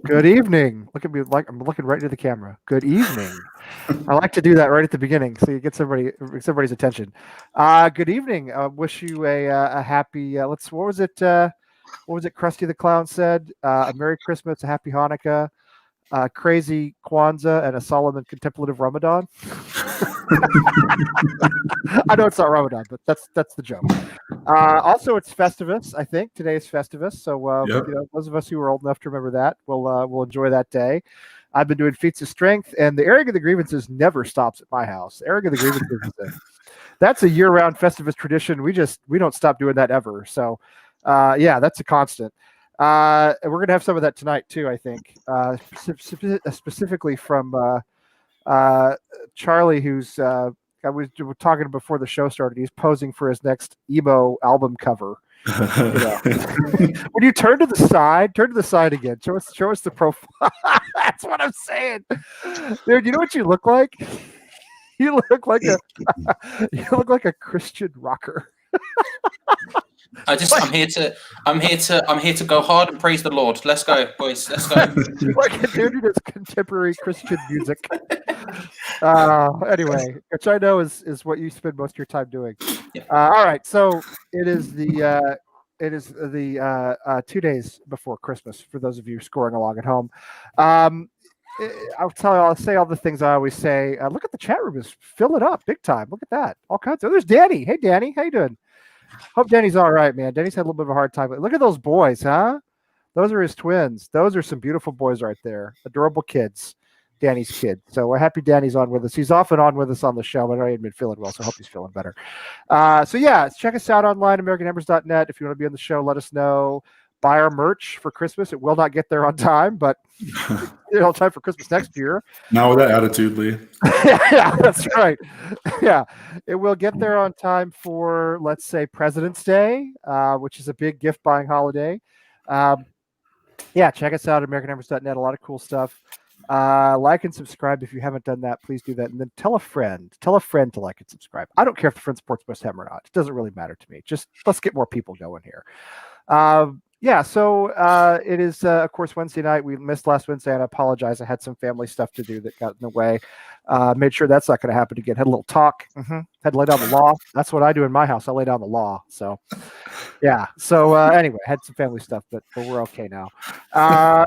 Good evening. Look at me like I'm looking right into the camera. Good evening. I like to do that right at the beginning, so you get everybody's attention. Good evening. Wish you a happy. Let's. What was it? What was it? Krusty the Clown said. A Merry Christmas, a Happy Hanukkah, crazy Kwanzaa, and a solemn and contemplative Ramadan. I know it's not Ramadan, but that's the joke. Also, it's Festivus. I think today is Festivus, so Yep. those of us who are old enough to remember that will enjoy that day. I've been doing feats of strength, and the airing of the grievances never stops at my house. The airing of the grievances that's a year-round Festivus tradition. We don't stop doing that ever. So, yeah, that's a constant. And we're gonna have some of that tonight too. I think specifically from Charlie, who's I was talking before the show started. He's posing for his next emo album cover. When you turn to the side again. Show us the profile. That's what I'm saying, dude. You know what you look like? You look like a Christian rocker. I'm here to go hard and praise the Lord. Let's go, boys. Let's go. Like a dude who does contemporary Christian music. Anyway, which I know is what you spend most of your time doing. Yeah. All right, so it is the 2 days before Christmas for those of you scoring along at home. I'll say all the things I always say. Look at the chat room is filling up big time. Look at that, all kinds of. There's Danny. Hey, Danny, how you doing? Hope Danny's all right, man. Danny's had a little bit of a hard time. Look at those boys, huh? Those are his twins. Those are some beautiful boys right there. Adorable kids. Danny's kid. So we're happy Danny's on with us. He's off and on with us on the show, but I know he hadn't been feeling well, so I hope he's feeling better. So yeah, check us out online, AmericanHammers.net. If you want to be on the show, let us know. Buy our merch for Christmas. It will not get there on time, but it's on time for Christmas next year. Not with that attitude, Lee. Yeah, that's right. Yeah, it will get there on time for, let's say, President's Day, which is a big gift buying holiday. Yeah, check us out at AmericanHammers.net. A lot of cool stuff. Like and subscribe if you haven't done that. Please do that, and then tell a friend. Tell a friend to like and subscribe. I don't care if the friend supports West Ham or not. It doesn't really matter to me. Just let's get more people going here. Yeah, so it is, of course, Wednesday night. We missed last Wednesday, and I apologize. I had some family stuff to do that got in the way. Made sure that's not going to happen again. Had a little talk. Had to lay down the law. That's what I do in my house. I lay down the law. So, yeah. So anyway, had some family stuff, but we're okay now.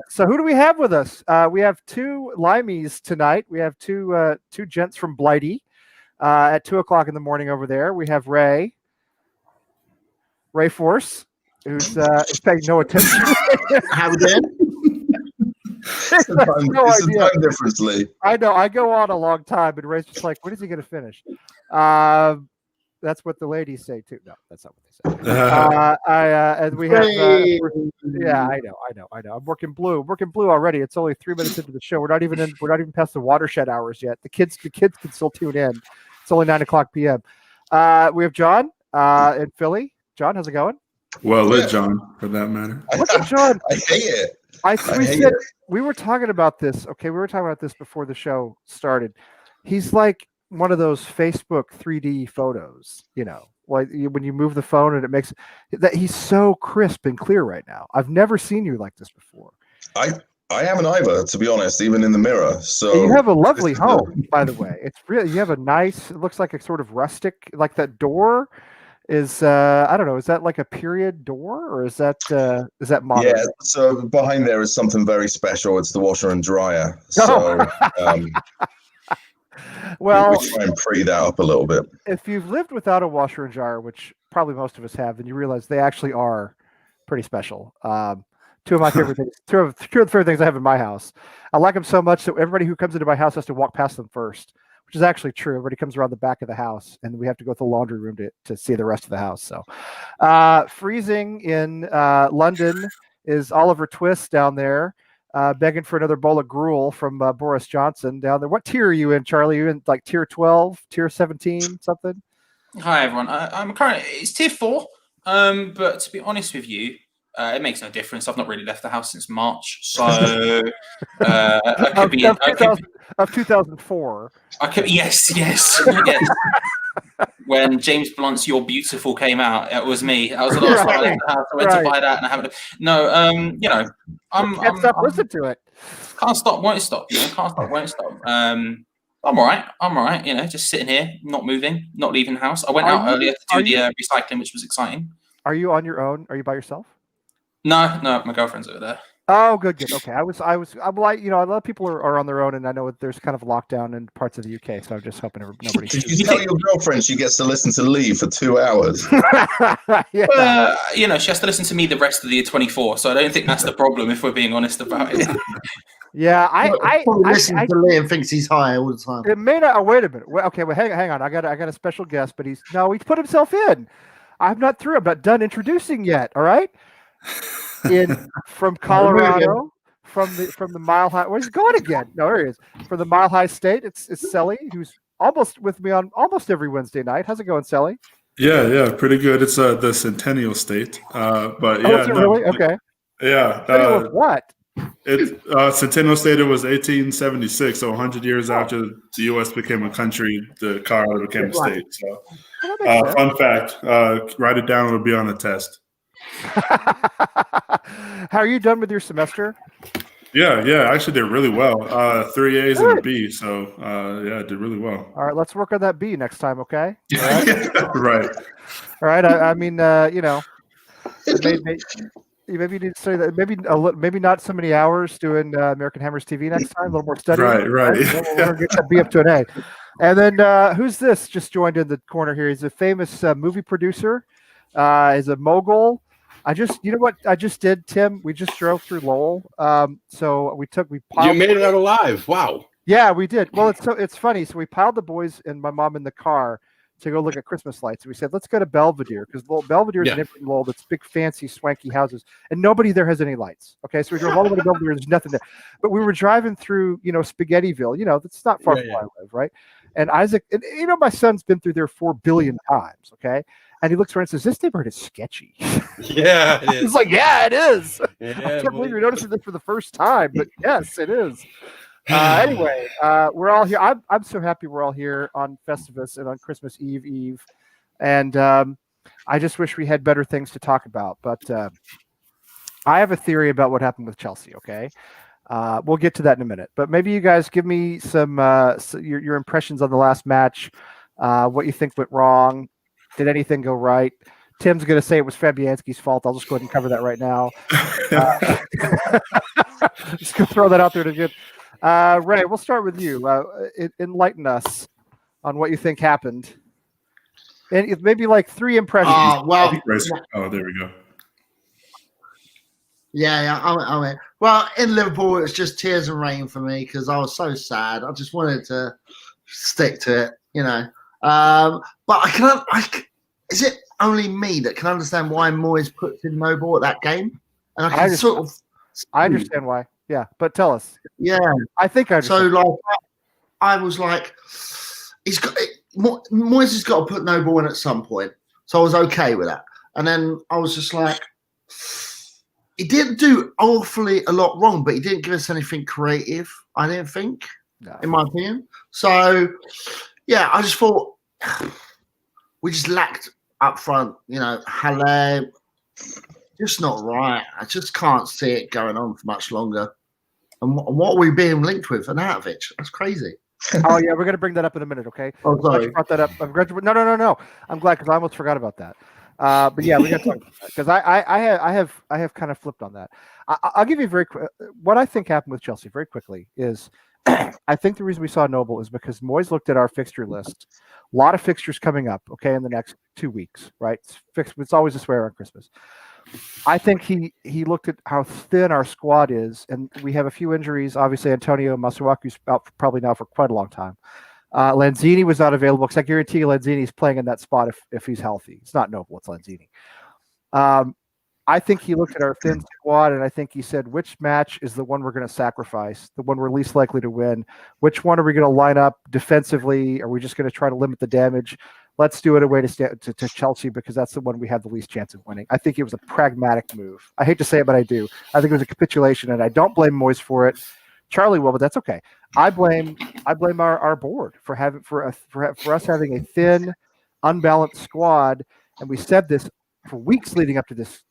So who do we have with us? We have two Limeys tonight. We have two gents from Blighty at 2:00 in the morning over there. We have Ray Force, who's paying no attention. How then? No it's idea. a time difference, Lee. I know. I go on a long time, and Ray's just like, when is he going to finish? That's what the ladies say too. No, that's not what they say. And we have. Yeah, I know. I'm working blue already. It's only 3 minutes into the show. We're not even past the watershed hours yet. The kids can still tune in. It's only 9:00 p.m. We have John in Philly. John, how's it going? Well, let John, for that matter. Look at John. I hate it. We were talking about this. Okay, we were talking about this before the show started. He's like one of those Facebook 3D photos, like when you move the phone and it makes that he's so crisp and clear right now. I've never seen you like this before. I haven't either, to be honest, even in the mirror. So you have a lovely home, by the way. It's really, you have a nice, it looks like a sort of rustic, like that door is I don't know, is that like a period door or is that modern? Yeah, so behind there is something very special. It's the washer and dryer. So well, we try and pretty that up a little bit. If you've lived without a washer and dryer, which probably most of us have, then you realize they actually are pretty special. Two of my favorite things, two of the favorite things I have in my house. I like them so much that everybody who comes into my house has to walk past them first, which is actually true. Everybody comes around the back of the house, and we have to go to the laundry room to see the rest of the house. So, freezing in London is Oliver Twist down there, begging for another bowl of gruel from Boris Johnson down there. What tier are you in, Charlie? Are you in like tier 12, tier 17, something? Hi, everyone. I'm currently, it's tier 4. But to be honest with you, it makes no difference. I've not really left the house since March, so I could be of 2004. I could, yes. when James Blunt's "You're Beautiful" came out. It was me. That was the last time I left the house. I went to buy that, and I haven't. No, you know, Can't stop listening to it. Can't stop, won't stop. You know, can't stop, won't stop. I'm all right. I'm all right. You know, just sitting here, not moving, not leaving the house. I went out earlier to do the recycling, which was exciting. Are you on your own? Are you by yourself? No, my girlfriend's over there. Oh, good. Okay. I'm like, a lot of people are on their own, and I know there's kind of lockdown in parts of the UK, so I'm just hoping nobody. Did you tell your girlfriend she gets to listen to Lee for 2 hours? Yeah. She has to listen to me the rest of the year 24, so I don't think that's the problem if we're being honest about it. Yeah, I listens to Lee and thinks he's high all the time. It may not. Oh, wait a minute. Okay, well, hang on. I got a special guest, but he put himself in. I'm not through. I'm not done introducing yet. All right. From Colorado, from the Mile High. Where's he going again? No, there he is. From the Mile High State, it's Selly, who's almost with me on almost every Wednesday night. How's it going, Selly? Yeah, pretty good. It's the Centennial State, but yeah, is it really? Okay. Yeah. What? It's Centennial State. It was 1876, so 100 years after the U.S. became a country, the Colorado became a state. So, fun fact: write it down. It'll be on the test. How are you done with your semester? Yeah, I actually did really well. 3 A's and a B, so I did really well. All right, let's work on that B next time, okay? All right. Right. All right. I mean, maybe you need to study that. Maybe not so many hours doing American Hammers TV next time. A little more study. Right. We're gonna get that B up to an A. And then who's this? Just joined in the corner here. He's a famous movie producer. He's a mogul. You know what I just did, Tim? We just drove through Lowell. So we piled. You made it out alive. Wow. Yeah, we did. Well, it's funny. So we piled the boys and my mom in the car to go look at Christmas lights. We said, let's go to Belvedere, because Belvedere is an empty Lowell that's big, fancy, swanky houses, and nobody there has any lights. Okay, so we drove all the way to Belvedere. There's nothing there. But we were driving through, Spaghettiville. That's not far from where I live, right? And Isaac, my son's been through there 4 billion times. Okay. And he looks around and says, this neighborhood is sketchy. Yeah, it is. He's like, yeah, it is. Yeah, I can't believe you're noticing this for the first time, but yes, it is. Anyway, we're all here. I'm so happy we're all here on Festivus and on Christmas Eve. And I just wish we had better things to talk about. But I have a theory about what happened with Chelsea, okay? We'll get to that in a minute. But maybe you guys give me some your impressions on the last match, what you think went wrong. Did anything go right? Tim's going to say it was Fabianski's fault. I'll just go ahead and cover that right now. Just going to throw that out there to get. Ray, we'll start with you. Enlighten us on what you think happened. And maybe like 3 impressions. Oh, there we go. Yeah. I mean, well, in Liverpool, it was just tears and rain for me because I was so sad. I just wanted to stick to it, But is it only me that can understand why Moyes puts in no ball at that game? And I understand why. Yeah, but tell us. Yeah, I think I understand. So I was like, Moyes has got to put no ball in at some point. So I was okay with that. And then I was just like, he didn't do awfully a lot wrong, but he didn't give us anything creative, I didn't think, in my opinion. So, yeah, I just thought we just lacked up front, Halle, just not right. I just can't see it going on for much longer. And what are we being linked with? Arnauto-Grinch? That's crazy. Oh, yeah, we're going to bring that up in a minute, okay? Oh, sorry. You brought that up. No. I'm glad because I almost forgot about that. But yeah, we got to talk about that because I have kind of flipped on that. I'll give you very quick. What I think happened with Chelsea very quickly is I think the reason we saw Noble is because Moyes looked at our fixture list. A lot of fixtures coming up, okay, in the next 2 weeks, right? It's always this way around Christmas. I think he looked at how thin our squad is, and we have a few injuries. Obviously, Antonio Masuaku's out probably now for quite a long time. Lanzini was not available because I guarantee you Lanzini's playing in that spot if he's healthy. It's not Noble, it's Lanzini. I think he looked at our thin squad, and I think he said, which match is the one we're going to sacrifice, the one we're least likely to win? Which one are we going to line up defensively? Are we just going to try to limit the damage? Let's do it away to Chelsea because that's the one we have the least chance of winning. I think it was a pragmatic move. I hate to say it, but I do. I think it was a capitulation, and I don't blame Moyes for it. Charlie will, but that's okay. I blame our board for us having a thin, unbalanced squad, and we said this for weeks leading up to this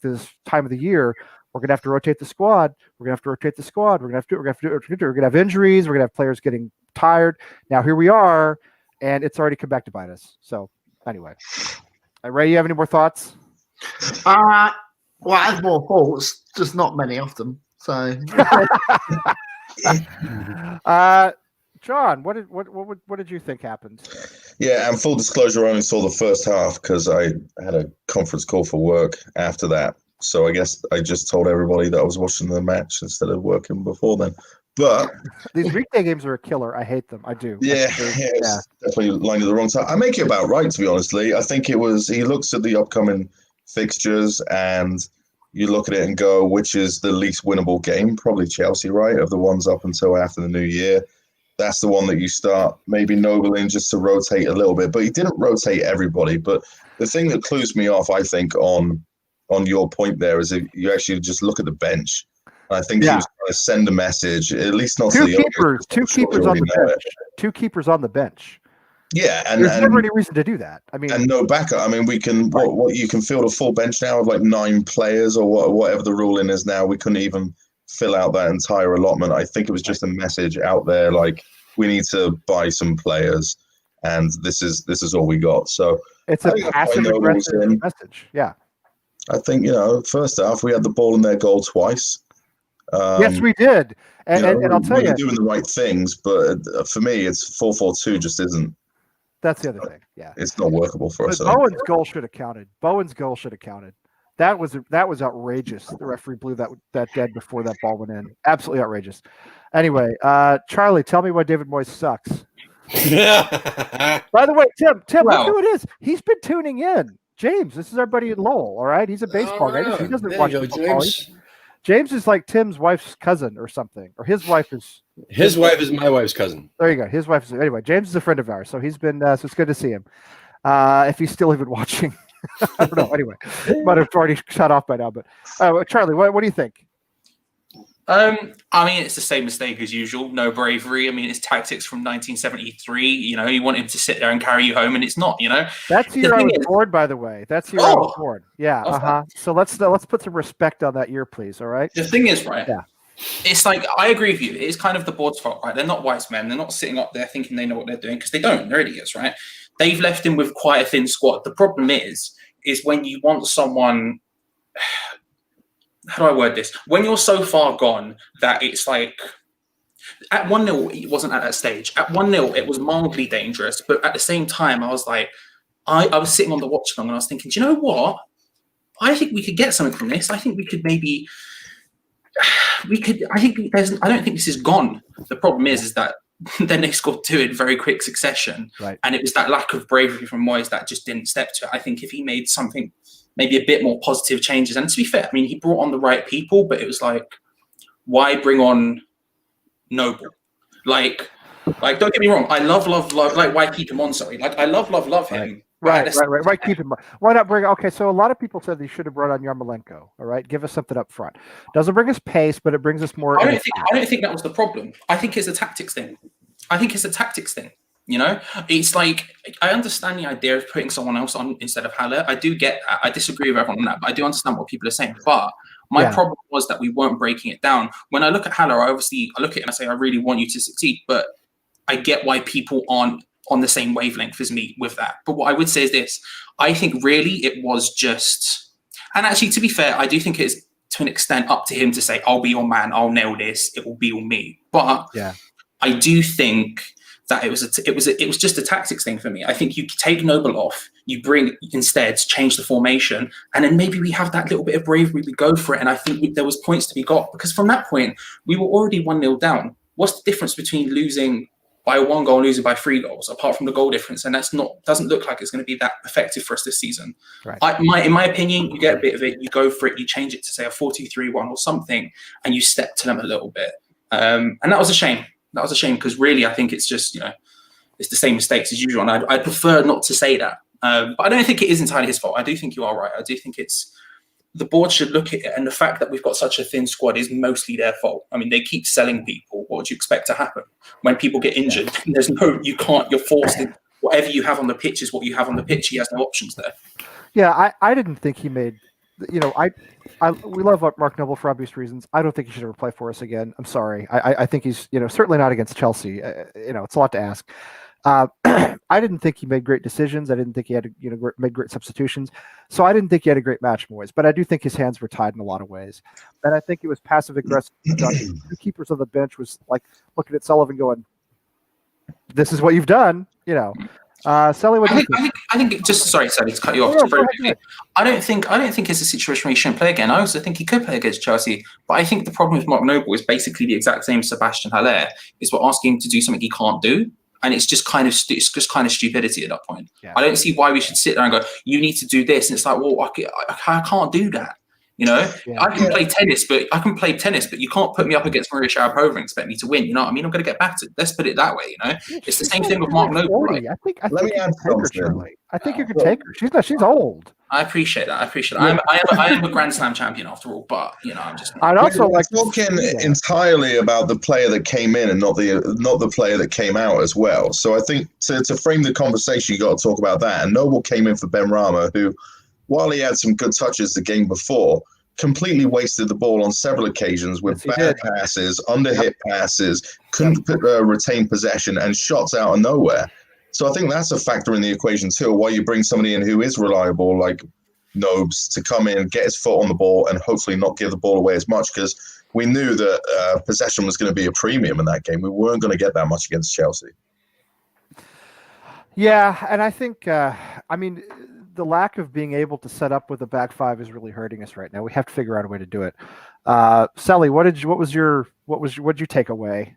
time of the year. We're going to have to rotate the squad. We're going to have to rotate the squad. We're going to have to do it. We're going to have injuries. We're going to have players getting tired. Now here we are, and it's already come back to bite us. So anyway, Ray, you have any more thoughts? Well, I have more thoughts, just not many of them. So, John, what did you think happened? Yeah, and full disclosure, I only saw the first half because I had a conference call for work after that. So I guess I just told everybody that I was watching the match instead of working before then. But these weekday games are a killer. I hate them. I do. Yeah, it's definitely lined at the wrong time. I make it about right, to be honest, Lee. I think it was, he looks at the upcoming fixtures and you look at it and go, which is the least winnable game? Probably Chelsea, right? Of the ones up until after the new year. That's the one that you start maybe nobling just to rotate a little bit. But he didn't rotate everybody. But the thing that clues me off, I think, on your point there is if you actually just look at the bench. I think he was trying to send a message, at least not to the keepers, two keepers on the bench. Two keepers on the bench. Yeah, and there's never any reason to do that. I mean, and no backup. I mean, we can what you can field a full bench now of like 9 players or whatever the ruling is now. We couldn't even fill out that entire allotment. I think it was just a message out there like we need to buy some players, and this is all we got. So it's a passive aggressive message. Yeah, I think first half we had the ball in their goal twice. Yes, we did, and I'll tell you, we're doing the right things, but for me, it's 4-4-2 just isn't. That's the other thing. Yeah, it's not workable for us. Bowen's goal should have counted. That was outrageous. The referee blew that dead before that ball went in. Absolutely outrageous. Anyway, Charlie, tell me why David Moyes sucks. By the way, Tim, look who it is. He's been tuning in. James, this is our buddy Lowell. All right, he's a baseball guy. He doesn't watch football. James is like Tim's wife's cousin or something, or his wife is. His wife is my wife's cousin. There you go. His wife is anyway. James is a friend of ours, so he's been. So it's good to see him. If he's still even watching, I don't know. Anyway, might have already shut off by now. But Charlie, what do you think? I mean, it's the same mistake as usual. No bravery. I mean, it's tactics from 1973. You want him to sit there and carry you home, and it's not. That's the year I was born, by the way. That's the year I was born. Yeah. So let's put some respect on that year, please. All right. The thing is, right? Yeah. It's like I agree with you. It's kind of the board's fault, right? They're not wise men. They're not sitting up there thinking they know what they're doing because they don't. They're idiots, right? They've left him with quite a thin squad. The problem is when you want someone. How do I word this? When you're so far gone that it's like at 1-0, it wasn't at that stage. At 1-0, it was mildly dangerous, but at the same time, I was like, I was sitting on the watch along and I was thinking, do you know what? I think we could get something from this. I think we could maybe. I don't think this is gone. The problem is that then they scored 2 in very quick succession, right? And it was that lack of bravery from Moyes that just didn't step to it. I think if he made something. Maybe a bit more positive changes. And to be fair, I mean, he brought on the right people, but it was like, why bring on Noble? Like, don't get me wrong. I love. Like, why keep him on? Sorry. Like, I love him. Right. Why keep him on? Why not bring? Okay, so a lot of people said they should have brought on Yarmolenko. All right, give us something up front. Doesn't bring us pace, but it brings us more. I don't think that was the problem. I think it's a tactics thing. It's like I understand the idea of putting someone else on instead of Haller. I do get that. I disagree with everyone on that, but I do understand what people are saying. But my problem was that we weren't breaking it down. When I look at Haller, I look at it and I say, I really want you to succeed. But I get why people aren't on the same wavelength as me with that. But what I would say is this. I think really it was just... And actually, to be fair, I do think it's to an extent up to him to say, I'll be your man, I'll nail this, it will be all me. But I do think... that it was just a tactics thing for me. I think you take Noble off, you change the formation, and then maybe we have that little bit of bravery, we go for it, and I think there was points to be got, because from that point, we were already 1-0 down. What's the difference between losing by 1 goal and losing by 3 goals, apart from the goal difference? And doesn't look like it's going to be that effective for us this season. Right. In my opinion, you get a bit of it, you go for it, you change it to say a 4-2-3-1 or something, and you step to them a little bit. And that was a shame. That was a shame because really I think it's just, it's the same mistakes as usual. And I prefer not to say that. But I don't think it is entirely his fault. I do think you are right. I do think the board should look at it. And the fact that we've got such a thin squad is mostly their fault. I mean, they keep selling people. What would you expect to happen when people get injured? You're forced whatever you have on the pitch is what you have on the pitch. He has no options there. Yeah, I didn't think he made. We love Mark Noble for obvious reasons. I don't think he should ever play for us again. I'm sorry. I think he's certainly not against Chelsea. It's a lot to ask. I didn't think he made great decisions. I didn't think he had made great substitutions. So I didn't think he had a great match, Moyes. But I do think his hands were tied in a lot of ways. And I think it was passive aggressive. The keepers on the bench was like looking at Sullivan going, "This is what you've done." Sally, what do you think? I think just sorry to cut you off. I don't think it's a situation where he shouldn't play again. I also think he could play against Chelsea. But I think the problem with Mark Noble is basically the exact same as Sebastian Haller. Is we're asking him to do something he can't do. And it's just kind of stupidity at that point. Yeah. I don't see why we should sit there and go, "You need to do this." And it's like, well, I can't do that. I can play tennis, but you can't put me up against Maria Sharapova and expect me to win. You know what I mean? I'm going to get battered. Let's put it that way. It's the same thing with Mark Noble. Right? I think you can take her, Charlie. I think you can take her. She's old. I appreciate that. Yeah. I am a Grand Slam champion after all, but I'm just. I'd also like talking entirely about the player that came in and not the player that came out as well. So I think to frame the conversation, you got to talk about that. And Noble came in for Ben Rama, who, while he had some good touches the game before, completely wasted the ball on several occasions with bad passes, under-hit passes, couldn't retain possession, and shots out of nowhere. So I think that's a factor in the equation too, why you bring somebody in who is reliable, like Nobes, to come in, get his foot on the ball, and hopefully not give the ball away as much, because we knew that possession was going to be a premium in that game. We weren't going to get that much against Chelsea. Yeah, and I think, the lack of being able to set up with a back five is really hurting us right now. We have to figure out a way to do it. Sally, what did you take away?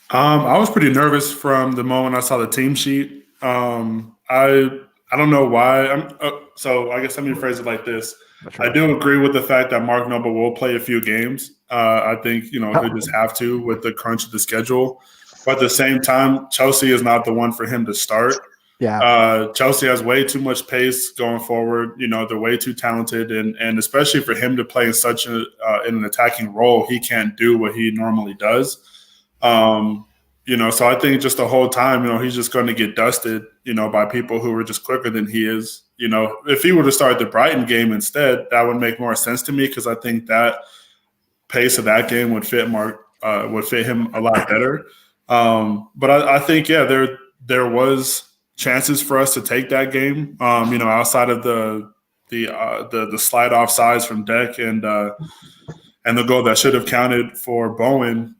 I was pretty nervous from the moment I saw the team sheet. I don't know why. So I guess let me phrase it like this. I do agree with the fact that Mark Noble will play a few games. I think he'll just have to with the crunch of the schedule. But at the same time, Chelsea is not the one for him to start. Yeah. Chelsea has way too much pace going forward. They're way too talented, and especially for him to play in such in an attacking role, he can't do what he normally does. So I think just the whole time, he's just going to get dusted, by people who are just quicker than he is. If he were to start the Brighton game instead, that would make more sense to me, because I think that pace of that game would fit him a lot better. But I think, there was chances for us to take that game. Outside of the slide offsides from Deck and the goal that should have counted for Bowen.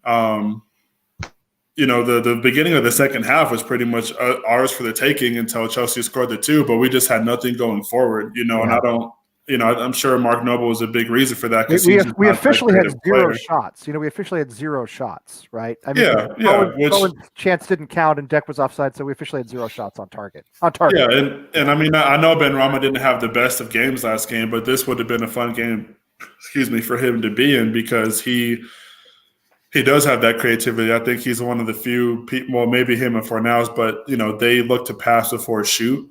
The beginning of the second half was pretty much ours for the taking until Chelsea scored the two, but we just had nothing going forward. And I don't. I'm sure Mark Noble was a big reason for that. We officially had zero shots. We officially had 0 shots, right? Bowen's chance didn't count, and Deck was offside, so we officially had 0 shots on target. Yeah, and I know Ben Rama didn't have the best of games last game, but this would have been a fun game, for him to be in, because he does have that creativity. I think he's one of the few people, well, maybe him and Fornals, but they look to pass before shoot.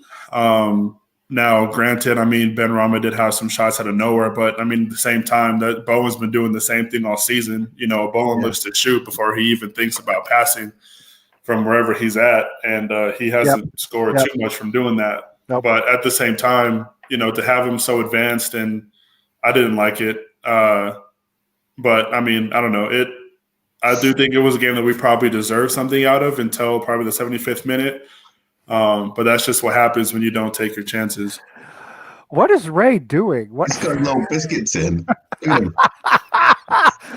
Now, granted, Ben Rama did have some shots out of nowhere, but at the same time, that Bowen's been doing the same thing all season. Bowen looks to shoot before he even thinks about passing from wherever he's at, and he hasn't scored too much from doing that. Nope. But at the same time, to have him so advanced, and I didn't like it. But I don't know. I do think it was a game that we probably deserved something out of until probably the 75th minute. But that's just what happens when you don't take your chances. What is Ray doing? He's got no biscuits in.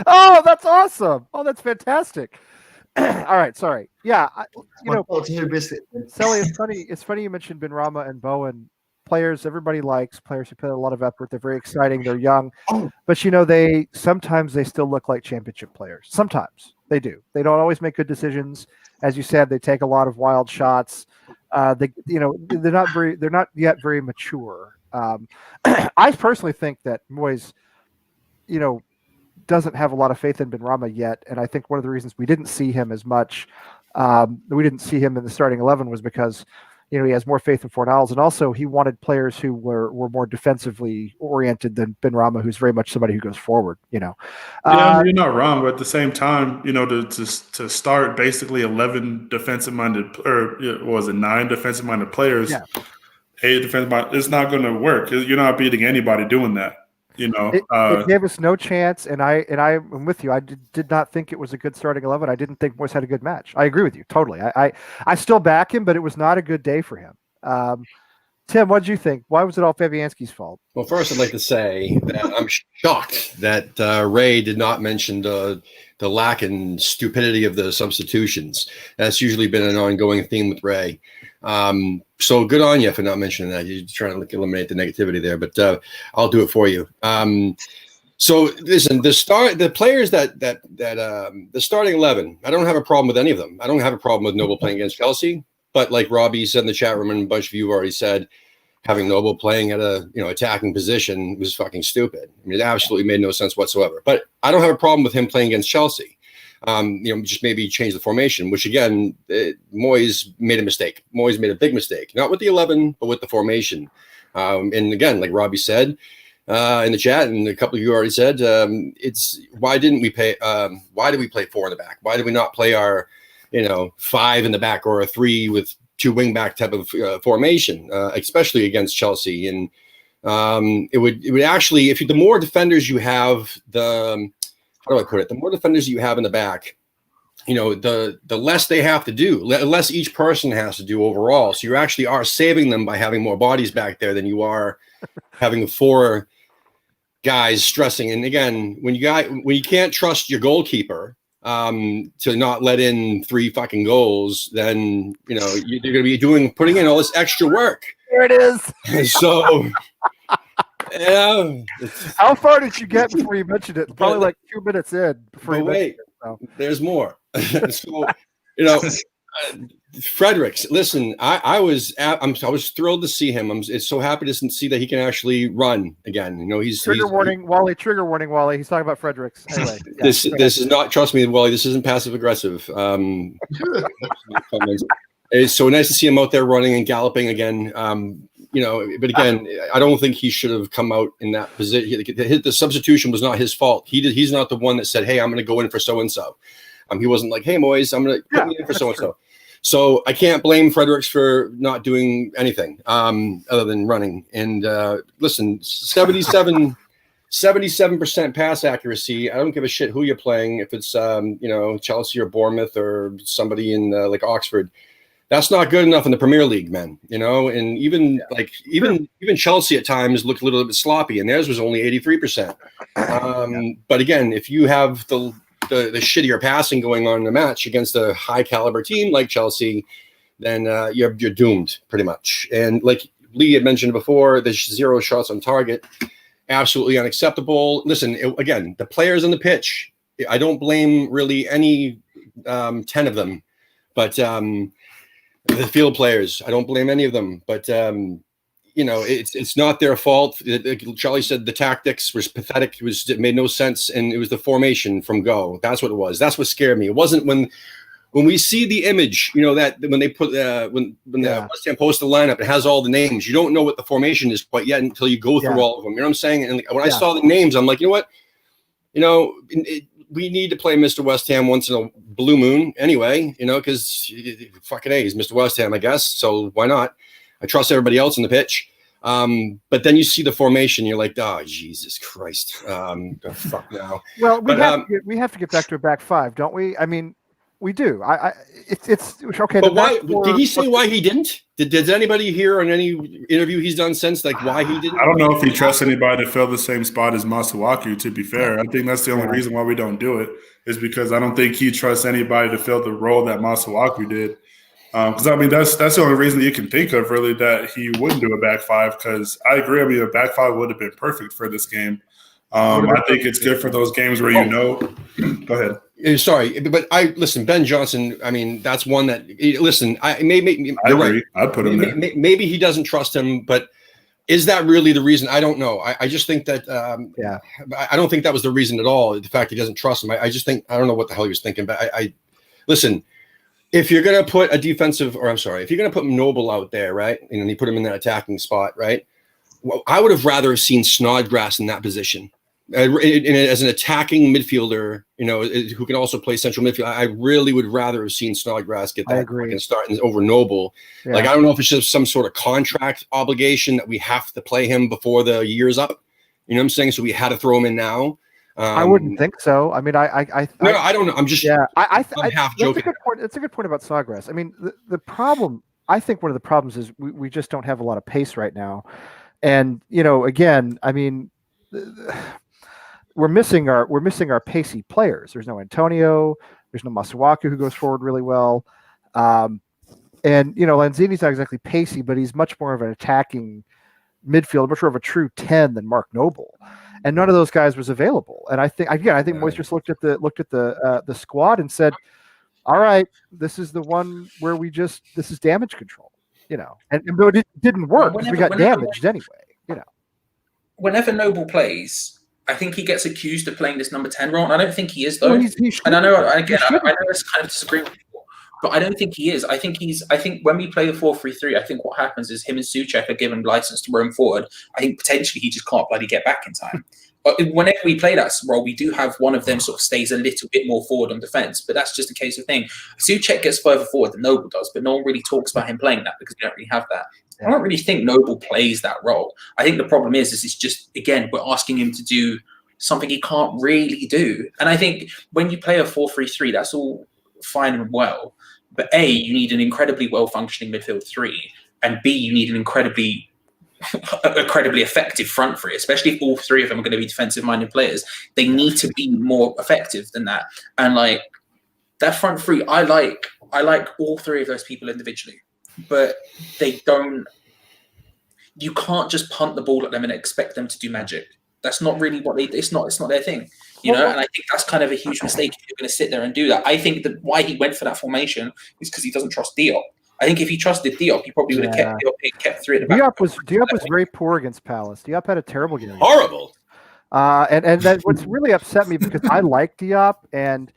Oh, that's awesome. Oh, that's fantastic. All right, sorry. Yeah, Sally, it's funny you mentioned Ben Rama and Bowen. Players everybody likes, players who put a lot of effort. They're very exciting. They're young. But sometimes they still look like championship players. Sometimes they do. They don't always make good decisions. As you said, they take a lot of wild shots. They're not yet very mature. I personally think that Moyes, doesn't have a lot of faith in Ben Rama yet, and I think one of the reasons we didn't see him as much, we didn't see him in the starting 11, was because he has more faith in Fornals, and also he wanted players who were more defensively oriented than Benrahma, who's very much somebody who goes forward. Yeah, I mean, you're not wrong, but at the same time, to start basically 11 defensive-minded, or was it 9 defensive-minded players, 8 defensive-minded, it's not going to work. You're not beating anybody doing that. It gave us no chance, and I'm with you. I did not think it was a good starting 11. I didn't think Moyes had a good match. I agree with you totally. I still back him, but it was not a good day for him. Tim, what did you think? Why was it all Fabianski's fault? Well, first, I'd like to say that I'm shocked that Ray did not mention the lack and stupidity of the substitutions. That's usually been an ongoing theme with Ray. So good on you for not mentioning that. You're trying to eliminate the negativity there, but I'll do it for you. So listen, the players the starting 11, I don't have a problem with any of them. I don't have a problem with Noble playing against Chelsea, but like Robbie said in the chat room, and a bunch of you have already said, having Noble playing at a attacking position was fucking stupid. I mean, it absolutely made no sense whatsoever. But I don't have a problem with him playing against Chelsea. Just maybe change the formation, which again, Moyes made a mistake. Moyes made a big mistake, not with the 11, but with the formation. And again, like Robbie said in the chat, and a couple of you already said, it's why did we play 4 in the back? Why did we not play our 5 in the back or a 3 with 2 wing back type of formation, especially against Chelsea? And it would actually, the more defenders you have, how do I put it? The more defenders you have in the back, the less they have to do, less each person has to do overall. So you actually are saving them by having more bodies back there than you are having 4 guys stressing. And again, when you can't trust your goalkeeper to not let in 3 fucking goals, then you're going to be putting in all this extra work. There it is. So. Yeah. How far did you get before you mentioned it? Probably like 2 minutes in. Before you wait, there's more. So, Fredericks. Listen, I was thrilled to see him. I'm so happy to see that he can actually run again. He's trigger warning, Wally. Trigger warning, Wally. He's talking about Fredericks. Anyway, this is not. Trust me, Wally. This isn't passive aggressive. It's so nice to see him out there running and galloping again. But again, I don't think he should have come out in that position. The substitution was not his fault. He's not the one that said, "Hey, I'm going to go in for so and so." He wasn't like, "Hey, Moyes, I'm going to put me in for so and so." So I can't blame Fredericks for not doing anything other than running. And listen, 77% pass accuracy. I don't give a shit who you're playing. If it's Chelsea or Bournemouth or somebody in like Oxford. That's not good enough in the Premier League, man. And even Chelsea at times looked a little bit sloppy, and theirs was only 83%. But again, if you have the shittier passing going on in the match against a high caliber team like Chelsea, then you're doomed pretty much. And like Lee had mentioned before, the 0 shots on target, absolutely unacceptable. Listen, again, the players on the pitch, I don't blame really any 10 of them, but the field players, I don't blame any of them, but it's not their fault. Charlie said the tactics was pathetic. It made no sense, and it was the formation from go. That's what it was. That's what scared me. It wasn't when we see the image, that when they put when the West Ham post the lineup, it has all the names. You don't know what the formation is quite yet until you go through all of them. You know what I'm saying? And when I saw the names, I'm like, you know what? We need to play Mr. West Ham once in a blue moon anyway, because fucking A, he's Mr. West Ham, I guess. So why not? I trust everybody else in the pitch. But then you see the formation, you're like, oh, Jesus Christ. Fuck now. Well, we have to get back to a back 5, don't we? I mean, we do. It's okay. But why did he say why he didn't? Did anybody hear on any interview he's done since why he didn't? I don't know if he trusts anybody to fill the same spot as Masuaku. To be fair, I think that's the only reason why we don't do it is because I don't think he trusts anybody to fill the role that Masuaku did. Because I mean that's the only reason that you can think of really that he wouldn't do a back 5. Because I agree, I mean a back 5 would have been perfect for this game. I think it's good for those games where Go ahead. Sorry, but listen, Ben Johnson. I mean, that's one that listen. I agree. Right. I'd put him there. Maybe he doesn't trust him, but is that really the reason? I don't know. I just think that. I don't think that was the reason at all. The fact he doesn't trust him. I just think I don't know what the hell he was thinking. But I listen. if you're going to put if you're going to put Noble out there, right, and you put him in that attacking spot, right, well, I would have rather seen Snodgrass in that position. As an attacking midfielder, who can also play central midfield, I really would rather have seen Snodgrass get that fucking start over Noble. Yeah. Like, I don't know if it's just some sort of contract obligation that we have to play him before the year's up. You know what I'm saying? So we had to throw him in now. I wouldn't think so. I mean, I don't know. I'm just I'm half joking. That's a good point about Snodgrass. I mean, the problem, I think one of the problems is we just don't have a lot of pace right now. And, again, I mean, we're missing our pacey players. There's no Antonio. There's no Masuaku, who goes forward really well. And, Lanzini's not exactly pacey, but he's much more of an attacking midfielder, much more of a true 10 than Mark Noble. And none of those guys was available. And I think Moise just looked at the squad and said, all right, this is the one where this is damage control, but it didn't work because we got damaged anyway, Whenever Noble plays, I think he gets accused of playing this number 10 role, and I don't think he is, though. Well, and I know it's kind of disagreeing with people, but I don't think he is. I think when we play the 4-3-3, I think what happens is him and Souček are given license to roam forward. I think potentially he just can't bloody get back in time. But whenever we play that role, we do have one of them sort of stays a little bit more forward on defense, but that's just a case of thing. Souček gets further forward than Noble does, but no one really talks about him playing that because we don't really have that. I don't really think Noble plays that role. I think the problem is it's just, again, we're asking him to do something he can't really do. And I think when you play a 4-3-3, that's all fine and well. But A, you need an incredibly well-functioning midfield three, and B, you need an incredibly effective front three, especially if all three of them are going to be defensive-minded players. They need to be more effective than that. And like that front three, I like all three of those people individually. But they don't. You can't just punt the ball at them and expect them to do magic. That's not really what they. It's not their thing, And I think that's kind of a huge mistake if you're going to sit there and do that. I think that why he went for that formation is because he doesn't trust Diop. I think if he trusted Diop, he probably would have kept Diop and kept three at the back. Diop was very poor against Palace. Diop had a terrible game. Horrible. And that what's really upset me because I like Diop and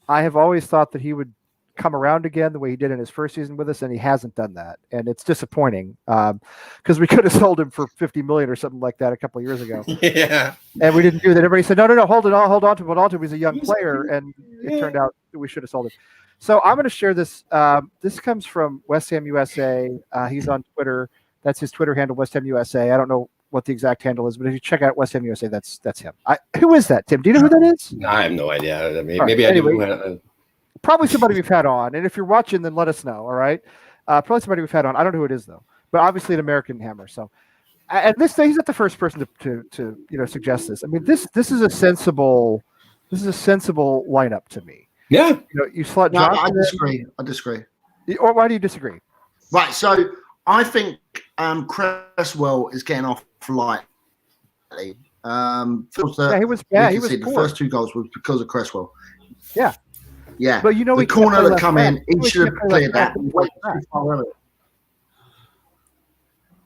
I have always thought that he would come around again the way he did in his first season with us, and he hasn't done that, and it's disappointing because we could have sold him for $50 million or something like that a couple of years ago. Yeah, and we didn't do that. Everybody said, no, hold on to him. He's a young player, and it turned out that we should have sold him. So I'm going to share this. This comes from West Ham USA. He's on Twitter. That's his Twitter handle, West Ham USA. I don't know what the exact handle is, but if you check out West Ham USA, that's him. Who is that, Tim? Do you know who that is? I have no idea. I mean, maybe I do. Probably somebody we've had on, and if you're watching, then let us know. All right, probably somebody we've had on. I don't know who it is though, but obviously an American Hammer. So, and he's not the first person to suggest this. I mean, this is a sensible lineup to me. Yeah, you slot. No, I disagree. Or why do you disagree? Right. So I think Cresswell is getting off lightly. He was poor. The first two goals was because of Cresswell. Yeah. Yeah, but the corner that come in, he should have cleared that.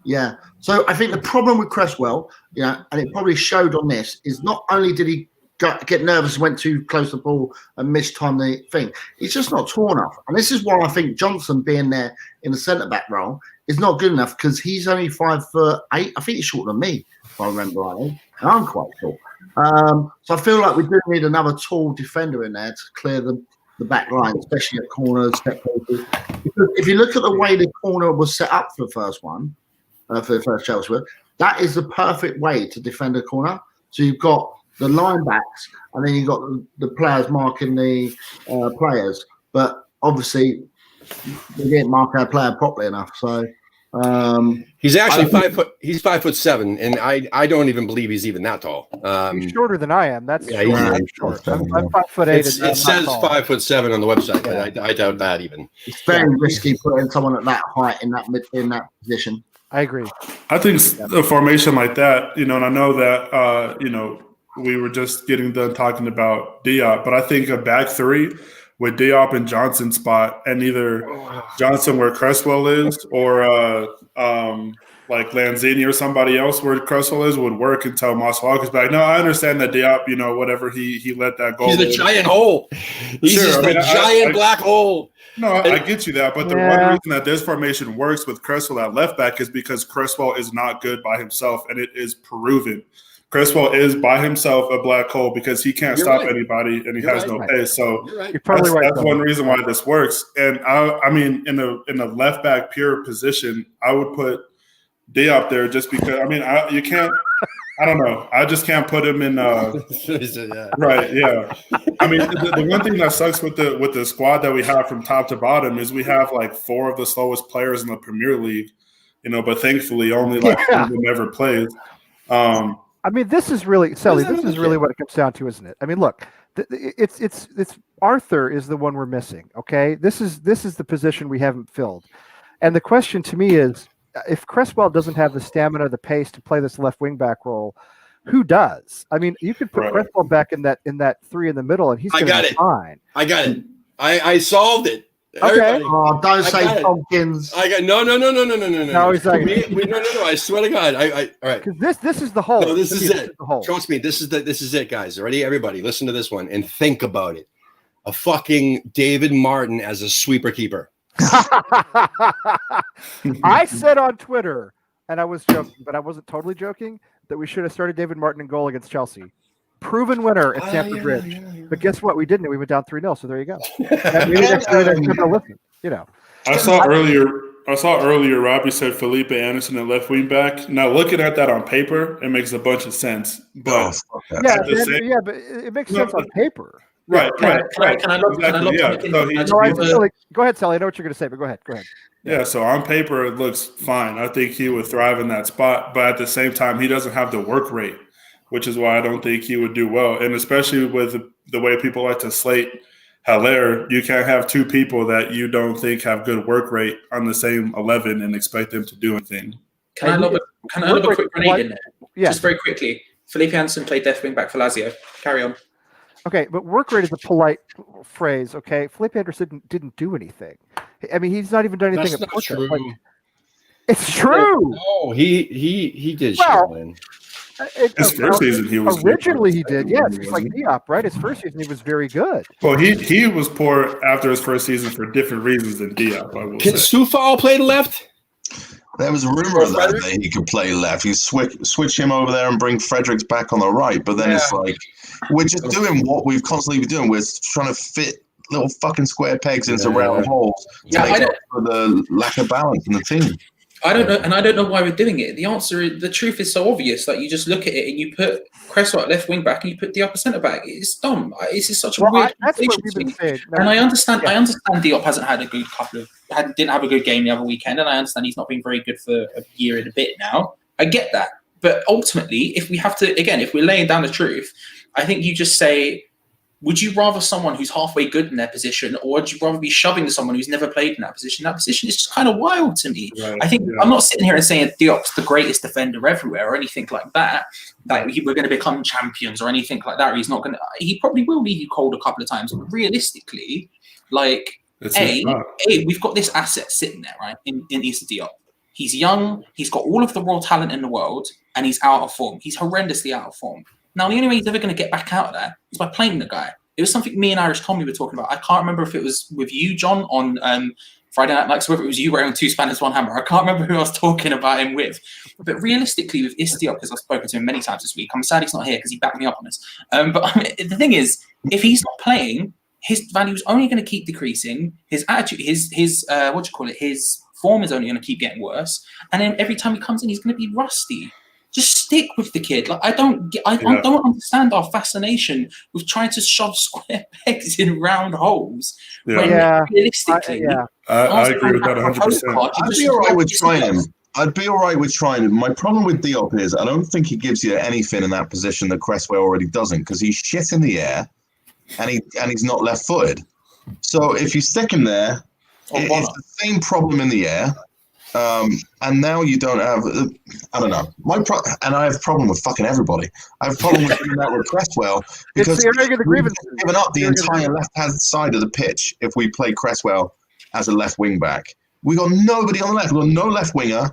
Yeah, so I think the problem with Cresswell, and it probably showed on this, is not only did he get nervous and went too close to the ball and mistimed the thing, he's just not tall enough. And this is why I think Johnson being there in the centre-back role is not good enough because he's only 5'8". I think he's shorter than me, if I remember rightly. And I'm quite tall. So I feel like we do need another tall defender in there to clear the back line, especially at corners, set pieces. Because if you look at the way the corner was set up for the first one, for the first Chelsea, that is the perfect way to defend a corner. So you've got the line backs, and then you've got the players marking the players. But obviously, they didn't mark our player properly enough. So he's actually 5 foot. He's 5'7", and I don't even believe he's even that tall. He's shorter than I am. That's yeah, short. I'm 5'8". It says 5'7" on the website, but I doubt that even. It's very risky putting someone at that height in that position. I agree. I think a formation like that, and I know that we were just getting done talking about Diop, but I think a back three with Diop and Johnson spot, and either Johnson where Cresswell is, or like Lanzini or somebody else where Cresswell is would work until Masuaku's back. No, I understand that Diop, whatever he let that go. He's the giant hole. He's just a giant black hole. No, I get you that, but the one reason that this formation works with Cresswell at left back is because Cresswell is not good by himself, and it is proven. Cresswell is by himself a black hole because he can't stop anybody, and he has no pace. So that's one reason why this works. And I mean, in a left back pure position, I would put Diop there just because. I mean, you can't. I don't know. I just can't put him in. Right? Yeah. I mean, the one thing that sucks with the squad that we have from top to bottom is we have like 4 of the slowest players in the Premier League. But thankfully, only like 1 of them ever plays. I mean, this is really, Sally. This is really what it comes down to, isn't it? I mean, look, it's Arthur is the one we're missing. Okay, this is the position we haven't filled, and the question to me is, if Cresswell doesn't have the stamina, the pace to play this left wing back role, who does? I mean, you could put Cresswell back in that 3 in the middle, and he's going to be fine. I got it. I solved it. Okay. Oh, don't say Tompkins. I got no. No, he's like, no. I swear to God. All right. Because this is the hole. No, this is it. Trust me. This is it, guys. Ready? Everybody, listen to this one and think about it. A fucking David Martin as a sweeper keeper. I said on Twitter, and I was joking, but I wasn't totally joking, that we should have started David Martin in goal against Chelsea. Proven winner at Stamford Bridge. Yeah. But guess what? We didn't. We went down 3-0, so there you go. I saw earlier Robbie said Felipe Anderson at left wing back. Now, looking at that on paper, it makes a bunch of sense. But but it makes sense on paper. Right. Can I look? Go ahead, Sally. I know what you're going to say, but go ahead. Yeah, so on paper, it looks fine. I think he would thrive in that spot. But at the same time, he doesn't have the work rate, which is why I don't think he would do well. And especially with the way people like to slate Haller, you can't have 2 people that you don't think have good work rate on the same 11 and expect them to do anything. Can I lob a quick grenade in there? Yeah. Just very quickly. Felipe Anderson played left wing back for Lazio. Carry on. Okay, but work rate is a polite phrase, okay? Felipe Anderson didn't do anything. I mean, he's not even done anything. That's not true. It's true. No, he did shit, man. His first season, he was originally good. He did, yes. It's like Diop, right? His first season, he was very good. Well, he was poor after his first season for different reasons than Diop. Can Soufal play the left? There was a rumor that he could play left. You switch him over there and bring Fredericks back on the right. But then it's like, we're just doing what we've constantly been doing. We're trying to fit little fucking square pegs into round holes to make up for the lack of balance in the team. I don't know, and I don't know why we're doing it. The answer is, the truth is so obvious. Like, you just look at it and you put Cresswell at left wing back and you put Diop at centre back. It's dumb. It's just such a weird. That's what we've been saying. And I understand. I understand Diop hasn't had a good didn't have a good game the other weekend, and I understand he's not been very good for a year and a bit now. I get that, but ultimately, if we're laying down the truth, I think you just say, would you rather someone who's halfway good in their position, or would you rather be shoving someone who's never played in that position? That position is just kind of wild to me. Right. I think I'm not sitting here and saying Diop's the greatest defender everywhere or anything like that. Like we're going to become champions or anything like that. Or he's not going to. He probably will leave you cold a couple of times, but realistically, like we've got this asset sitting there, right? In Issa Diop. He's young. He's got all of the raw talent in the world, and he's out of form. He's horrendously out of form. Now, the only way he's ever going to get back out of that is by playing the guy. It was something me and Irish Tommy were talking about. I can't remember if it was with you, John, on Friday Night Lights, whether it was you wearing 2 Spanish, 1 hammer. I can't remember who I was talking about him with. But realistically, with Diop, because I've spoken to him many times this week, I'm sad he's not here because he backed me up on this. But I mean, the thing is, if he's not playing, his value is only going to keep decreasing. His attitude, his form is only going to keep getting worse. And then every time he comes in, he's going to be rusty. Just stick with the kid. Like I don't understand our fascination with trying to shove square pegs in round holes. Realistically, I agree with that 100%. I'd be all right with trying him. I'd be all right with trying him. My problem with Diop is I don't think he gives you anything in that position that Cresswell already doesn't, because he's shit in the air, and he's not left-footed. So if you stick him there, it's the same problem in the air. And now you don't have, I don't know. And I have a problem with fucking everybody. I have a problem with doing that with Cresswell because we've given up the entire left-hand side of the pitch if we play Cresswell as a left wing back. We got nobody on the left. We got no left winger,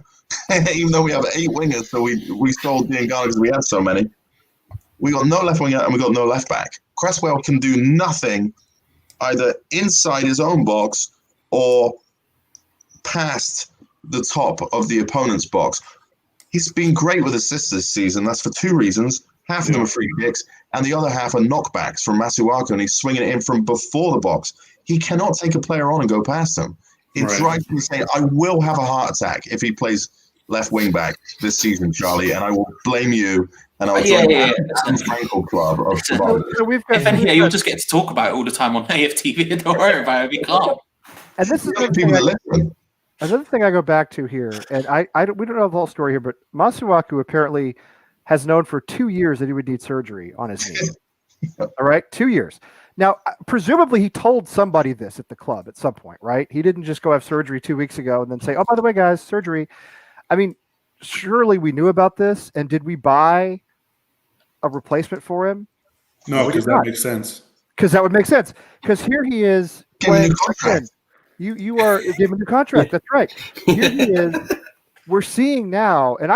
even though we have 8 wingers. So we stole Diangana because we had so many. We got no left winger and we got no left back. Cresswell can do nothing either inside his own box or past the top of the opponent's box. He's been great with assists this season. That's for two reasons. Half of them are free kicks, and the other half are knockbacks from Masuaku, and he's swinging it in from before the box. He cannot take a player on and go past them. It drives me insane. I will have a heart attack if he plays left wing back this season, Charlie, and I will blame you, and I'll join the Frankel club of if anything, you'll just get to talk about it all the time on AFTV. Don't worry about it. Be calm. And this is another thing I go back to here, and we don't know the whole story here, but Masuaku apparently has known for 2 years that he would need surgery on his knee. All right, 2 years. Now, presumably he told somebody this at the club at some point, right? He didn't just go have surgery 2 weeks ago and then say, oh, by the way, guys, surgery. I mean, surely we knew about this, and did we buy a replacement for him? No, because that makes sense. Because that would make sense. Because here he is playing. You are giving the contract. That's right. Here he is. We're seeing now, and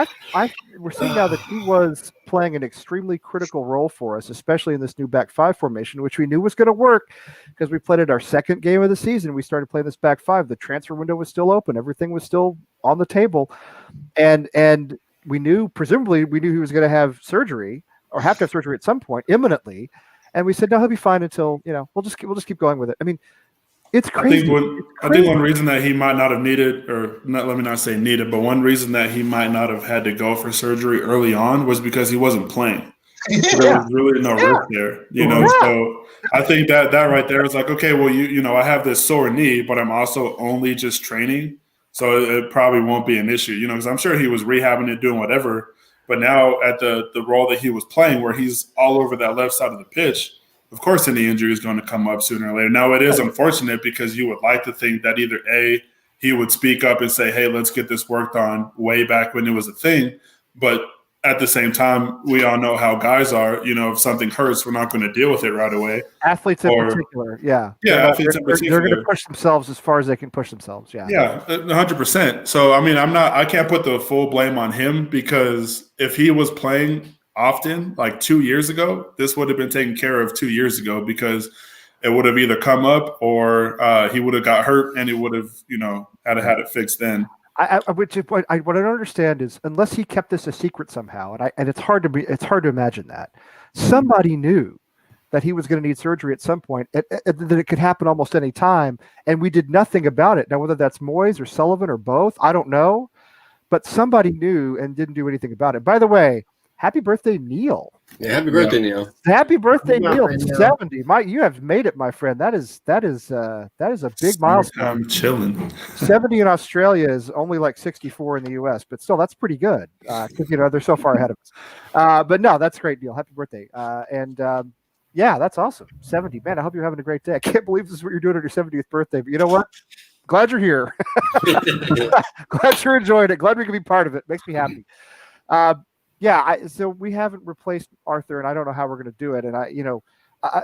we're seeing now that he was playing an extremely critical role for us, especially in this new back five formation, which we knew was going to work because we played it our second game of the season. We started playing this back five. The transfer window was still open. Everything was still on the table, and presumably we knew he was going to have surgery or have to have surgery at some point imminently, and we said no, he'll be fine until we'll just keep going with it. I mean. It's crazy. I think one reason that he might not have needed, or not, let me not say needed, but one reason that he might not have had to go for surgery early on was because he wasn't playing. There was really no risk there, So I think that right there is like, okay, well, I have this sore knee, but I'm also only just training, so it probably won't be an issue, because I'm sure he was rehabbing it, doing whatever. But now at the role that he was playing, where he's all over that left side of the pitch. Of course, any injury is going to come up sooner or later. Now, it is unfortunate because you would like to think that either A, he would speak up and say, hey, let's get this worked on way back when it was a thing. But at the same time, we all know how guys are. If something hurts, we're not going to deal with it right away. Athletes in particular, yeah. Yeah, athletes in particular. They're going to push themselves as far as they can push themselves, yeah. Yeah, 100%. So, I mean, I can't put the full blame on him because if he was playing – often, like 2 years ago, this would have been taken care of 2 years ago because it would have either come up or he would have got hurt and it would have, had it fixed then. What I don't understand is unless he kept this a secret somehow, and it's hard to imagine that somebody knew that he was going to need surgery at some point, that it could happen almost any time, and we did nothing about it. Now, whether that's Moyes or Sullivan or both, I don't know, but somebody knew and didn't do anything about it. By the way. Happy birthday, Neil. Yeah, happy birthday, Neil. Happy birthday, Neil. 70. You have made it, my friend. That is a big milestone. I'm chilling. 70 in Australia is only like 64 in the US, but still, that's pretty good. Because they're so far ahead of us. But no, that's great, Neil. Happy birthday. Yeah, that's awesome. 70. Man, I hope you're having a great day. I can't believe this is what you're doing on your 70th birthday. But you know what? Glad you're here. Glad you're enjoying it. Glad we can be part of it. Makes me happy. So we haven't replaced Arthur, and I don't know how we're going to do it. And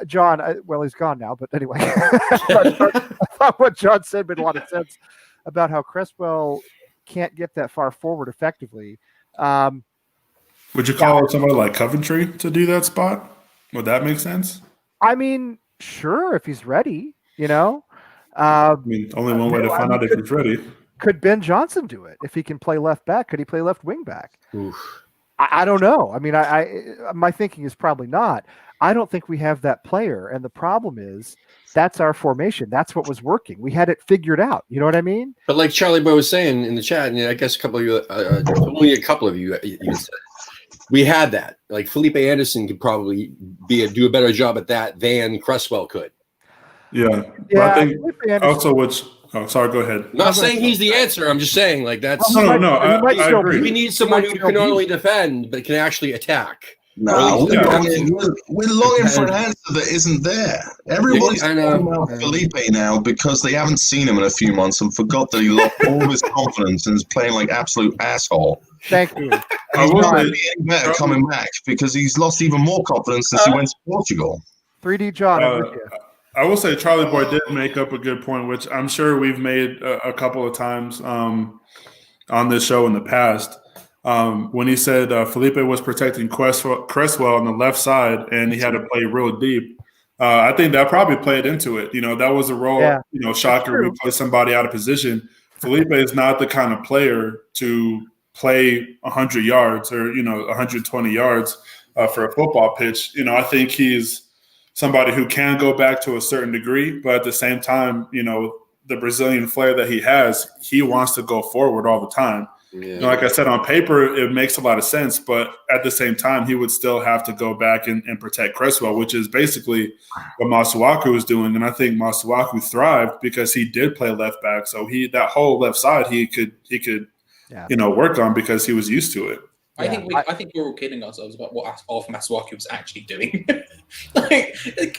John, he's gone now, but anyway, I thought what John said made a lot of sense about how Cresswell can't get that far forward effectively. Would you call somebody like Coventry to do that spot? Would that make sense? I mean, sure, if he's ready, only one way to find out if he's ready. Could Ben Johnson do it if he can play left back? Could he play left wing back? Oof. I don't know. I mean, my thinking is probably not. I don't think we have that player, and the problem is that's our formation. That's what was working. We had it figured out. You know what I mean? But like Charlie Boy was saying in the chat, and I guess a couple of you, only a couple of you said, we had that. Like Felipe Anderson could probably do a better job at that than Cresswell could. Yeah. I think also what's. Oh, sorry. Go ahead. I'm not saying he's the answer. I'm just saying, like that's. No. I agree. We need someone who can not only defend but can actually attack. No, we're longing for an answer that isn't there. Everybody's talking about Felipe now because they haven't seen him in a few months and forgot that he lost all of his confidence and is playing like absolute asshole. Thank you. He's not getting better coming back because he's lost even more confidence since he went to Portugal. 3D John, I'm with you. I will say Charlie Boy did make up a good point, which I'm sure we've made a couple of times on this show in the past. When he said Felipe was protecting Cresswell on the left side and he had to play real deep. I think that probably played into it. That was a role, Yeah. shocker, we play somebody out of position. Felipe is not the kind of player to play 100 yards or, 120 yards for a football pitch. I think he's somebody who can go back to a certain degree, but at the same time, the Brazilian flair that he has, he wants to go forward all the time. Yeah. Like I said, on paper, it makes a lot of sense, but at the same time, he would still have to go back and protect Cresswell, which is basically what Masuaku was doing. And I think Masuaku thrived because he did play left back. So that whole left side he could work on because he was used to it. I think we're all kidding ourselves about what Alf Masuaku was actually doing. Like,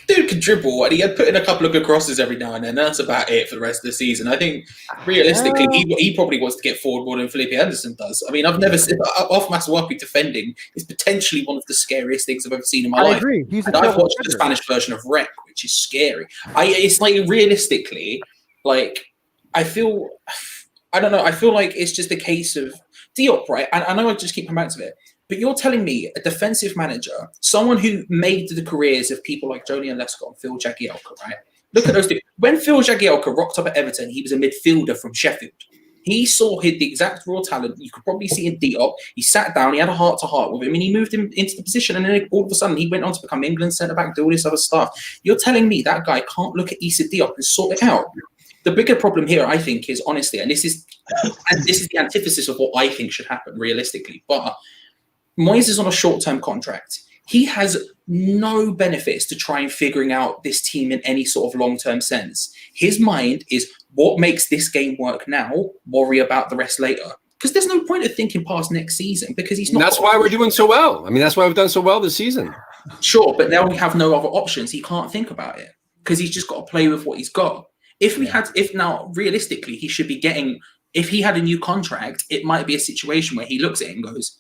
dude could dribble, and he had put in a couple of good crosses every now and then. That's about it for the rest of the season. I think, realistically, he probably wants to get forward more than Felipe Anderson does. I mean, I've never seen Alf Masuaku defending is potentially one of the scariest things I've ever seen in my life. I agree. I've watched the Spanish version of Rec, which is scary. It's like, realistically, like, I don't know. I feel like it's just a case of Diop, right? And I know I just keep coming back to it, but you're telling me a defensive manager, someone who made the careers of people like Jolyon Lescott and Phil Jagielka, right? Look at those two. When Phil Jagielka rocked up at Everton, he was a midfielder from Sheffield. He saw the exact raw talent. You could probably see in Diop. He sat down, he had a heart-to-heart with him, and he moved him into the position, and then all of a sudden he went on to become England's centre-back, do all this other stuff. You're telling me that guy can't look at Issa Diop and sort it out? The bigger problem here, I think, is honestly, and this is the antithesis of what I think should happen realistically, but Moyes is on a short-term contract. He has no benefits to try and figuring out this team in any sort of long-term sense. His mind is what makes this game work now, worry about the rest later. Because there's no point of thinking past next season because he's not. And that's why we're doing so well. I mean, that's why we've done so well this season. Sure, but now we have no other options. He can't think about it because he's just got to play with what he's got. If now realistically he should be getting, if he had a new contract, it might be a situation where he looks at it and goes,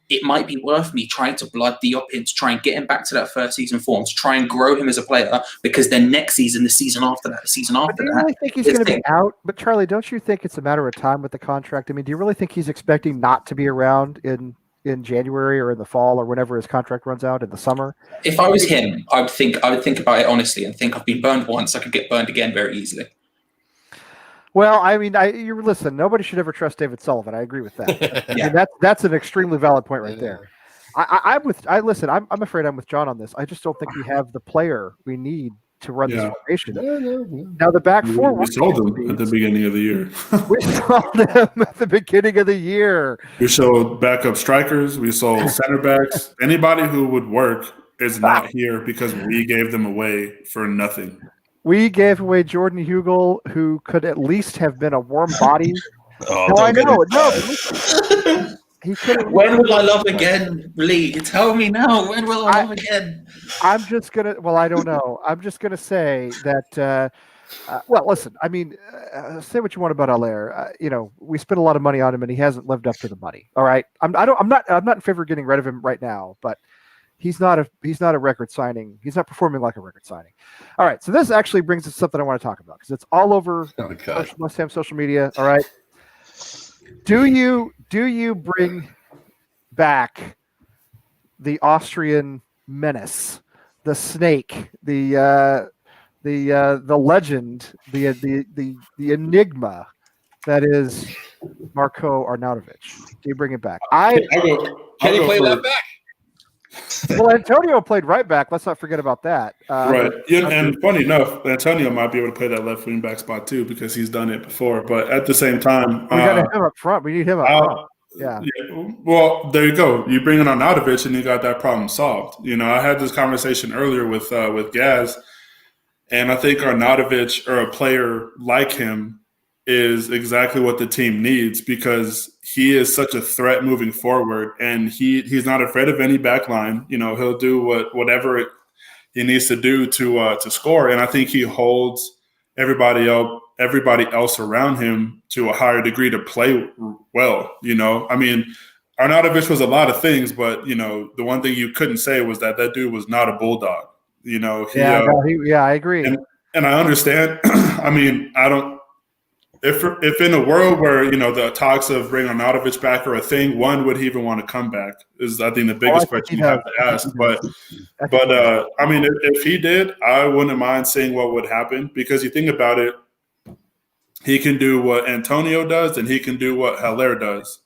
it might be worth me trying to blood Diop in to try and get him back to that first season form, to try and grow him as a player, because then next season, the season after that, do you really think he's going to be out? But Charlie, don't you think it's a matter of time with the contract? I mean, do you really think he's expecting not to be around in January or in the fall or whenever his contract runs out in the summer? If I was him, I would think about it honestly and think I've been burned once, I could get burned again very easily. Well, I mean, you listen. Nobody should ever trust David Sullivan. I agree with that. Yeah. I mean, that's an extremely valid point right there. I'm afraid I'm with John on this. I just don't think we have the player we need to run this formation. Now the back four. We sold him at the beginning of the year. We sold him at the beginning of the year. We sold backup strikers. We sold center backs. Anybody who would work is not here because we gave them away for nothing. We gave away Jordan Hugel, who could at least have been a warm body. I know. No, he could. When will I love again, Lee? Tell me now. When will I love again? I'm just gonna. Well, I don't know. I'm just gonna say that. Well, listen. I mean, say what you want about Allaire. We spent a lot of money on him, and he hasn't lived up to the money. All right. I'm not in favor of getting rid of him right now, but. He's not a record signing. He's not performing like a record signing. All right, so this actually brings us something I want to talk about because it's all over West Ham social media. All right, do you bring back the Austrian menace, the snake, the legend, the enigma that is Marko Arnauto-Grinch? Do you bring it back? Can he play left back? Well, Antonio played right back. Let's not forget about that. Right. Yeah, and funny enough, Antonio might be able to play that left wing back spot too because he's done it before. But at the same time, we got him up front. We need him up front. Yeah. Well, there you go. You bring in Arnautovic and you got that problem solved. I had this conversation earlier with Gaz, and I think Arnautovic or a player like him is exactly what the team needs because he is such a threat moving forward, and he's not afraid of any back line. He'll do whatever he needs to do to score, and I think he holds everybody else around him to a higher degree to play well. I mean, Arnautovic was a lot of things, but the one thing you couldn't say was that dude was not a bulldog. I agree, and I understand. I mean, if in a world where the talks of bringing Arnauto-Grinch back are a thing, one, would he even want to come back? Is I think the biggest question you have to ask. But I mean, if he did, I wouldn't mind seeing what would happen, because you think about it, he can do what Antonio does, and he can do what Haller does.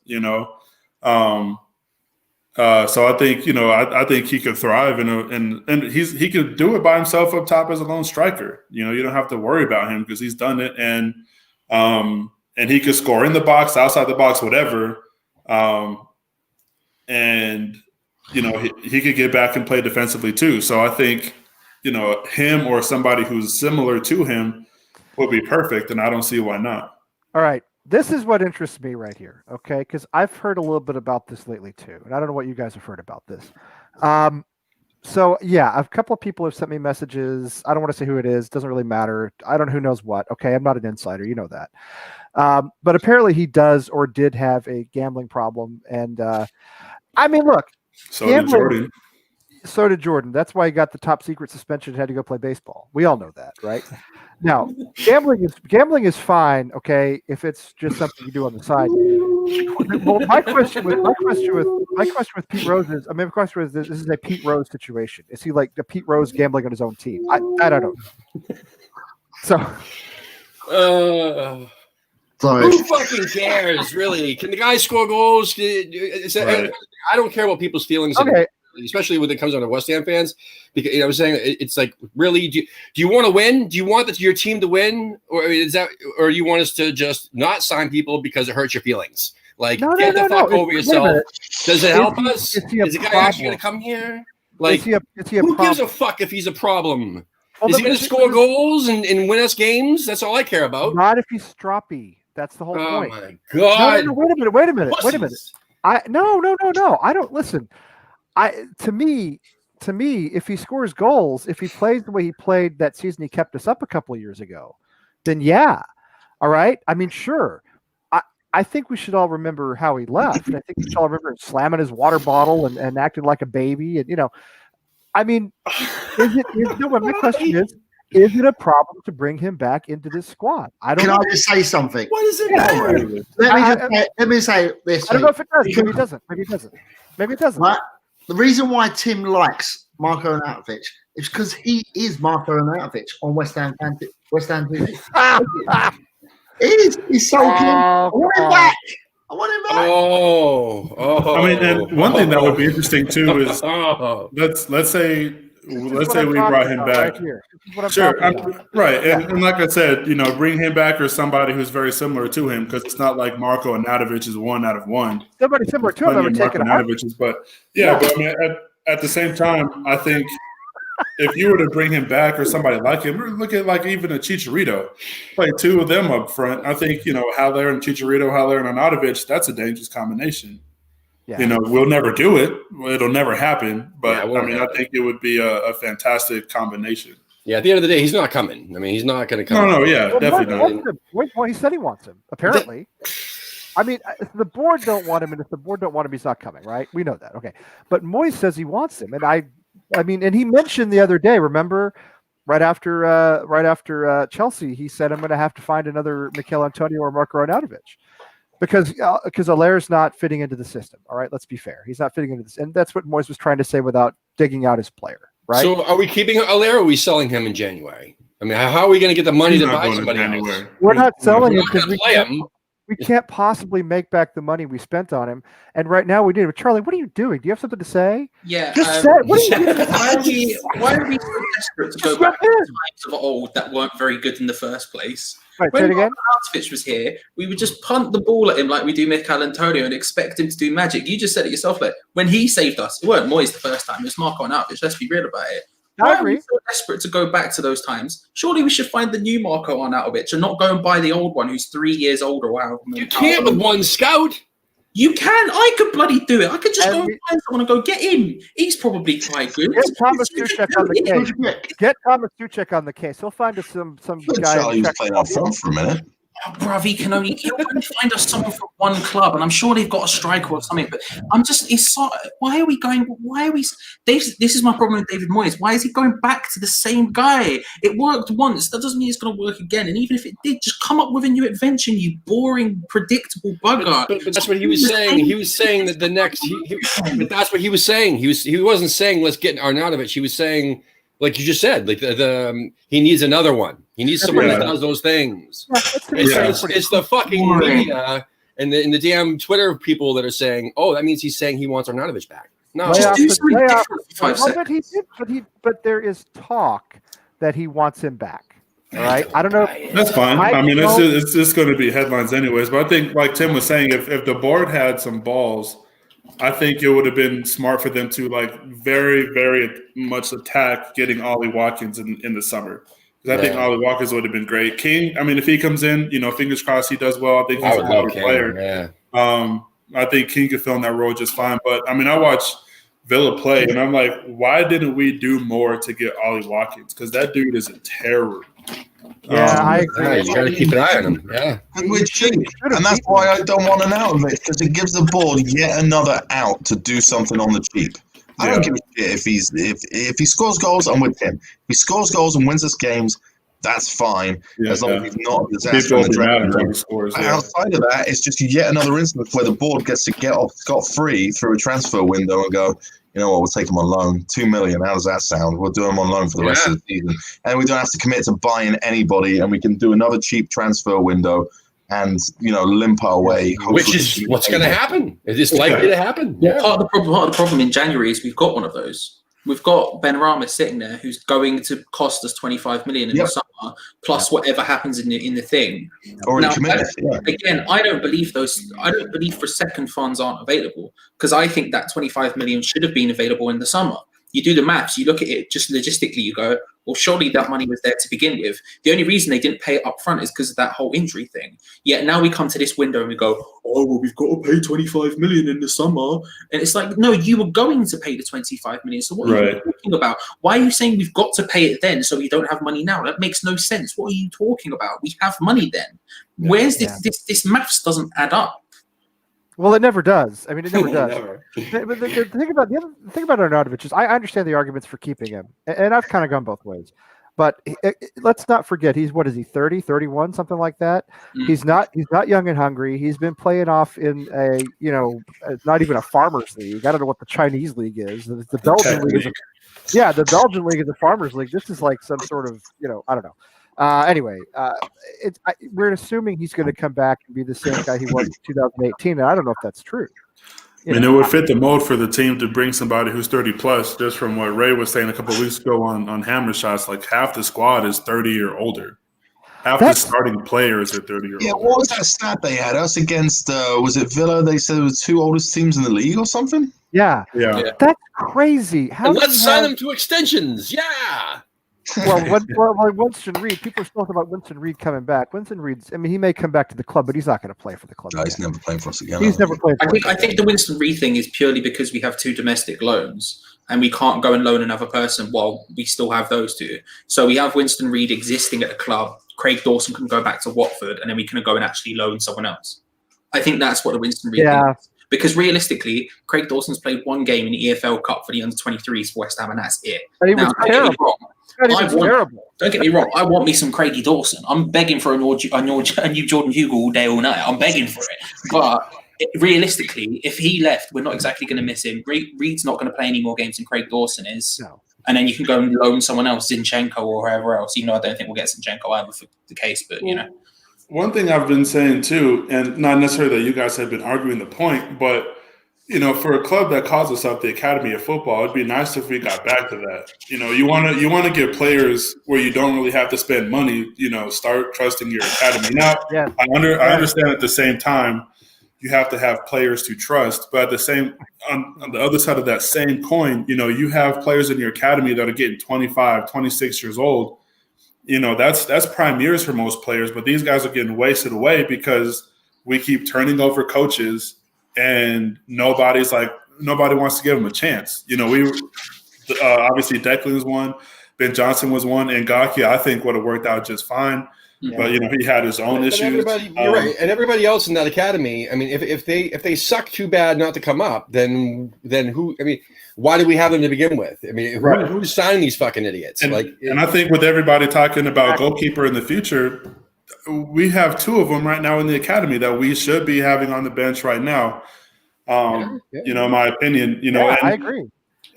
So I think I think he could thrive and he could do it by himself up top as a lone striker. You don't have to worry about him because he's done it, and he could score in the box, outside the box, whatever. And he could get back and play defensively too. So I think him or somebody who's similar to him would be perfect, and I don't see why not. All right. This is what interests me right here, okay? Because I've heard a little bit about this lately too, and I don't know what you guys have heard about this. So yeah, a couple of people have sent me messages. I don't want to say who it is. Doesn't really matter. I don't know who knows what. Okay, I'm not an insider. You know that. But apparently he does or did have a gambling problem, and I mean, look. So did Jordan. So did Jordan. That's why he got the top secret suspension and had to go play baseball. We all know that, right? Now, gambling is fine, okay, if it's just something you do on the side. Well, my question with Pete Rose is, this is a Pete Rose situation. Is he like the Pete Rose gambling on his own team? I don't know. So, who fucking cares, really? Can the guy score goals? I don't care about people's feelings. Okay. Especially when it comes on to West Ham fans, because I was saying it's like, really, do you want to win? Do you want your team to win, or you want us to just not sign people because it hurts your feelings? Like, get the fuck over yourself. Does it help us? Is the guy actually going to come here? Like, who gives a fuck if he's a problem? Is he going to score goals and win us games? That's all I care about. Not if he's stroppy. That's the whole point. Oh my god! No, wait a minute. No. I don't listen. To me, if he scores goals, if he plays the way he played that season he kept us up a couple of years ago, then yeah. All right. I mean, sure. I think we should all remember how he left. I think we should all remember him slamming his water bottle and acting like a baby. And I mean, my question is it a problem to bring him back into this squad? I don't know. Can I just say something? What does it matter? Let me say this. I don't know if it does. Maybe it doesn't. Right? The reason why Tim likes Marko Arnauto-Grinch is because he is Marko Arnauto-Grinch on West Ham TV. He's so good. I want him back. Oh. I mean, and one thing that would be interesting too is let's say we brought him back. Sure, right. And like I said, bring him back or somebody who's very similar to him, because it's not like Marko Arnauto-Grinch is 1 out of 1. Somebody similar to him would take it. But I mean, at the same time, I think if you were to bring him back or somebody like him, look at like even a Chicharito, play two of them up front. I think Haller and Chicharito, Haller and Arnauto-Grinch, that's a dangerous combination. Yeah. We'll never do it. It'll never happen. But I think it would be a fantastic combination. Yeah, at the end of the day, he's not coming. I mean, he's not going to come. No, definitely not. Well, he said he wants him, apparently. I mean, if the board don't want him, and if the board don't want him, he's not coming, right? We know that. Okay. But Moyes says he wants him. And I mean, and he mentioned the other day, remember, right after Chelsea, he said, I'm going to have to find another Mikel Antonio or Marko Arnauto-Grinch. Because Haller's not fitting into the system. All right, let's be fair. He's not fitting into this. And that's what Moyes was trying to say without digging out his player, right? So are we keeping Haller or are we selling him in January? I mean, how are we going to get the money to buy somebody else? We're not selling him because we can't possibly make back the money we spent on him. And right now we do. Charlie, what are you doing? Do you have something to say? Yeah. Just say it. What are you doing? Why are we so desperate to go back to the times of old that weren't very good in the first place? Right, when again. Arnautovic was here, we would just punt the ball at him like we do Mikel Antonio and expect him to do magic. You just said it yourself, like when he saved us, it weren't Moyes the first time, it was Marko Arnautovic. Let's be real about it. Why are we so desperate to go back to those times? Surely we should find the new Marko Arnautovic and not go and buy the old one who's 3 years older. Wow. You can't with one scout. You can. I could bloody do it. I could just go and find someone and go get him. He's probably quite good. Get Thomas Tuchek on the case. Get Thomas Tuchek on the case. He'll find us some guy. Charlie was playing out front for a minute. Oh, bruv, he'll only find us someone from one club, and I'm sure they've got a striker or something. But why are we going? This is my problem with David Moyes. Why is he going back to the same guy? It worked once. That doesn't mean it's going to work again. And even if it did, just come up with a new invention. You boring, predictable bugger. But that's what he was saying. He was saying that the next. But that's what he was saying. He wasn't saying let's get Arnautovic. He was saying, like you just said, like he needs another one. He needs someone that does those things. It's the fucking media and the damn Twitter people that are saying, "Oh, that means he's saying he wants Arnautovic back." No, just do something different. But there is talk that he wants him back. All right, I don't know. That's fine. I mean, it's just going to be headlines anyways. But I think, like Tim was saying, if the board had some balls, I think it would have been smart for them to very, very much attack getting Ollie Watkins in the summer. Because I think Ollie Watkins would have been great. King, I mean, if he comes in, fingers crossed he does well. I think he's a good player. Yeah. I think King could fill in that role just fine. But, I mean, I watch Villa play, and I'm like, why didn't we do more to get Ollie Watkins? Because that dude is a terror. Yeah, I agree. You got to keep an eye on him. Yeah, and we're cheap, and that's why I don't want an out of it, because it gives the board yet another out to do something on the cheap. I don't give a shit if he scores goals, I'm with him. If he scores goals and wins us games, that's fine, as long as he's not a disaster in the draft. Outside of that, it's just yet another instance where the board gets to get off scot-free through a transfer window and go, you know what, we'll take him on loan. $2 million, how does that sound? We'll do him on loan for the rest of the season. And we don't have to commit to buying anybody, and we can do another cheap transfer window and, limp our way. Which is what's going to happen. It's likely to happen. Yeah. Part of the problem in January is we've got one of those. We've got Ben Rama sitting there who's going to cost us 25 million in the summer, plus whatever happens in the thing. Already committed. Again, I don't believe for second funds aren't available, because I think that 25 million should have been available in the summer. You do the maths, you look at it just logistically, you go, well, surely that money was there to begin with. The only reason they didn't pay it up front is because of that whole injury thing. Yet now we come to this window and we go, oh, well, we've got to pay 25 million in the summer. And it's like, no, you were going to pay the 25 million. So what are you talking about? Why are you saying we've got to pay it then so we don't have money now? That makes no sense. What are you talking about? We have money then. Where's this maths doesn't add up? Well, it never does. I mean, it never does. But the thing about Arnautovic is I understand the arguments for keeping him, and I've kind of gone both ways. But let's not forget, he's 30, 31, something like that. He's not young and hungry. He's been playing off in a not even a farmers league. I don't know what the Chinese league is. The Belgian league is the Belgian league is a farmers league. This is like some sort of I don't know. Anyway, we're assuming he's going to come back and be the same guy he was in 2018, and I don't know if that's true. It would fit the mold for the team to bring somebody who's 30 plus. Just from what Ray was saying a couple of weeks ago on Hammer Shots, like half the squad is 30 or older. Half the starting players are 30 or older. Yeah, what was that stat they had? Us against was it Villa? They said it was two oldest teams in the league or something. Yeah. That's crazy. Let's sign them to extensions. Yeah. Well, Winston Reid. People are talking about Winston Reid coming back. Winston Reid's. I mean, he may come back to the club, but he's not going to play for the club. No, he's never playing for us again. He's never played. I think the Winston Reid thing is purely because we have two domestic loans, and we can't go and loan another person while we still have those two. So we have Winston Reid existing at the club. Craig Dawson can go back to Watford, and then we can go and actually loan someone else. I think that's what the Winston Reid thing is. Because realistically, Craig Dawson's played one game in the EFL Cup for the under-23s for West Ham, and that's it. And he was terrible. Don't get me wrong. I want me some Craigie Dawson. I'm begging for a new Jordan Hugo all day, all night. I'm begging for it. But realistically, if he left, we're not exactly going to miss him. Reed's not going to play any more games than Craig Dawson is. No. And then you can go and loan someone else, Zinchenko or whoever else. Even though I don't think we'll get Zinchenko either for the case, but One thing I've been saying too, and not necessarily that you guys have been arguing the point, but for a club that calls itself the Academy of Football, it'd be nice if we got back to that. You want to get players where you don't really have to spend money. Start trusting your academy. Now, I understand at the same time you have to have players to trust, but at the same on the other side of that same coin, you have players in your academy that are getting 25, 26 years old. That's prime years for most players, but these guys are getting wasted away because we keep turning over coaches. And nobody wants to give him a chance. Obviously Declan was one, Ben Johnson was one, and Gaki I think would have worked out just fine. But he had his own issues. You're right, and everybody else in that academy. I mean, if they suck too bad not to come up, then who? I mean, why do we have them to begin with? I mean, who's signing these fucking idiots? And I think with everybody talking about goalkeeper in the future, we have 2 of them right now in the academy that we should be having on the bench right now. My opinion. I agree.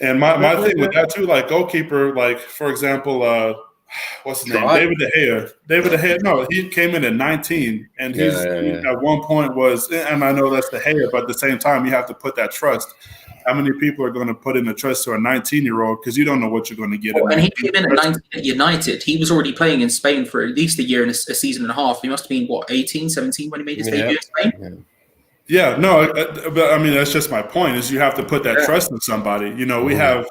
And my thing with that too, like goalkeeper, like for example, what's his name? David De Gea. David De Gea. No, he came in at 19, and he at one point was. And I know that's De Gea, but at the same time, you have to put that trust. How many people are going to put in the trust to a 19-year-old because you don't know what you're going to get? And he came in at 19 at United. He was already playing in Spain for at least a year and a season and a half. He must have been 18, 17 when he made his debut in Spain. Yeah. Yeah, no, but I mean that's just my point. Is you have to put that trust in somebody. We have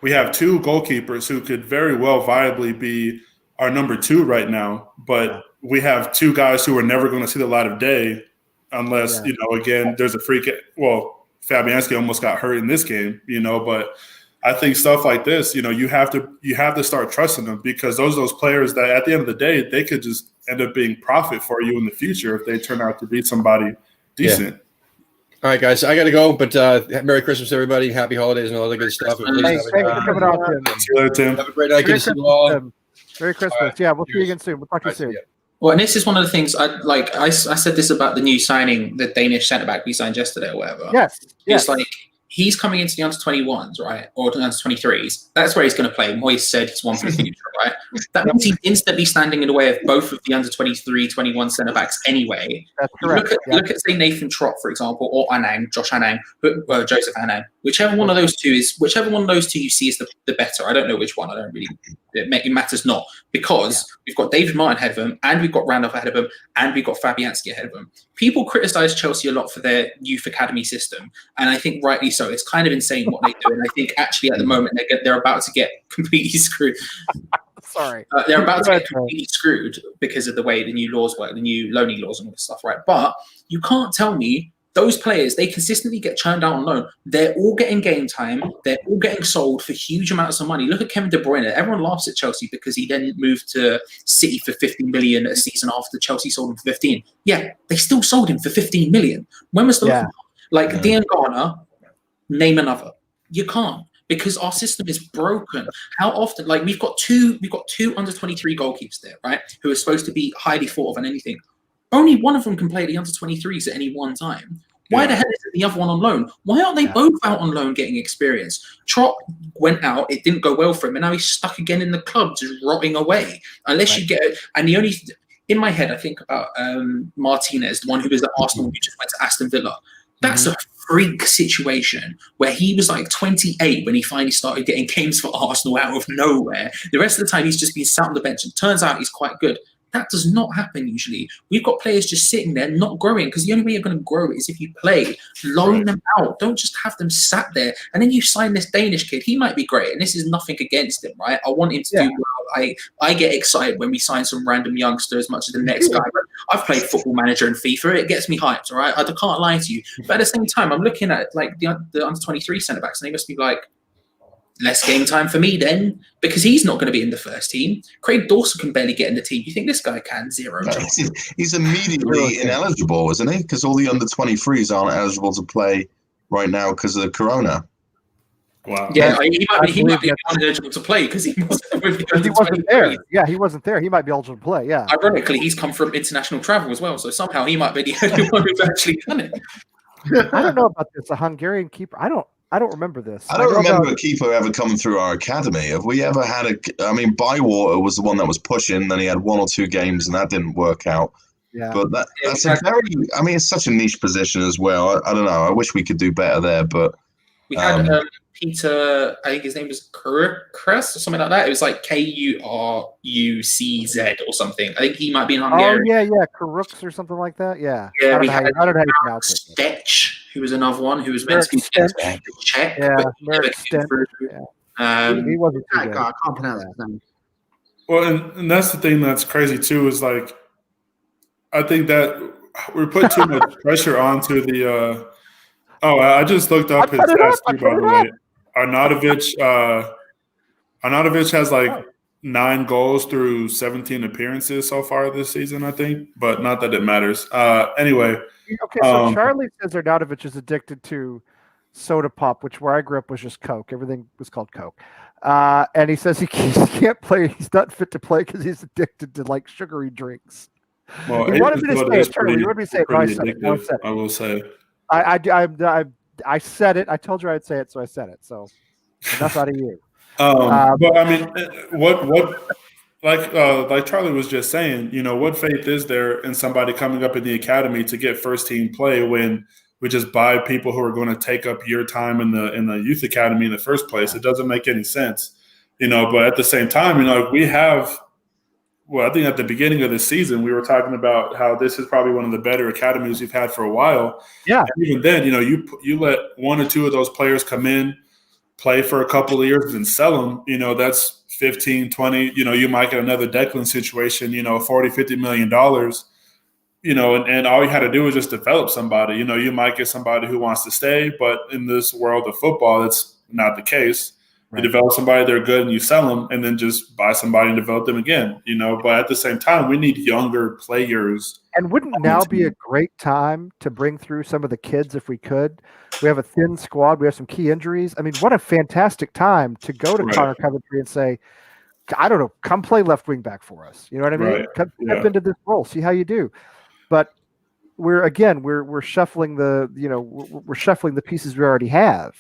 2 goalkeepers who could very well viably be our number 2 right now, but we have 2 guys who are never going to see the light of day unless again there's a freak. Well, Fabianski almost got hurt in this game, but I think stuff like this, you have to start trusting them because those players that at the end of the day they could just end up being profit for you in the future if they turn out to be somebody decent. Yeah. All right, guys, I got to go, but Merry Christmas, everybody. Happy holidays and all the good stuff. Thanks for coming on, Tim. See you later, Tim. Have a great night. Good to see you all. Merry Christmas. Right. Yeah, we'll see you again soon. We'll talk to you soon. Well, and this is one of the things I said this about the new signing, the Danish centre back we signed yesterday or whatever. Yes. It's like he's coming into the under 21s, right? Or the under 23s. That's where he's going to play. Moyes said he's one for the future, right? That means he's instantly standing in the way of both of the under 23, 21 centre backs anyway. That's correct. Look at say Nathan Trott, for example, or Joseph Anang. Whichever one of those two you see is the better. I don't know which one. I don't really. It matters not because we've got David Martin ahead of him, and we've got Randolph ahead of him, and we've got Fabianski ahead of him. People criticise Chelsea a lot for their youth academy system, and I think rightly so. It's kind of insane what they do, and I think actually at the moment they're about to get completely screwed. Sorry, they're about to get completely screwed because of the way the new laws work, the new loaning laws and all this stuff, right? But you can't tell me. Those players, they consistently get churned out on loan. They're all getting game time. They're all getting sold for huge amounts of money. Look at Kevin De Bruyne. Everyone laughs at Chelsea because he then moved to City for 15 million a season after Chelsea sold him for 15. Yeah, they still sold him for 15 million. When was the Dean Garner, name another. You can't because our system is broken. How often? Like we've got two under 23 goalkeepers there, right? Who are supposed to be highly thought of and anything. Only one of them can play the under 23s at any one time. Why the hell is the other one on loan? Why aren't they both out on loan getting experience? Trott went out, it didn't go well for him, and now he's stuck again in the club, just rotting away. Unless you get it, and the only in my head I think about Martinez, the one who was at Arsenal, who just went to Aston Villa. That's a freak situation where he was like 28 when he finally started getting games for Arsenal out of nowhere. The rest of the time he's just been sat on the bench, and turns out he's quite good. That does not happen usually. We've got players just sitting there not growing because the only way you're going to grow is if you play. Loan them out. Don't just have them sat there. And then you sign this Danish kid. He might be great. And this is nothing against him, right? I want him to do well. I get excited when we sign some random youngster as much as the next guy. But I've played Football Manager and FIFA. It gets me hyped, all right? I can't lie to you. But at the same time, I'm looking at like the under 23 centre-backs and they must be like, less game time for me then, because he's not going to be in the first team. Craig Dawson can barely get in the team. You think this guy can? Zero. He's immediately ineligible, isn't he? Because all the under 23s aren't eligible to play right now because of the corona. Wow. Yeah, he might be eligible to play because he wasn't there. Yeah, he wasn't there. He might be eligible to play. Yeah. Ironically, he's come from international travel as well, so somehow he might be the only one who's actually done it. I don't know about this. A Hungarian keeper. I don't remember this. I don't remember a keeper ever coming through our academy. Have we ever had Bywater was the one that was pushing, then he had 1 or 2 games and that didn't work out. Yeah. But that's a very, it's such a niche position as well. I don't know. I wish we could do better there, but. We had Peter, I think his name was Kress or something like that. It was like Kurucz or something. I think he might be in Hungary. Oh, yeah. Kurucz or something like that. Yeah. Yeah, we had I don't know how you pronounce it. Stech, who was another one who was meant to be Czech. Yeah, he wasn't too good. I can't pronounce his name. Well, and that's the thing that's crazy too, is like, I think that we're putting too much pressure onto the I just looked up his stats too, by the way. Arnauto-Grinch has like 9 goals through 17 appearances so far this season, I think, but not that it matters. Anyway. Okay, so Charlie says Arnauto-Grinch is addicted to soda pop, which where I grew up was just Coke. Everything was called Coke. And he says he can't play. He's not fit to play because he's addicted to like sugary drinks. Well, he wanted me to say it, Charlie. You wanted me to say it. I will say. I said it. I told you I'd say it, so I said it. So enough out of you. But I mean, what like Charlie was just saying, what faith is there in somebody coming up in the academy to get first team play when we just buy people who are going to take up your time in the youth academy in the first place? It doesn't make any sense, But at the same time, we have. Well, I think at the beginning of the season, we were talking about how this is probably one of the better academies we've had for a while. Yeah. And even then, you let 1 or 2 of those players come in, play for a couple of years, and sell them. That's 15, 20. You might get another Declan situation, $40, $50 million. And all you had to do was just develop somebody. You might get somebody who wants to stay, but in this world of football, that's not the case. Right. You develop somebody, they're good, and you sell them, and then just buy somebody and develop them again. But at the same time, we need younger players. And wouldn't now be a great time to bring through some of the kids if we could? We have a thin squad. We have some key injuries. I mean, what a fantastic time to go to Connor Coventry and say, I don't know, come play left wing back for us. You know what I mean? Right. Come into this role, see how you do. But we're shuffling we're shuffling the pieces we already have.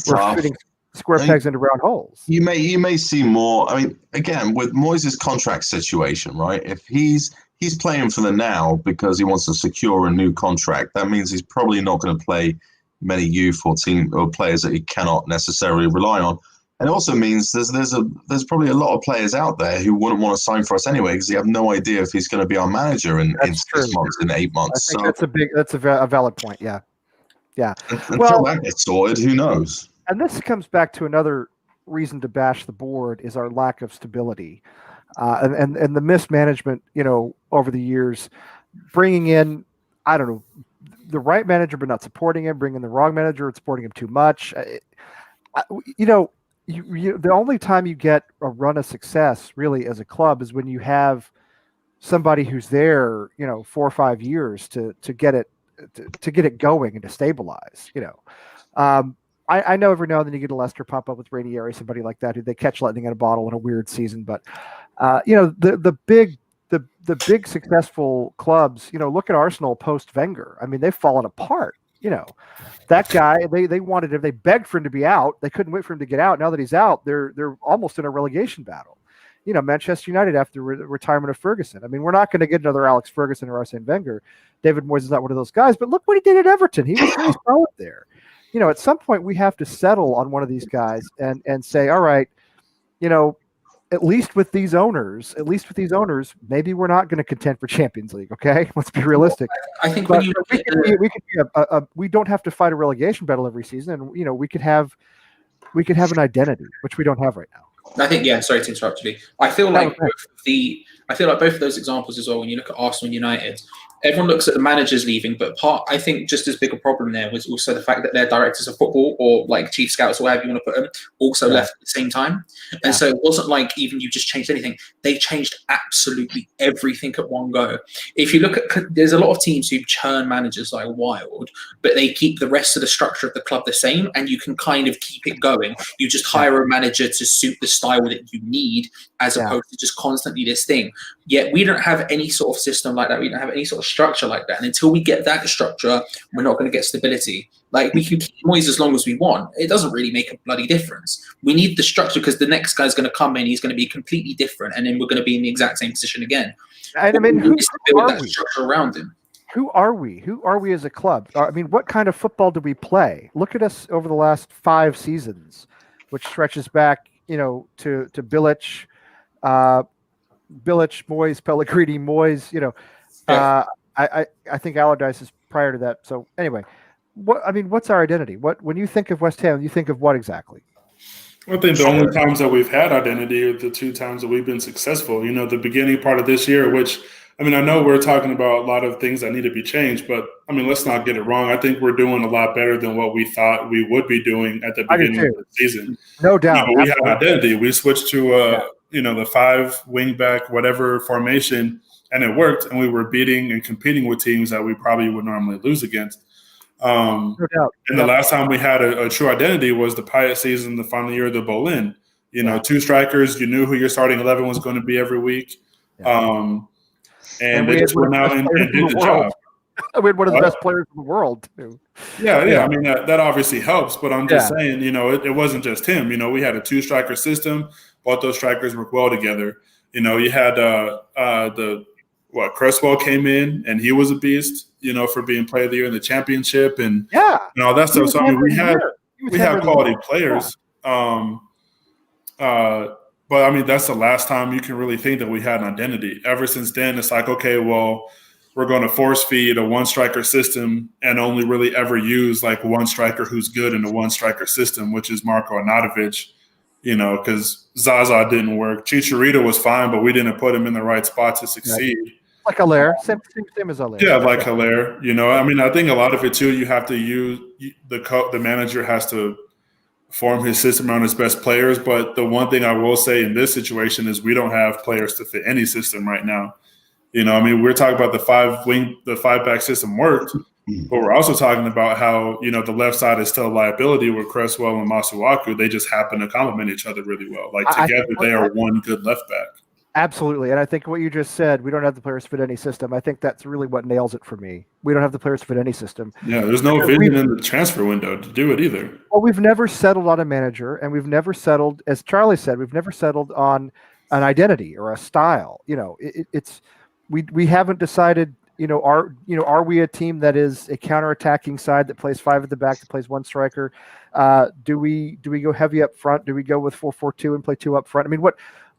We're fitting square pegs into round holes. You may see more. I mean, again, with Moyes' contract situation, right? If he's playing for the now because he wants to secure a new contract, that means he's probably not going to play many youth or players that he cannot necessarily rely on. And it also means there's probably a lot of players out there who wouldn't want to sign for us anyway because you have no idea if he's going to be our manager in 6 months, in 8 months. I think that's a valid point. Yeah. Until that gets sorted, who knows? And this comes back to another reason to bash the board is our lack of stability, and the mismanagement. Over the years, bringing in, I don't know, the right manager but not supporting him, bringing the wrong manager and supporting him too much. The only time you get a run of success really as a club is when you have somebody who's there, 4 or 5 years to get it going and to stabilize. I know every now and then you get a Leicester pop up with Ranieri, somebody like that, who they catch lightning in a bottle in a weird season. But the big successful clubs, look at Arsenal post Wenger. I mean, they've fallen apart. That guy, they wanted him, they begged for him to be out. They couldn't wait for him to get out. Now that he's out, they're almost in a relegation battle. Manchester United after the retirement of Ferguson. I mean, we're not going to get another Alex Ferguson or Arsene Wenger. David Moyes is not one of those guys, but look what he did at Everton. He was really solid there. At some point we have to settle on one of these guys and say, all right, at least with these owners, maybe we're not going to contend for Champions League. Okay, let's be realistic. I think we don't have to fight a relegation battle every season, and we could have an identity, which we don't have right now. I think, sorry to interrupt you. I feel like both of those examples as well, when you look at Arsenal and United, everyone looks at the managers leaving, but I think just as big a problem there was also the fact that their directors of football or like chief scouts or whatever you want to put them also left at the same time. And so it wasn't like even you just changed anything. They changed absolutely everything at one go. If you look at, there's a lot of teams who churn managers like wild, but they keep the rest of the structure of the club the same, and you can kind of keep it going. You just hire a manager to suit the style that you need, as opposed to just constantly this thing. Yet we don't have any sort of system like that. We don't have any sort of structure like that. And until we get that structure, we're not going to get stability. Like, we can keep Moyes as long as we want. It doesn't really make a bloody difference. We need the structure because the next guy's going to come in, he's going to be completely different, and then we're going to be in the exact same position again. And I mean, who build that structure around him. Who are we? Who are we as a club? I mean, what kind of football do we play? Look at us over the last 5 seasons, which stretches back, to Bilic, Moyes, Pellegrini, Moyes. I think Allardyce is prior to that. So anyway, what's our identity? When you think of West Ham, you think of what exactly? I think the only times that we've had identity are the 2 times that we've been successful. The beginning part of this year, which, I know we're talking about a lot of things that need to be changed, but let's not get it wrong. I think we're doing a lot better than what we thought we would be doing at the beginning of the season. No doubt. We had identity. We switched to the 5 wing back, whatever formation, and it worked, and we were beating and competing with teams that we probably would normally lose against. No doubt. And the last time we had a true identity was the Pyatt season, the final year of the Bolin. 2 strikers, you knew who your starting 11 was going to be every week. And they just went out and did the job. We had one of the best players in the world, too. Yeah. I mean, that obviously helps, but I'm just saying, it wasn't just him. We had a 2-striker system. Both those strikers work well together. You had Cresswell came in, and he was a beast, for being player of the year in the championship and all that stuff. So, I mean, we had quality players. But, I mean, that's the last time you can really think that we had an identity. Ever since then, it's like, okay, well, we're going to force feed a 1-striker system and only really ever use like 1 striker who's good in a 1-striker system, which is Marko Arnauto-Grinch, because Zaza didn't work. Chicharito was fine, but we didn't put him in the right spot to succeed. Like Haller, same as Haller. Yeah, like Haller. I mean, I think a lot of it too, you have to use the manager has to form his system around his best players. But the one thing I will say in this situation is we don't have players to fit any system right now. I mean, we're talking about the 5-back system worked, but we're also talking about how, the left side is still a liability with Cresswell and Masuaku. They just happen to complement each other really well. Like together, they are one good left back. Absolutely. And I think what you just said, we don't have the players to fit any system. I think that's really what nails it for me. We don't have the players to fit any system. Yeah, there's no vision in the transfer window to do it either. Well, we've never settled on a manager, and we've never settled, as Charlie said, we've never settled on an identity or a style. We haven't decided, are we a team that is a counterattacking side that plays 5 at the back, that plays 1 striker? Do we go heavy up front? Do we go with 4-4-2 and play 2 up front? I mean,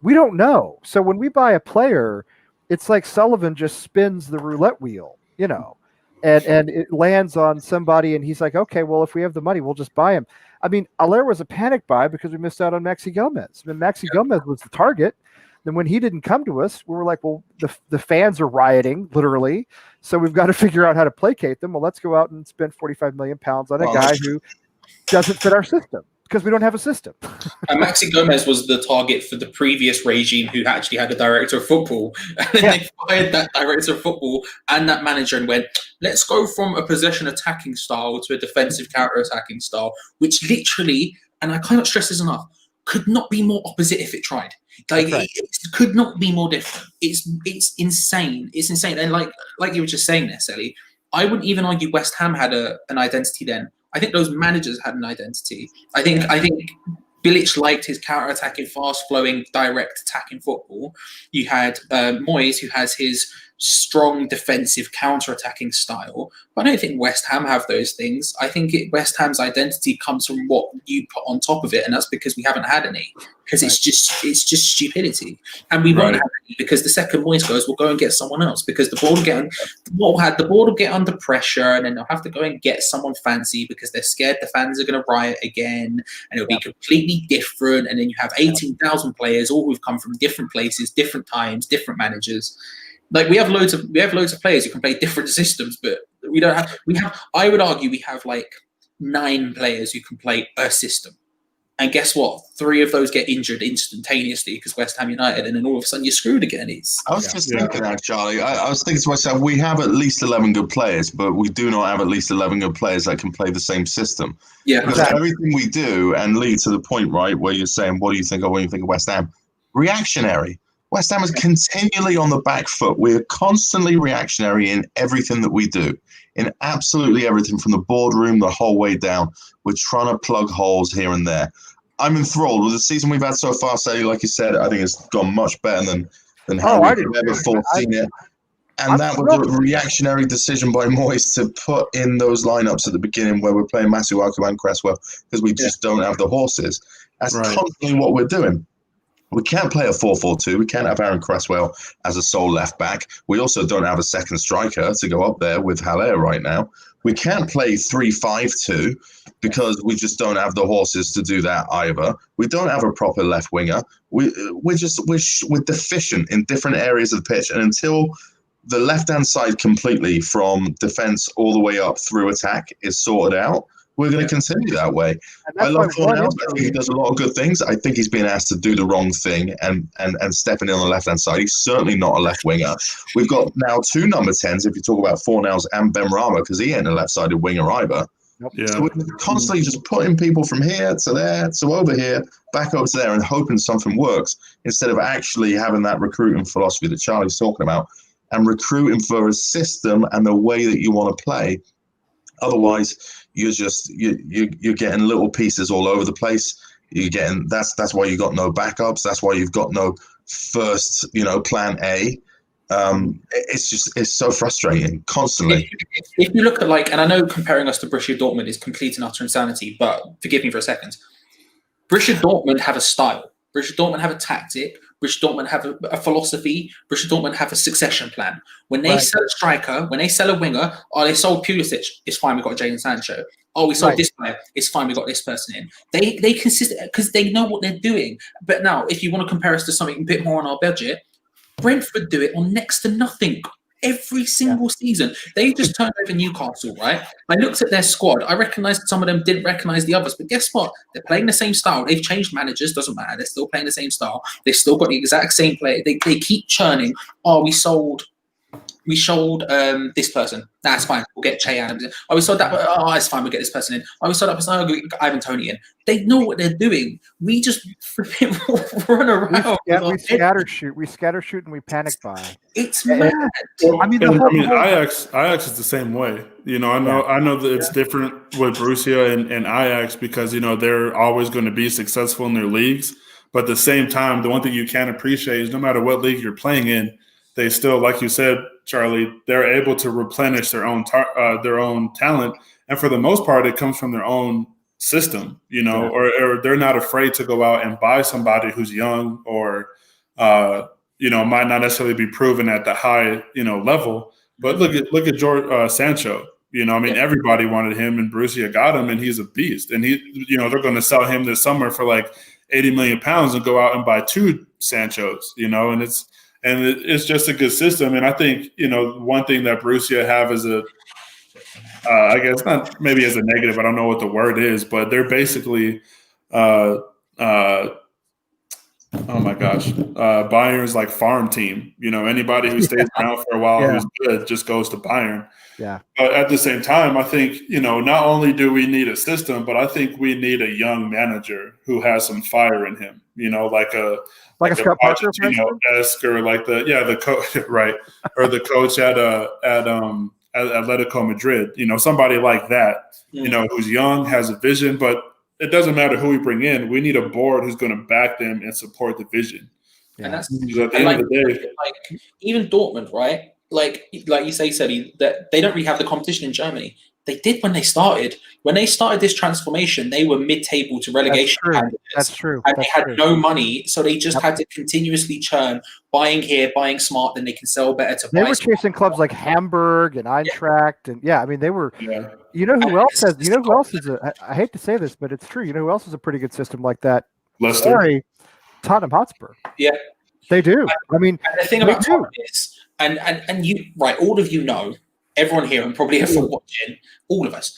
we don't know. So when we buy a player, it's like Sullivan just spins the roulette wheel, and it lands on somebody, and he's like, okay, well, if we have the money, we'll just buy him. I mean, Haller was a panic buy because we missed out on Maxi Gomez. I mean, Maxi Gomez was the target. Then when he didn't come to us, we were like, well, the fans are rioting, literally. So we've got to figure out how to placate them. Well, let's go out and spend 45 million pounds on a guy who doesn't fit our system because we don't have a system. And Maxi Gomez was the target for the previous regime who actually had a director of football. And then they fired that director of football and that manager and went, let's go from a possession attacking style to a defensive counter-attacking style, which literally, and I cannot stress this enough, could not be more opposite if it tried. It could not be more different. It's insane. It's insane. And like you were just saying there, Sally, I wouldn't even argue West Ham had an identity then. I think those managers had an identity. I think Bilic liked his counter-attacking, fast-flowing, direct attacking football. You had Moyes, who has his strong defensive counter-attacking style. But I don't think West Ham have those things. I think West Ham's identity comes from what you put on top of it, and that's because we haven't had any. Because it's just stupidity, and we won't have any because the second Moyes goes, we'll go and get someone else because the board will get under pressure, and then they'll have to go and get someone fancy because they're scared the fans are going to riot again, and it'll be completely different. And then you have 18,000 players, all who've come from different places, different times, different managers. Like we have loads of players who can play different systems, but we don't have. I would argue we have like 9 players who can play a system. And guess what? 3 of those get injured instantaneously because West Ham United, and then all of a sudden you're screwed again. I was just thinking that, Charlie. I was thinking to myself, we have at least 11 good players, but we do not have at least 11 good players that can play the same system. Yeah, because everything we do, and Lee, to the point, right, where you're saying, what do you think of when you think of West Ham? Reactionary. West Ham is continually on the back foot. We're constantly reactionary in everything that we do, in absolutely everything from the boardroom the whole way down. We're trying to plug holes here and there. I'm enthralled with the season we've had so far, Sadie. Like you said, I think it's gone much better than how we've ever foreseen it. And that was a reactionary decision by Moyes to put in those lineups at the beginning where we're playing Masuaku and Cresswell because we just don't have the horses. That's constantly what we're doing. We can't play a 4-4-2. We can't have Aaron Cresswell as a sole left back. We also don't have a second striker to go up there with Haller right now. We can't play 3-5-2 because we just don't have the horses to do that either. We don't have a proper left winger. We're deficient in different areas of the pitch. And until the left-hand side completely from defence all the way up through attack is sorted out, we're going to continue that way. I love Cornell. I think he does a lot of good things. I think he's being asked to do the wrong thing and stepping in on the left-hand side. He's certainly not a left winger. We've got now 2 number 10s, if you talk about Fornells and Ben Rama, because he ain't a left-sided winger either. Yeah. So we're constantly just putting people from here to there to over here, back over to there, and hoping something works instead of actually having that recruiting philosophy that Charlie's talking about and recruiting for a system and the way that you want to play. Otherwise, you're getting little pieces all over the place. You're getting that's why you got no backups. That's why you've got no first, plan A. It's so frustrating constantly. If you look at and I know comparing us to Borussia Dortmund is complete and utter insanity, but forgive me for a second. Borussia Dortmund have a style. Borussia Dortmund have a tactic. Borussia Dortmund have a philosophy. Borussia Dortmund have a succession plan. When they sell a striker, when they sell a winger, they sold Pulisic, it's fine, we got Jadon Sancho. Oh, we sold this player, it's fine, we got this person in. They consist because they know what they're doing. But now, if you want to compare us to something a bit more on our budget, Brentford do it on next to nothing every single season. They just turned over Newcastle, right? I looked at their squad. I recognized some of them, didn't recognize the others. But guess what? They're playing the same style. They've changed managers. Doesn't matter. They're still playing the same style. They've still got the exact same player. They keep churning. Oh, we sold this person. That's fine. We'll get Che Adams in. Oh, we sold that. Oh, it's fine. We'll get this person in. Oh, we sold that person. Oh, we'll get Ivan Toney in. They know what they're doing. We just run around. We scatter shoot, and we panic buy. It's mad. Ajax is the same way. I know that it's different with Borussia and Ajax because they're always going to be successful in their leagues. But at the same time, the one thing you can't appreciate is no matter what league you're playing in, they still, like you said, Charlie, they're able to replenish their own talent, and for the most part, it comes from their own system, or they're not afraid to go out and buy somebody who's young or might not necessarily be proven at the high level. But look at George Sancho. Everybody wanted him, and Borussia got him, and he's a beast. And they're going to sell him this summer for like £80 million and go out and buy 2 Sanchos. And it's just a good system. And I think, one thing that Borussia have is I guess not maybe as a negative, I don't know what the word is, but they're basically, oh my gosh, Bayern's like farm team. Anybody who stays around for a while who's good just goes to Bayern. Yeah. But at the same time, I think, not only do we need a system, but I think we need a young manager who has some fire in him, like a Scott Parker, esque, or like the coach, right, or the coach at Atletico Madrid, somebody like that, who's young, has a vision, but it doesn't matter who we bring in. We need a board who's going to back them and support the vision. Yeah. And that's at the end of the day, even Dortmund, right? Like you say, Sally, that they don't really have the competition in Germany. They did when they started. When they started this transformation, they were mid-table to relegation. That's true. And they had no money, so they just had to continuously churn, buying here, buying smart, then they can sell better. They were chasing clubs like Hamburg and Eintracht, and they were. Yeah. You know who else has? You know who else is I hate to say this, but it's true. You know who else is a pretty good system like that? Leicester. Sorry, Tottenham Hotspur. Yeah, they do. And the thing about Tottenham is, and you, right, all of you know. Everyone here, and probably everyone watching, all of us,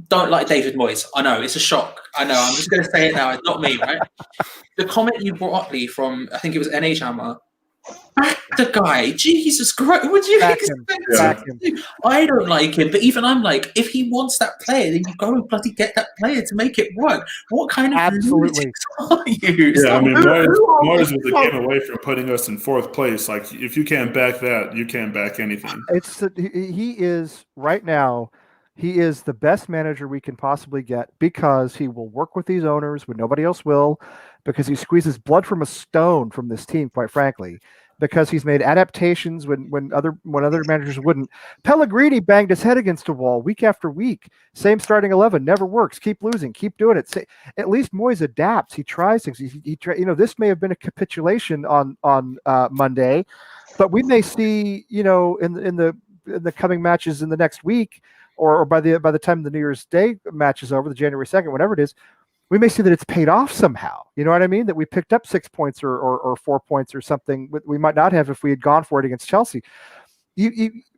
don't like David Moyes. I know, it's a shock. I know, I'm just going to say it now. It's not me, right? The comment you brought up, Lee, from, I think it was NH Hammer, back the guy. Jesus Christ, what do you expect? I don't like him, but even I'm like, if he wants that player, then you go and bloody get that player to make it work. What kind of lunatics are you? Yeah, Moyes was a game away from putting us in 4th place. Like, if you can't back that, you can't back anything. He is right now. He is the best manager we can possibly get because he will work with these owners when nobody else will, because he squeezes blood from a stone from this team, quite frankly, because he's made adaptations when other managers wouldn't. Pellegrini banged his head against a wall week after week. Same starting 11, never works. Keep losing, keep doing it. At least Moyes adapts. He tries things. This may have been a capitulation on Monday, but we may see in the coming matches in the next week. Or by the time the New Year's Day match is over, the January 2nd, whatever it is, we may see that it's paid off somehow. You know what I mean? That we picked up 6 points or 4 points or something we might not have if we had gone for it against Chelsea.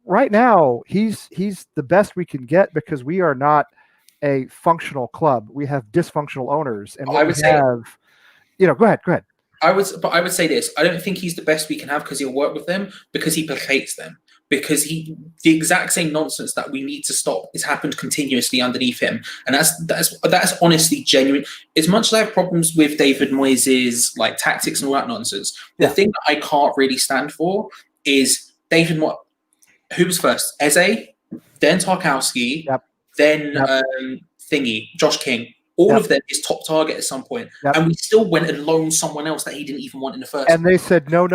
Right now, he's the best we can get because we are not a functional club. We have dysfunctional owners, and I would say, go ahead. I would say this. I don't think he's the best we can have because he'll work with them, because he placates them, because the exact same nonsense that we need to stop has happened continuously underneath him, and that's honestly genuine. As much as I have problems with David Moyes' like tactics and all that nonsense, the thing that I can't really stand for is David Moyes. Who was first? Eze, then Tarkowski, then Josh King. All of them is top target at some point. And we still went and loaned someone else that he didn't even want in the first place. And they said, no.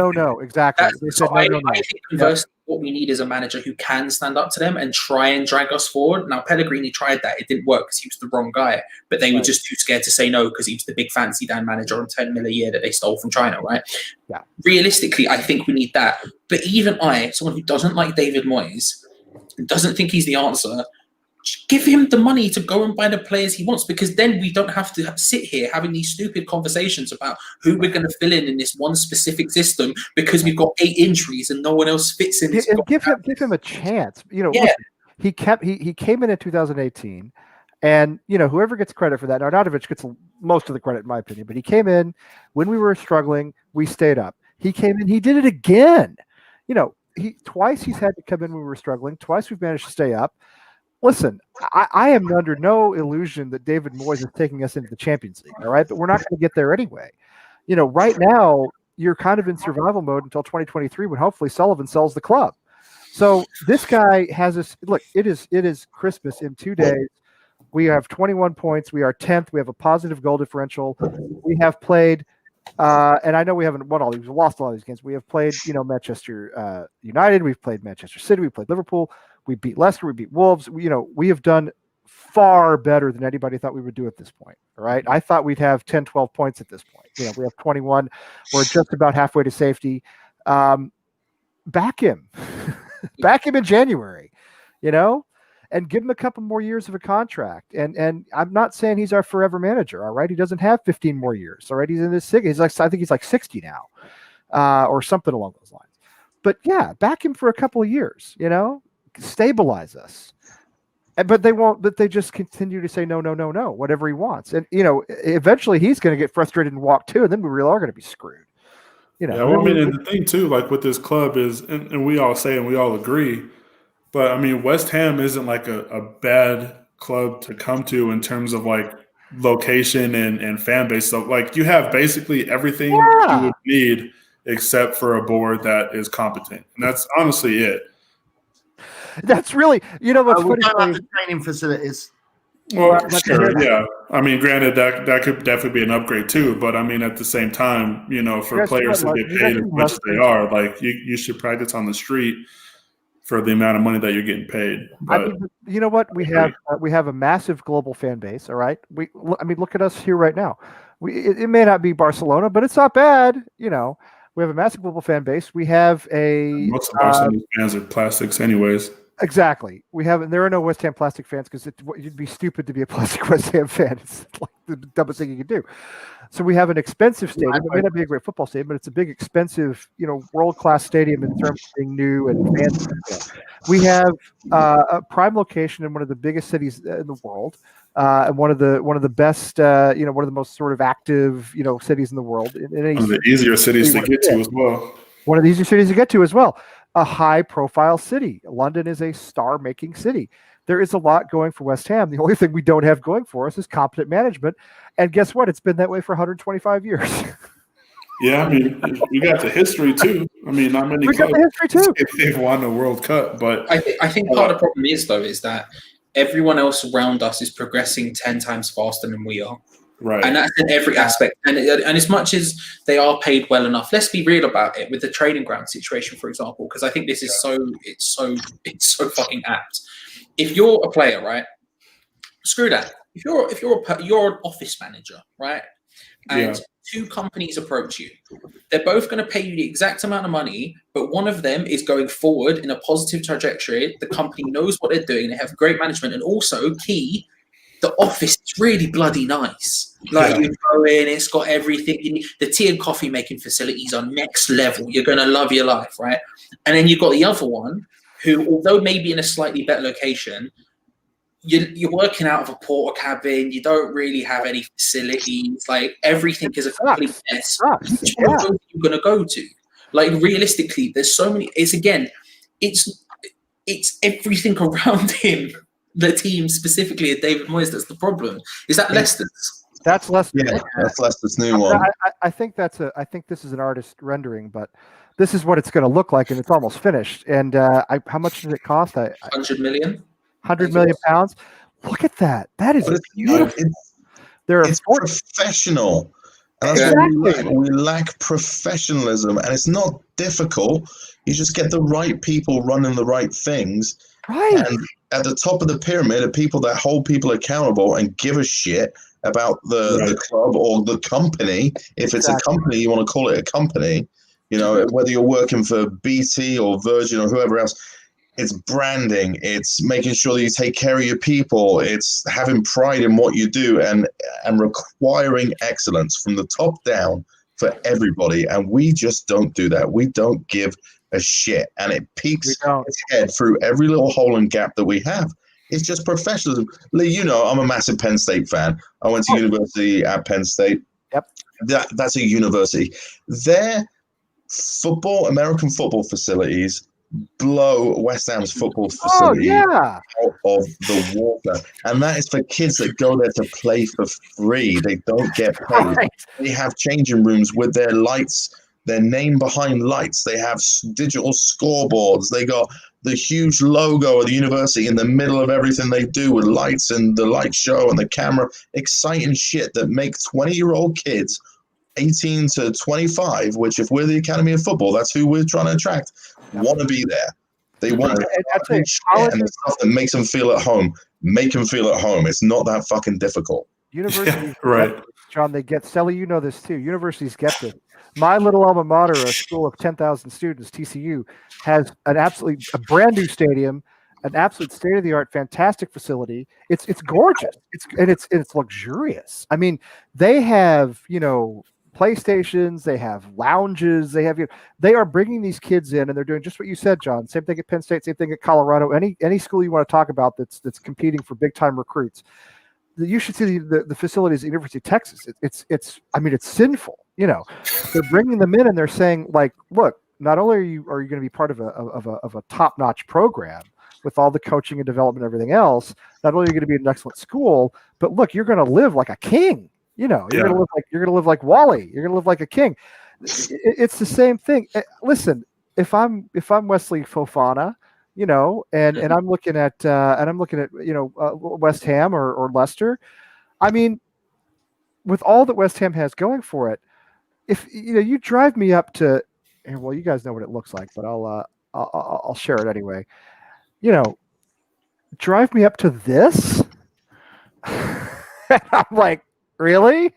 Exactly. They said, I think conversely, what we need is a manager who can stand up to them and try and drag us forward. Now, Pellegrini tried that. It didn't work because he was the wrong guy. But they were just too scared to say no because he was the big fancy Dan manager on 10 mil a year that they stole from China, right? Yeah. Realistically, I think we need that. But even someone who doesn't like David Moyes, doesn't think he's the answer, give him the money to go and buy the players he wants, because then we don't have to sit here having these stupid conversations about who we're going to fill in this one specific system because we've got 8 injuries and no one else fits in. And give him a chance. Listen, he came in 2018, and whoever gets credit for that, Arnauto-Grinch gets most of the credit in my opinion, but he came in when we were struggling. We stayed up. He came in. He did it again. Twice he's had to come in when we were struggling. Twice we've managed to stay up. Listen, I am under no illusion that David Moyes is taking us into the Champions League, all right? But we're not going to get there anyway. Right now, you're kind of in survival mode until 2023 when hopefully Sullivan sells the club. So this guy has us. Look, it is Christmas in 2 days. We have 21 points. We are 10th. We have a positive goal differential. We have played, and I know we haven't won all these. We've lost all these games. We have played, Manchester United. We've played Manchester City. We played Liverpool. We beat Leicester. We beat Wolves. We have done far better than anybody thought we would do at this point. All right. I thought we'd have 10, 12 points at this point. We have 21. We're just about halfway to safety. Back him. Back him in January, and give him a couple more years of a contract. And I'm not saying he's our forever manager. All right. He doesn't have 15 more years. All right. He's in his 60s. I think he's like 60 now, or something along those lines. But yeah, back him for a couple of years, stabilize us. But they won't. But they just continue to say no, whatever he wants. And eventually he's going to get frustrated and walk too, and then we really are going to be screwed. Yeah, well, I mean, and the thing too, like with this club is, and we all say and we all agree, but I mean, West Ham isn't like a bad club to come to in terms of like location and fan base. So like you have basically everything you would need except for a board that is competent, and that's honestly it. That's really, what's we funny. don't have the training facilities. Well, sure, yeah. I mean, granted, that could definitely be an upgrade too. But I mean, at the same time, for players to get paid as much as they are, like you should practice on the street for the amount of money that you're getting paid. But, I mean, you know what? We have a massive global fan base. All right. Look at us here right now. It may not be Barcelona, but it's not bad. We have a massive global fan base. We have most of Barcelona fans are plastics, anyways. Exactly. There are no West Ham plastic fans because you'd be stupid to be a plastic West Ham fan. It's like the dumbest thing you could do. So we have an expensive stadium. It may not be a great football stadium, but it's a big, expensive, world-class stadium in terms of being new and fancy. We have a prime location in one of the biggest cities in the world, and one of the best, one of the most sort of active, cities in the world. One of the easier cities to get to as well. One of the easier cities to get to as well. A high-profile city. London is a star-making city. There is a lot going for West Ham. The only thing we don't have going for us is competent management. And guess what? It's been that way for 125 years. Yeah, I mean, we got the history too. I mean, not many clubs they've won a World Cup, but I think part of the problem is that everyone else around us is progressing 10 times faster than we are. Right. And that's in every aspect. And as much as they are paid well enough, let's be real about it with the training ground situation, for example, because I think this is it's so fucking apt. If you're a player, right? Screw that. If you're an office manager, right? And two companies approach you. They're both going to pay you the exact amount of money, but one of them is going forward in a positive trajectory. The company knows what they're doing. They have great management, and also key, the office is really bloody nice. Like you go in, it's got everything you need. The tea and coffee making facilities are next level. You're going to love your life, right? And then you've got the other one who, although maybe in a slightly better location, you're working out of a porta cabin. You don't really have any facilities. Like everything is a complete mess. Which one of those are you gonna go to? Like realistically, there's so many. It's everything around him. The team specifically, and David Moyes. That's the problem. Is that Leicester's? That's Leicester. Yeah, that's Leicester's new one. I think I think this is an artist rendering, but this is what it's going to look like, and it's almost finished. And how much did it cost? 100 million. 100 million pounds. Look at that. That is beautiful. It's professional. And that's what we lack professionalism, and it's not difficult. You just get the right people running the right things. Right. And at the top of the pyramid are people that hold people accountable and give a shit about the club or the company. If it's a company, you want to call it a company. You know, whether you're working for BT or Virgin or whoever else, it's branding. It's making sure that you take care of your people. It's having pride in what you do and requiring excellence from the top down for everybody. And we just don't do that. We don't give a shit. And it peeks its head through every little hole and gap that we have. It's just professionalism. Lee, you know, I'm a massive Penn State fan. I went to university at Penn State. Yep. That's a university. Their American football facilities blow West Ham's football facility out of the water. And that is for kids that go there to play for free. They don't get paid. Right. They have changing rooms with their lights, their name behind lights. They have digital scoreboards. They got the huge logo of the university in the middle of everything they do with lights and the light show and the camera. Exciting shit that make 20-year-old kids 18 to 25, which if we're the Academy of Football, that's who we're trying to attract, want to be there. They want to and the stuff that makes them feel at home. Make them feel at home. It's not that fucking difficult. Universities, right? John, they get Sally. You know this too. Universities get this. My little alma mater, a school of 10,000 students, TCU, has a brand new stadium, an absolute state-of-the-art, fantastic facility. It's gorgeous. It's luxurious. I mean, they have PlayStations, they have lounges, they are bringing these kids in, and they're doing just what you said, John. Same thing at Penn State, same thing at Colorado. Any school you want to talk about that's competing for big time recruits, you should see the facilities at University of Texas. It's sinful. They're bringing them in and they're saying, like, look, not only are you going to be part of a top notch program with all the coaching and development and everything else, not only are you going to be an excellent school, but look, you're going to live like a king. You're going to live like Wally. You're going to live like a king. It's the same thing. Listen, if I'm Wesley Fofana, and I'm looking at West Ham or Leicester, I mean, with all that West Ham has going for it, if you drive me up to, well, you guys know what it looks like, but I'll share it anyway. Drive me up to this. I'm like, really?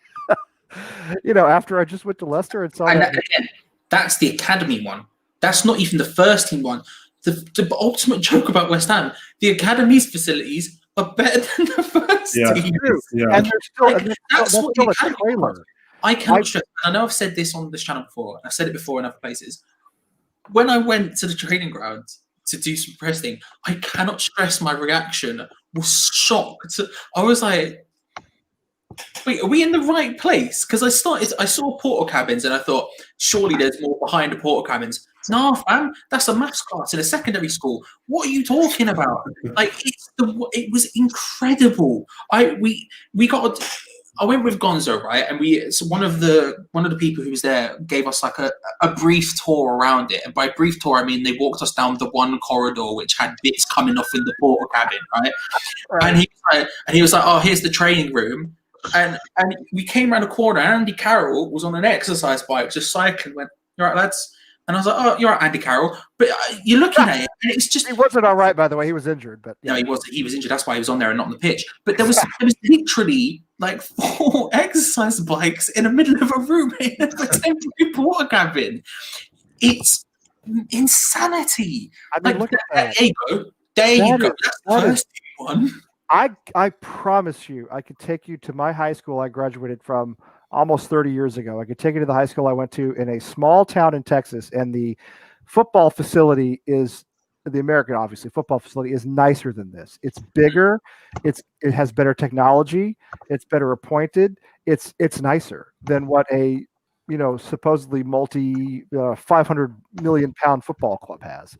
After I just went to Leicester and saw that. Again, that's the academy one. That's not even the first team one. The ultimate joke about West Ham, the academy's facilities are better than the first team. Yeah. And that's still a trailer. I cannot stress. I know I've said this on this channel before, and I've said it before in other places. When I went to the training ground to do some pressing, I cannot stress my reaction was shocked. I was like, wait, are we in the right place? Because I saw porta cabins and I thought, surely there's more behind the porta cabins. No, fam, that's a maths class in a secondary school. What are you talking about? Like, it was incredible. I went with Gonzo, right? And so one of the people who was there gave us like a brief tour around it. And by brief tour, I mean they walked us down the one corridor which had bits coming off in the porta cabin, right? And he was like, oh, here's the training room. And we came around a corner, and Andy Carroll was on an exercise bike just cycling. Went, "You all right, lads?" And I was like, "Oh, you're right, Andy Carroll." But you're looking at it, and it's just he wasn't all right, by the way. He was injured, but no, he was injured. That's why he was on there and not on the pitch. But there was literally like 4 exercise bikes in the middle of a room in a temporary porta cabin. It's insanity. I mean, look at that. There you go. That's the first one. I promise you, I could take you to my high school I graduated from almost 30 years ago. I could take you to the high school I went to in a small town in Texas, and the football facility is the American, obviously, football facility is nicer than this. It's bigger. It has better technology. It's better appointed. It's nicer than what a supposedly multi 500 million pound football club has.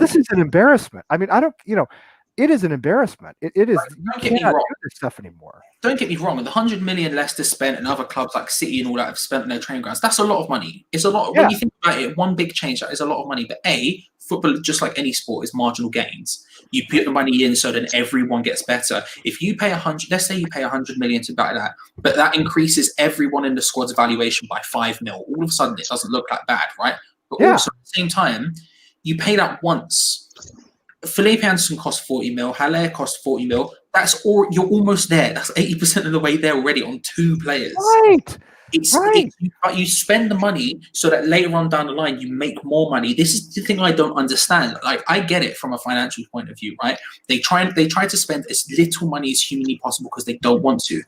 This is an embarrassment. I mean, I don't. It is an embarrassment. It is. You cannot do this stuff anymore. Don't get me wrong. The 100 million Leicester spent and other clubs like City and all that have spent on their training grounds. That's a lot of money. It's a lot. When you think about it, one big change that is a lot of money. But football, just like any sport, is marginal gains. You put the money in so that everyone gets better. If you pay 100, let's say you pay 100 million to buy that, but that increases everyone in the squad's valuation by 5 mil. All of a sudden, it doesn't look like bad, right? But also at the same time, you pay that once. Felipe Anderson cost 40 mil. Haller cost 40 mil. That's all. You're almost there. That's 80% of the way there already on 2 players. Right. But you spend the money so that later on down the line you make more money. This is the thing I don't understand. Like, I get it from a financial point of view, right? They try to spend as little money as humanly possible because they don't want to.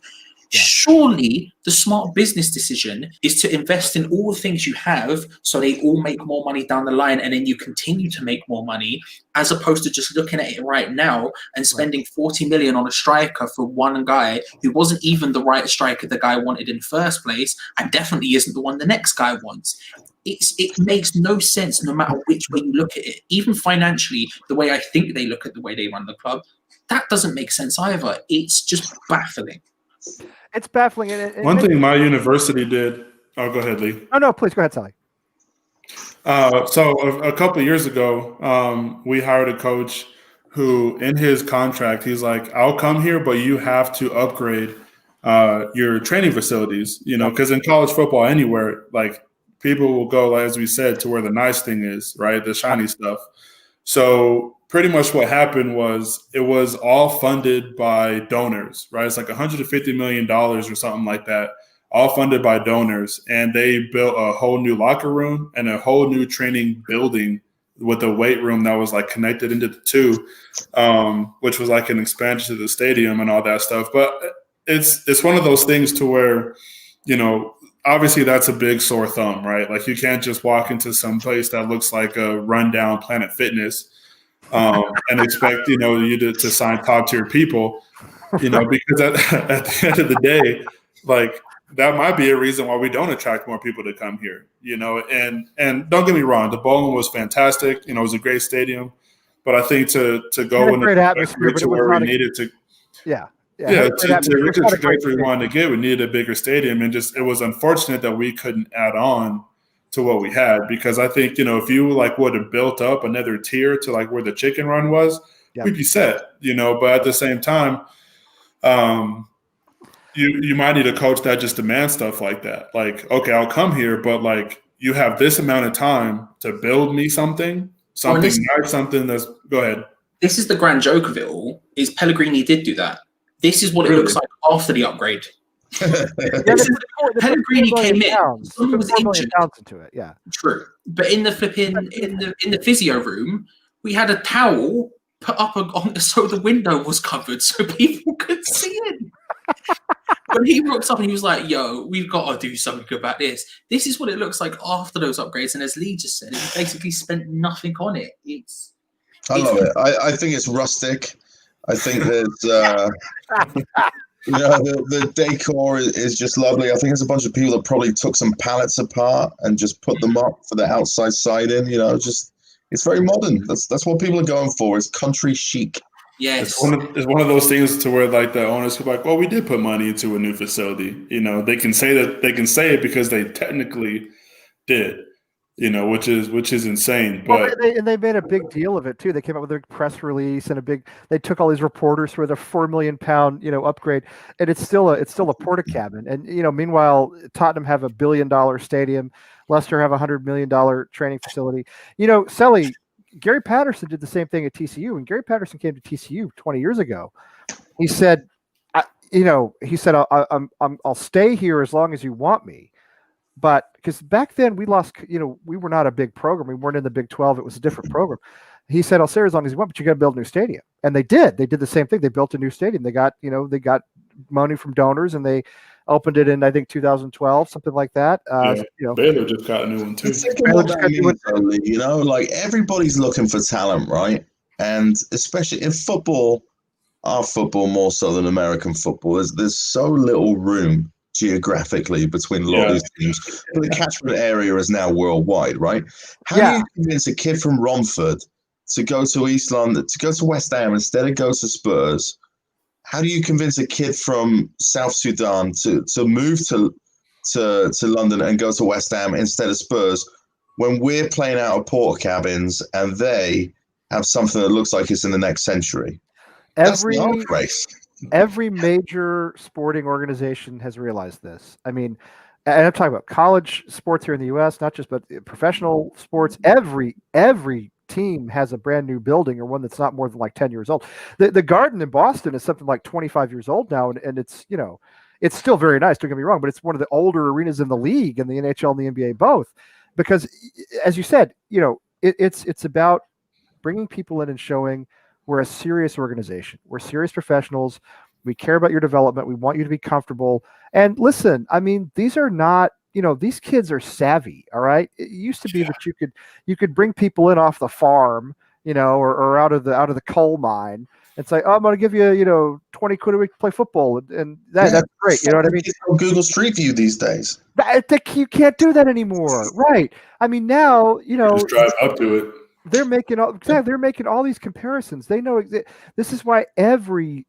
Yeah. Surely the smart business decision is to invest in all the things you have so they all make more money down the line, and then you continue to make more money, as opposed to just looking at it right now and spending 40 million on a striker for one guy who wasn't even the right striker the guy wanted in the first place, and definitely isn't the one the next guy wants. It makes no sense no matter which way you look at it. Even financially, the way I think they look at the way they run the club, that doesn't make sense either. It's just baffling. It's baffling. One thing my university did. Oh, go ahead, Lee. Oh, no, please go ahead, Sally. So a couple of years ago, we hired a coach who, in his contract, he's like, "I'll come here, but you have to upgrade your training facilities." Because in college football, anywhere, like, people will go, as we said, to where the nice thing is, right? The shiny stuff. So pretty much what happened was it was all funded by donors, right? It's like $150 million or something like that, all funded by donors. And they built a whole new locker room and a whole new training building with a weight room that was like connected into the two, which was like an expansion to the stadium and all that stuff. But it's one of those things to where, obviously that's a big sore thumb, right? Like, you can't just walk into some place that looks like a rundown Planet Fitness and expect, you to sign top tier people, because at the end of the day, like, that might be a reason why we don't attract more people to come here, and don't get me wrong, the bowling was fantastic. It was a great stadium, but I think to go in great atmosphere, to where we needed to, to reach the trajectory we wanted to get, we needed a bigger stadium, and it was unfortunate that we couldn't add on to what we had, because I think, if you would have built up another tier to like where the chicken run was, we'd be set, but at the same time, you might need a coach that just demands stuff like that. Like, okay, I'll come here, but like, you have this amount of time to build me something nice, something that's, go ahead. This is the grand joke of it all, is Pellegrini did do that. This is what it looks like after the upgrade. Pellegrini came in. Someone was injured. Into it, yeah. True, but in the in the physio room, we had a towel put up so the window was covered so people could see it. When he rocks up and he was like, "Yo, we've got to do something about this." This is what it looks like after those upgrades, and as Lee just said, he basically spent nothing on it. I love it. I think it's rustic. I think there's. The decor is just lovely. I think there's a bunch of people that probably took some pallets apart and just put them up for the outside siding. It's very modern. That's what people are going for. It's country chic. Yes, it's one of those things to where like the owners could be like, well, we did put money into a new facility. They can say it because they technically did. Which is insane. But they made a big deal of it too. They came up with a press release and they took all these reporters for the £4 million upgrade, and it's still a porta cabin. And meanwhile, Tottenham have $1 billion stadium, Leicester have $100 million training facility. Selly, Gary Patterson did the same thing at TCU. When Gary Patterson came to TCU 20 years ago, he said, I'll stay here as long as you want me. But because back then we lost, we were not a big program. We weren't in the Big 12. It was a different program. He said, I'll stay as long as you want, but you got to build a new stadium. And they did. They did the same thing. They built a new stadium. They got money from donors, and they opened it in I think 2012, something like that. Baylor just got a new one too. What that means, though, Lee, like everybody's looking for talent, right? And especially in football, our football more so than American football, there's so little room geographically between a lot of these teams. But the catchment area is now worldwide, right? How do you convince a kid from Romford to go to East London, to go to West Ham instead of go to Spurs? How do you convince a kid from South Sudan to move to London and go to West Ham instead of Spurs when we're playing out of porta cabins and they have something that looks like it's in the next century? Every major sporting organization has realized this. I mean, and I'm talking about college sports here in the U.S., not just but professional sports. Every team has a brand new building or one that's not more than like 10 years old. The Garden in Boston is something like 25 years old now, and it's it's still very nice. Don't get me wrong, but it's one of the older arenas in the league, and the NHL and the NBA both, because as you said, it's about bringing people in and showing we're a serious organization. We're serious professionals. We care about your development. We want you to be comfortable. And listen, I mean, these are not, these kids are savvy. All right. It used to be that you could bring people in off the farm, or out of the coal mine and say, oh, I'm going to give you, 20 quid a week to play football. And that's great. You know what I mean? On Google Street View these days. You can't do that anymore. Right. I mean, now, just drive up to it. They're making all these comparisons. They know this is why every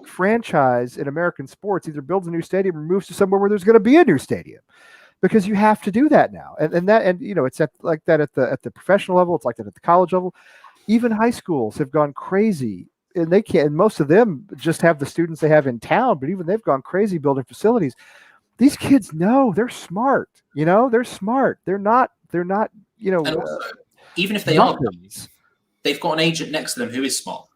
franchise in American sports either builds a new stadium or moves to somewhere where there's going to be a new stadium, because you have to do that now. And it's like that at the professional level. It's like that at the college level. Even high schools have gone crazy, and they can't. And most of them just have the students they have in town, but even they've gone crazy building facilities. These kids know they're smart. They're smart. They're not. Even if they aren't, they've got an agent next to them who is smart.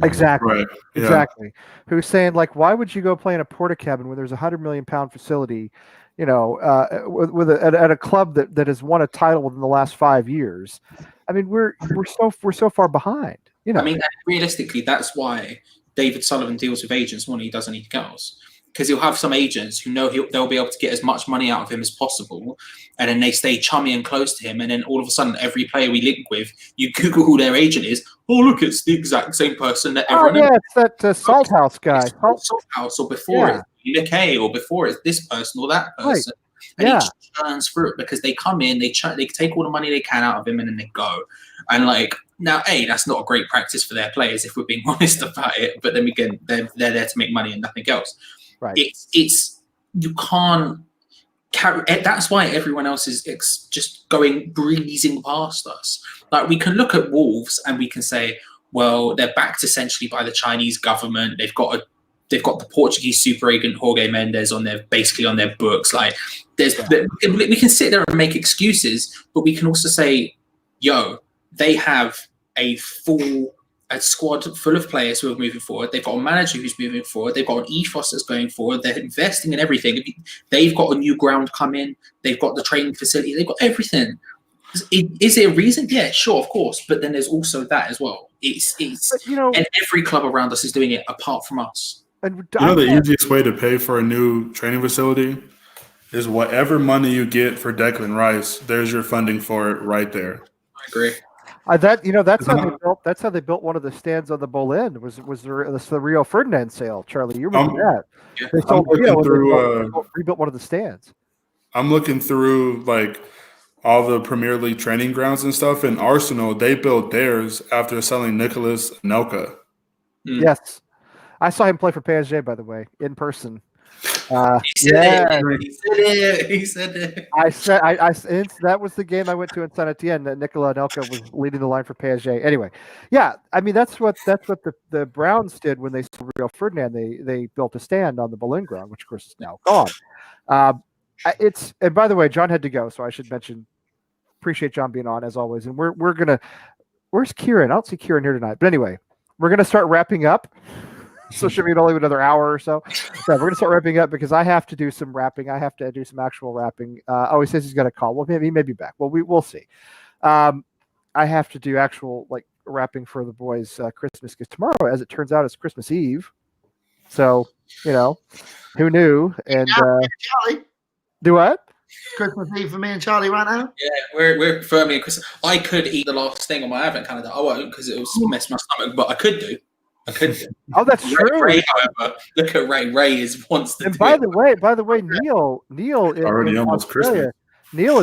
Exactly. Right. Yeah. Exactly. Who's saying, like, why would you go play in a porta cabin when there's a £100 million facility, at a club that has won a title within the last 5 years? I mean, we're so far behind. I mean, realistically, that's why David Sullivan deals with agents when he doesn't need girls. Because he'll have some agents who know they'll be able to get as much money out of him as possible, and then they stay chummy and close to him, and then all of a sudden, every player we link with, you Google who their agent is. Oh, look, it's the exact same person that everyone. Oh yeah, it's that Salt House guy. Salt House, or before it's UK, or before it's this person or that person, and he just churns through it because they come in, they take all the money they can out of him, and then they go. And now, that's not a great practice for their players if we're being honest about it. But then again, they're there to make money and nothing else. Right. It's you can't carry. That's why everyone else is just breezing past us. Like, we can look at Wolves and we can say, well, they're backed essentially by the Chinese government. They've got the Portuguese super agent Jorge Mendes on their books. Like, we can sit there and make excuses, but we can also say, they have a squad full of players who are moving forward. They've got a manager who's moving forward. They've got an ethos that's going forward. They're investing in everything. They've got a new ground come in. They've got the training facility. They've got everything. Is it a reason? Yeah, sure, of course. But then there's also that as well. And every club around us is doing it apart from us. The easiest way to pay for a new training facility is whatever money you get for Declan Rice, there's your funding for it right there. I agree. That's how they built one of the stands on the Boleyn. Was the Rio Ferdinand sale, Charlie? You remember that? Yeah. They sold rebuilt one of the stands. I'm looking through all the Premier League training grounds and stuff. In Arsenal, they built theirs after selling Nicolas Anelka. Yes, I saw him play for PSG, by the way, in person. He said it. That was the game I went to in Saint Etienne. That Nicolas Anelka was leading the line for PSG. Anyway, I mean that's what the Browns did when they sold Rio Ferdinand. They built a stand on the Boleyn ground, which of course is now gone. And by the way, John had to go, so I should mention. Appreciate John being on as always, and we're gonna. Where's Kieran? I don't see Kieran here tonight, but anyway, we're gonna start wrapping up. So should we only have another hour or so? We're going to start wrapping up because I have to do some wrapping. I have to do some actual wrapping. He says he's got a call. Well, maybe he may be back. Well, we'll see. I have to do actual wrapping for the boys' Christmas, because tomorrow, as it turns out, is Christmas Eve. So, who knew? And Charlie, do what? Christmas Eve for me and Charlie right now. Yeah, we're firmly in Christmas. I could eat the last thing on my advent calendar. I won't because it will mess my stomach, but I could do. Oh, that's true. Ray, however, look at Ray. Ray wants to. And by the way, Neil already in almost Australia, Christmas. Neil,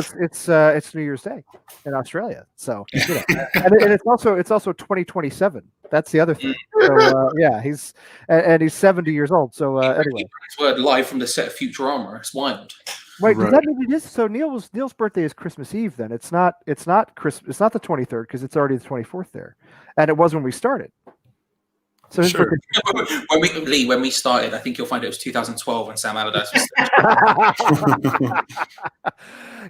it's New Year's Day in Australia. So, and it's also 2027. That's the other thing. So yeah, he's 70 years old. So anyway, his word live from the set of Futurama. It's wild. Wait, does that mean it is? So Neil's birthday is Christmas Eve. Then it's not Christmas. It's not the 23rd because it's already the 24th there, and it was when we started. So Sure. when we started, I think you'll find it was 2012 when Sam Allardyce was.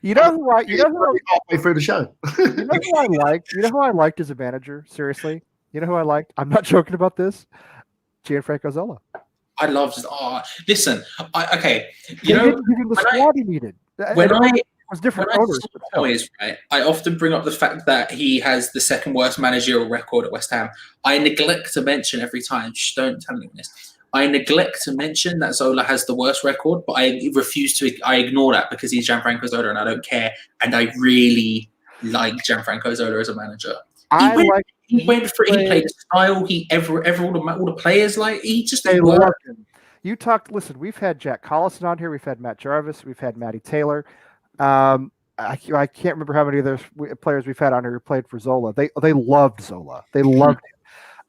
You know who halfway through the show. You know who I liked? You know who I liked as a manager? Seriously, you know who I liked? I'm not joking about this. Gianfranco Zola. I loved. Listen, okay. They didn't give him the squad he needed. It was different owners. Right, I often bring up the fact that he has the second worst managerial record at West Ham. I neglect to mention every time. Don't tell me this. I neglect to mention that Zola has the worst record, but I refuse to. I ignore that because he's Gianfranco Zola, and I don't care. And I really like Gianfranco Zola as a manager. He played the style. All the players he just they loved him. You talked. Listen, we've had Jack Collison on here. We've had Matt Jarvis. We've had Matty Taylor. I can't remember how many other players we've had on here who played for Zola. They loved Zola. They loved him.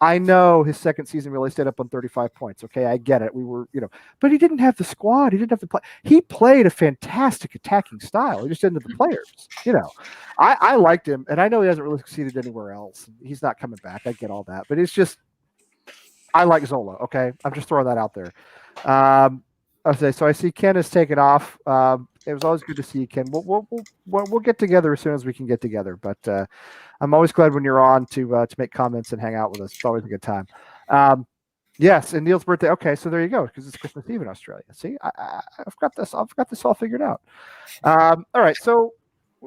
I know his second season really stayed up on 35 points. Okay, I get it. We were, but he didn't have the squad. He didn't have the play. He played a fantastic attacking style. He just didn't have the players. I liked him, and I know he hasn't really succeeded anywhere else. He's not coming back. I get all that, but it's just I like Zola. Okay, I'm just throwing that out there. So I see Ken has taken off. It was always good to see you, Ken. We'll get together as soon as we can get together. But I'm always glad when you're on to make comments and hang out with us. It's always a good time. Yes, and Neil's birthday. Okay, so there you go, because it's Christmas Eve in Australia. See, I've got this all figured out. All right, so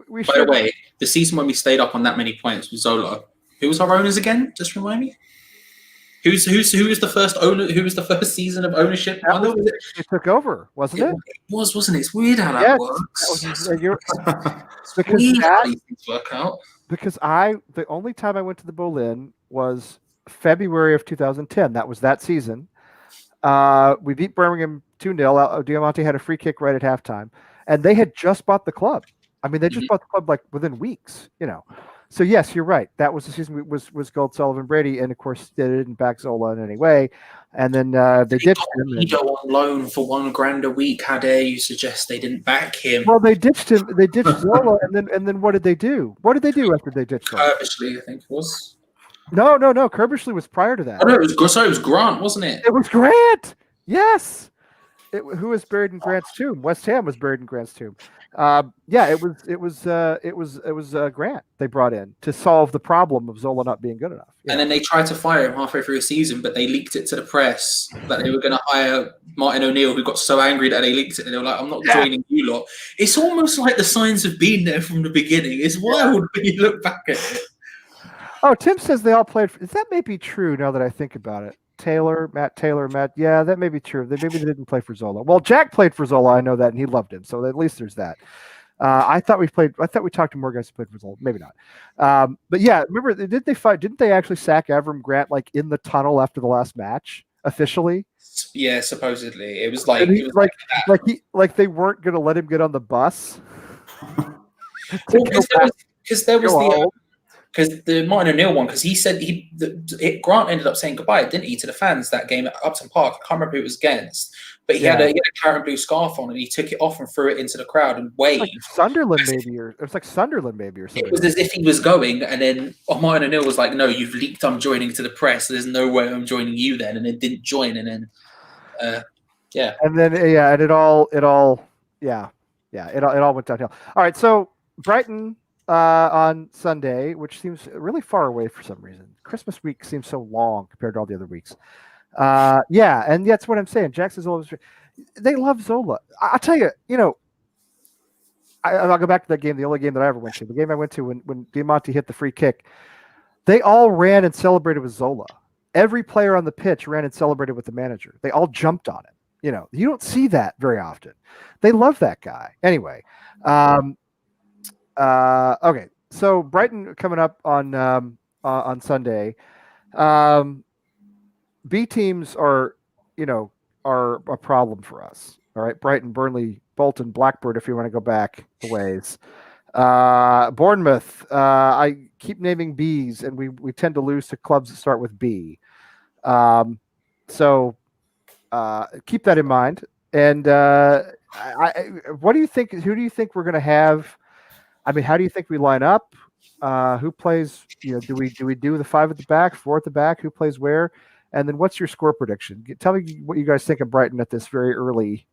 we. By the way, the season when we stayed up on that many points with Zola, who was our owners again? Just remind me. Who was the first owner? Who was the first season of ownership? It took over, wasn't it? It wasn't it? It's weird how that works. Because the only time I went to the Boleyn was February of 2010. That was that season. We beat Birmingham 2-0. Diamante had a free kick right at halftime, and they had just bought the club. I mean, they just bought the club like within weeks, So yes, you're right. That was the season was Gold, Sullivan, Brady, and of course they didn't back Zola in any way. And then they ditched him. He go on loan for $1,000 a week. How dare you suggest they didn't back him? Well, they ditched him. They ditched Zola, and then what did they do? What did they do after they ditched Zola? Kirbishley, I think it was. No. Kirbishley was prior to that. Oh no, it was Grant, wasn't it? It was Grant. Yes. Who was buried in Grant's tomb? West Ham was buried in Grant's tomb. It was Grant they brought in to solve the problem of Zola not being good enough. And then they tried to fire him halfway through the season, but they leaked it to the press that they were going to hire Martin O'Neill, who got so angry that they leaked it. And they were like, "I'm not joining you lot." It's almost like the signs have been there from the beginning. It's wild when you look back at it. Oh, Tim says they all played. That may be true now that I think about it. Matt Taylor. Yeah, that may be true. Maybe they didn't play for Zola. Well, Jack played for Zola. I know that, and he loved him. So at least there's that. I thought we talked to more guys who played for Zola. Maybe not. But yeah, remember, didn't they actually sack Avram Grant like in the tunnel after the last match officially? Yeah, supposedly it was like they weren't going to let him get on the bus. Because there was because the Martin O'Neill one, because he said Grant ended up saying goodbye, didn't he, to the fans that game at Upton Park. I can't remember who it was against, but he had a carrot and blue scarf on, and he took it off and threw it into the crowd and waved. Like Sunderland, maybe, or something. It was as if he was going, and then Martin O'Neill was like, "No, you've leaked. I'm joining to the press. There's no way I'm joining you." Then, and then didn't join, and then, and then and it all went downhill. All right, so Brighton. On Sunday, which seems really far away for some reason. Christmas week seems so long compared to all the other weeks. And that's what I'm saying. Jackson Zola, they love Zola. I'll tell you, I'll go back to that game, the only game that I ever went to. The game I went to when Diamante hit the free kick. They all ran and celebrated with Zola. every player on the pitch ran and celebrated with the manager. They all jumped on it. You know, you don't see that very often. They love that guy. Anyway, okay. So Brighton coming up on Sunday. B teams are a problem for us. All right, Brighton, Burnley, Bolton, Blackburn. If you want to go back a ways, Bournemouth. I keep naming Bs, and we tend to lose to clubs that start with B. So keep that in mind. And what do you think? Who do you think we're going to have? I mean, how do you think we line up? Who plays? Do we do the 5 at the back, 4 at the back? Who plays where? And then what's your score prediction? Tell me what you guys think of Brighton at this very early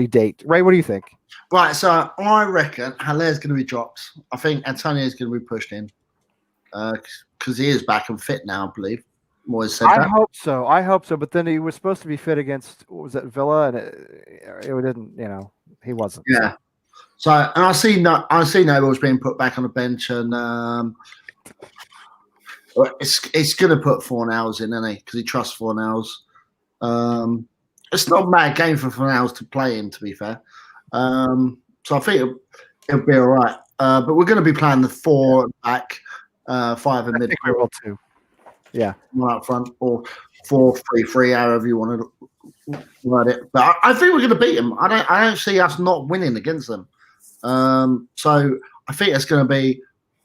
date. Ray, what do you think? Right, so I reckon Haller's going to be dropped. I think Antonio's going to be pushed in because he is back and fit now, I believe. Moyes said that. I hope so. But then he was supposed to be fit against, what was that, Villa, and it didn't. He wasn't. Yeah. So, and I see Noble's being put back on the bench, and it's going to put Fornals in, isn't he? Because he trusts Fornals. It's not a bad game for Fornals to play in, to be fair. So I think it'll be all right. But we're going to be playing the 4 back, 5 in mid. I think we will too. Yeah. 1 up front, or 4-3-3, however you want to write it. But I think we're going to beat them. I don't see us not winning against them. So I think it's going to be.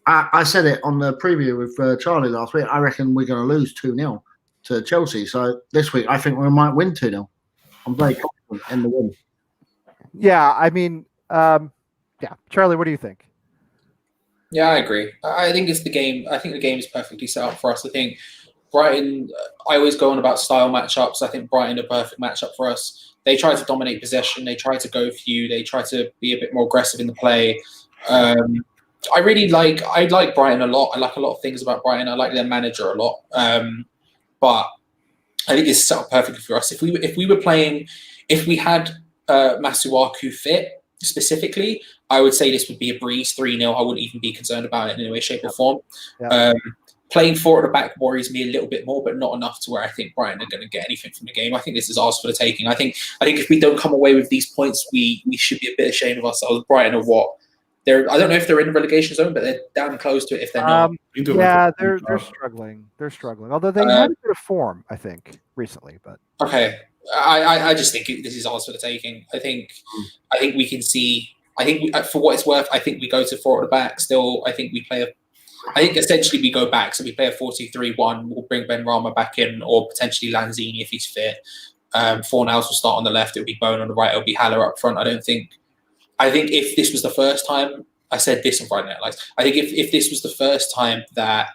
I said it on the preview with Charlie last week. I reckon we're going to lose 2-0 to Chelsea. So this week, I think we might win 2-0. I'm very confident in the win. Yeah, I mean, Charlie, what do you think? Yeah, I agree. I think it's the game. I think the game is perfectly set up for us. I think Brighton. I always go on about style matchups. I think Brighton are a perfect matchup for us. They try to dominate possession. They try to go for you. They try to be a bit more aggressive in the play. I like Brighton a lot. I like a lot of things about Brighton. I like their manager a lot. But I think it's set up perfectly for us. If we had Masuaku fit specifically, I would say this would be a breeze, 3-0. I wouldn't even be concerned about it in any way, shape, or form. Yeah. Playing 4 at the back worries me a little bit more, but not enough to where I think Brighton are going to get anything from the game. I think this is ours for the taking. I think if we don't come away with these points, we should be a bit ashamed of ourselves. Brighton are what? I don't know if they're in the relegation zone, but they're damn close to it if they're not. Yeah, they're struggling. They're struggling. Although they had a bit of form, I think, recently. But okay, I just think this is ours for the taking. I think we can see. I think for what it's worth, I think we go to 4 at the back. Still, I think essentially we go back. So we play a 4-2-3-1. We'll bring Ben Rama back in, or potentially Lanzini if he's fit. Fornals will start on the left. It'll be Bone on the right. It'll be Haller up front. I think if this was the first time, I said this on Friday Night Lights, I think if this was the first time that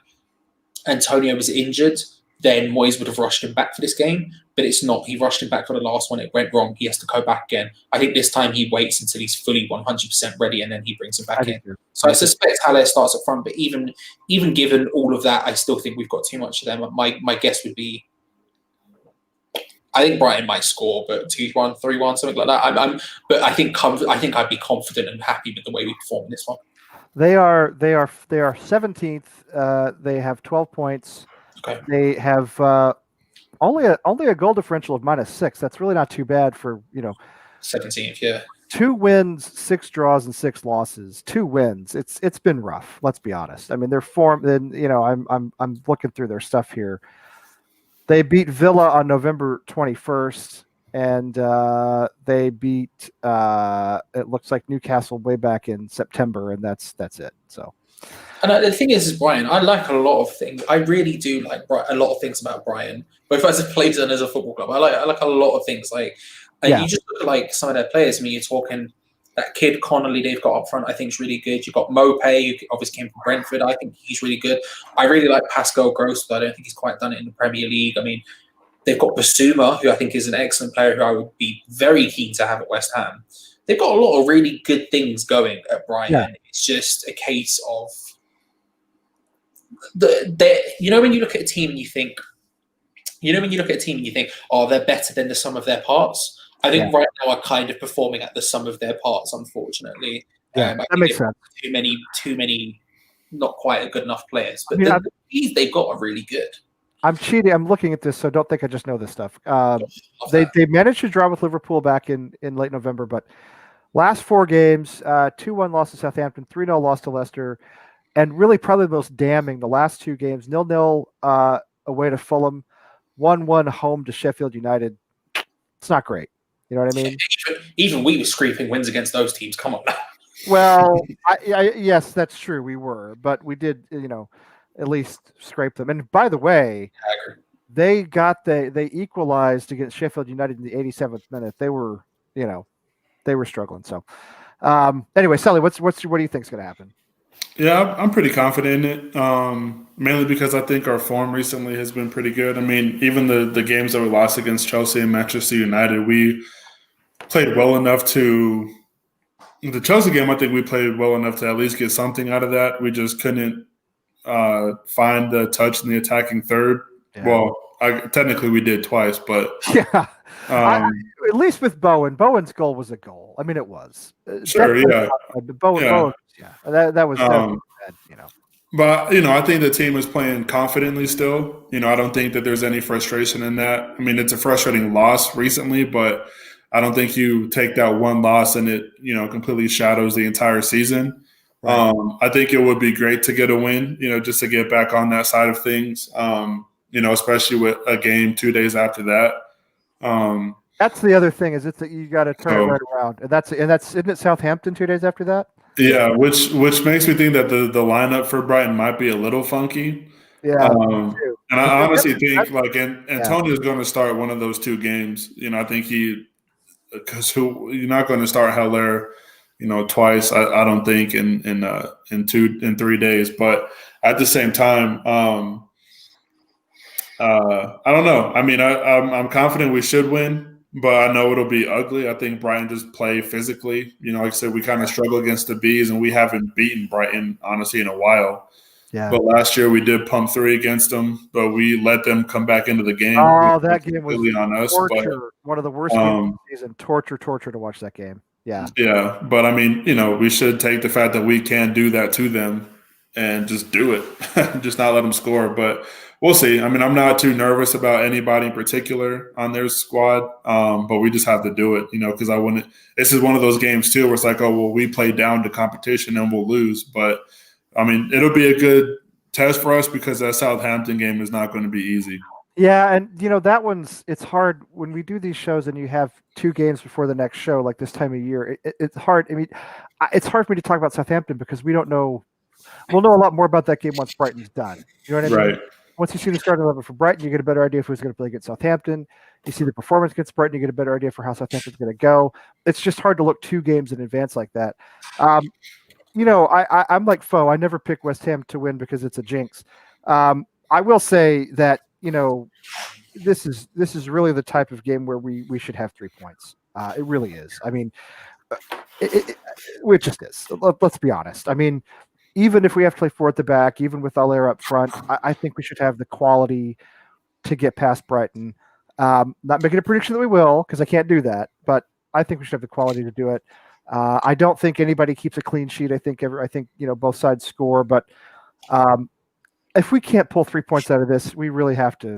Antonio was injured, then Moyes would have rushed him back for this game, but it's not. He rushed him back for the last one. It went wrong. He has to go back again. I think this time he waits until he's fully 100% ready, and then he brings him back in. So I suspect Haller starts up front, but even given all of that, I still think we've got too much of them. My guess would be, I think Brighton might score, but 2-1, 3-1, something like that. But I think I'd be confident and happy with the way we perform in this one. They are 17th. They have 12 points. Okay. They have only a goal differential of -6. That's really not too bad for 17th. Yeah. 2 wins, 6 draws, and 6 losses. 2 wins. It's been rough. Let's be honest. I mean, their form. Then I'm looking through their stuff here. They beat Villa on November 21st, and they beat it looks like Newcastle way back in September, and that's it. So, and the thing is Brian, I like a lot of things. I really do like a lot of things about Brian, both as a player and as a football club. I like a lot of things. You just look at like some of their players. I mean, you're talking that kid Connolly they've got up front, I think is really good. You've got Mopé, who obviously came from Brentford. I think he's really good. I really like Pascal Gross, but I don't think he's quite done it in the Premier League. I mean, they've got Basuma, who I think is an excellent player, who I would be very keen to have at West Ham. They've got a lot of really good things going at Brighton. Yeah. It's just a case of when you look at a team and you think, oh, they're better than the sum of their parts. I think right now are kind of performing at the sum of their parts, unfortunately. Yeah, that makes sense. Too many, not quite good enough players. But they've got are really good. I'm cheating. I'm looking at this, so don't think I just know this stuff. They managed to draw with Liverpool back in late November, but last 4 games, 2-1 loss to Southampton, 3-0 loss to Leicester, and really probably the most damning, the last 2 games, 0-0 away to Fulham, 1-1 home to Sheffield United. It's not great. You know what I mean? Even we were scraping wins against those teams. Come on. Well, yes, that's true. We were, but we did, at least scrape them. And by the way, they equalized against Sheffield United in the 87th minute. They were struggling. So, anyway, Sully, what do you think is going to happen? Yeah, I'm pretty confident in it. Mainly because I think our form recently has been pretty good. I mean, even the games that we lost against Chelsea and Manchester United, we played well enough to. The Chelsea game, I think we played well enough to at least get something out of that. We just couldn't find the touch in the attacking third. Yeah. Well, technically we did twice, but yeah. At least with Bowen. Bowen's goal was a goal. I mean, it was. Sure, yeah. Bowen, that was bad, But, I think the team is playing confidently still. I don't think that there's any frustration in that. I mean, it's a frustrating loss recently, but I don't think you take that one loss and it, completely shadows the entire season. Right. I think it would be great to get a win, just to get back on that side of things, especially with a game 2 days after that. That's the other thing is that you got to turn it right around. And that's isn't it Southampton 2 days after that? Yeah, which makes me think that the lineup for Brighton might be a little funky. Yeah. And I honestly think Antonio's going to start one of those 2 games. I think because you're not going to start Haller, twice. I don't think in 3 days. But at the same time, I don't know. I mean, I'm confident we should win, but I know it'll be ugly. I think Brighton just play physically. Like I said, we kind of struggle against the Bees, and we haven't beaten Brighton honestly in a while. Yeah. But last year we did pump 3 against them, but we let them come back into the game. Oh, that game was on us. Torture. But, one of the worst games of the season. Torture to watch that game. Yeah. Yeah, but I mean, we should take the fact that we can do that to them and just do it, just not let them score. But we'll see. I mean, I'm not too nervous about anybody in particular on their squad, but we just have to do it, because I wouldn't. This is one of those games too where it's like, oh well, we play down to competition and we'll lose, but. I mean, it'll be a good test for us because that Southampton game is not going to be easy. Yeah, and that it's hard when we do these shows and you have 2 games before the next show, like this time of year. It's hard. I mean, it's hard for me to talk about Southampton because we don't know. We'll know a lot more about that game once Brighton's done. You know what I mean? Right. Once you see the starting 11 for Brighton, you get a better idea of who's going to play against Southampton. You see the performance against Brighton, you get a better idea for how Southampton's going to go. It's just hard to look 2 games in advance like that. I'm like Foe. I never pick West Ham to win because it's a jinx. I will say that this is really the type of game where we should have 3 points. It really is. I mean, it just is. Let's be honest. I mean, even if we have to play 4 at the back, even with Allaire up front, I think we should have the quality to get past Brighton. Not making a prediction that we will because I can't do that, but I think we should have the quality to do it. I don't think anybody keeps a clean sheet. I think both sides score, but if we can't pull 3 points out of this, we really have to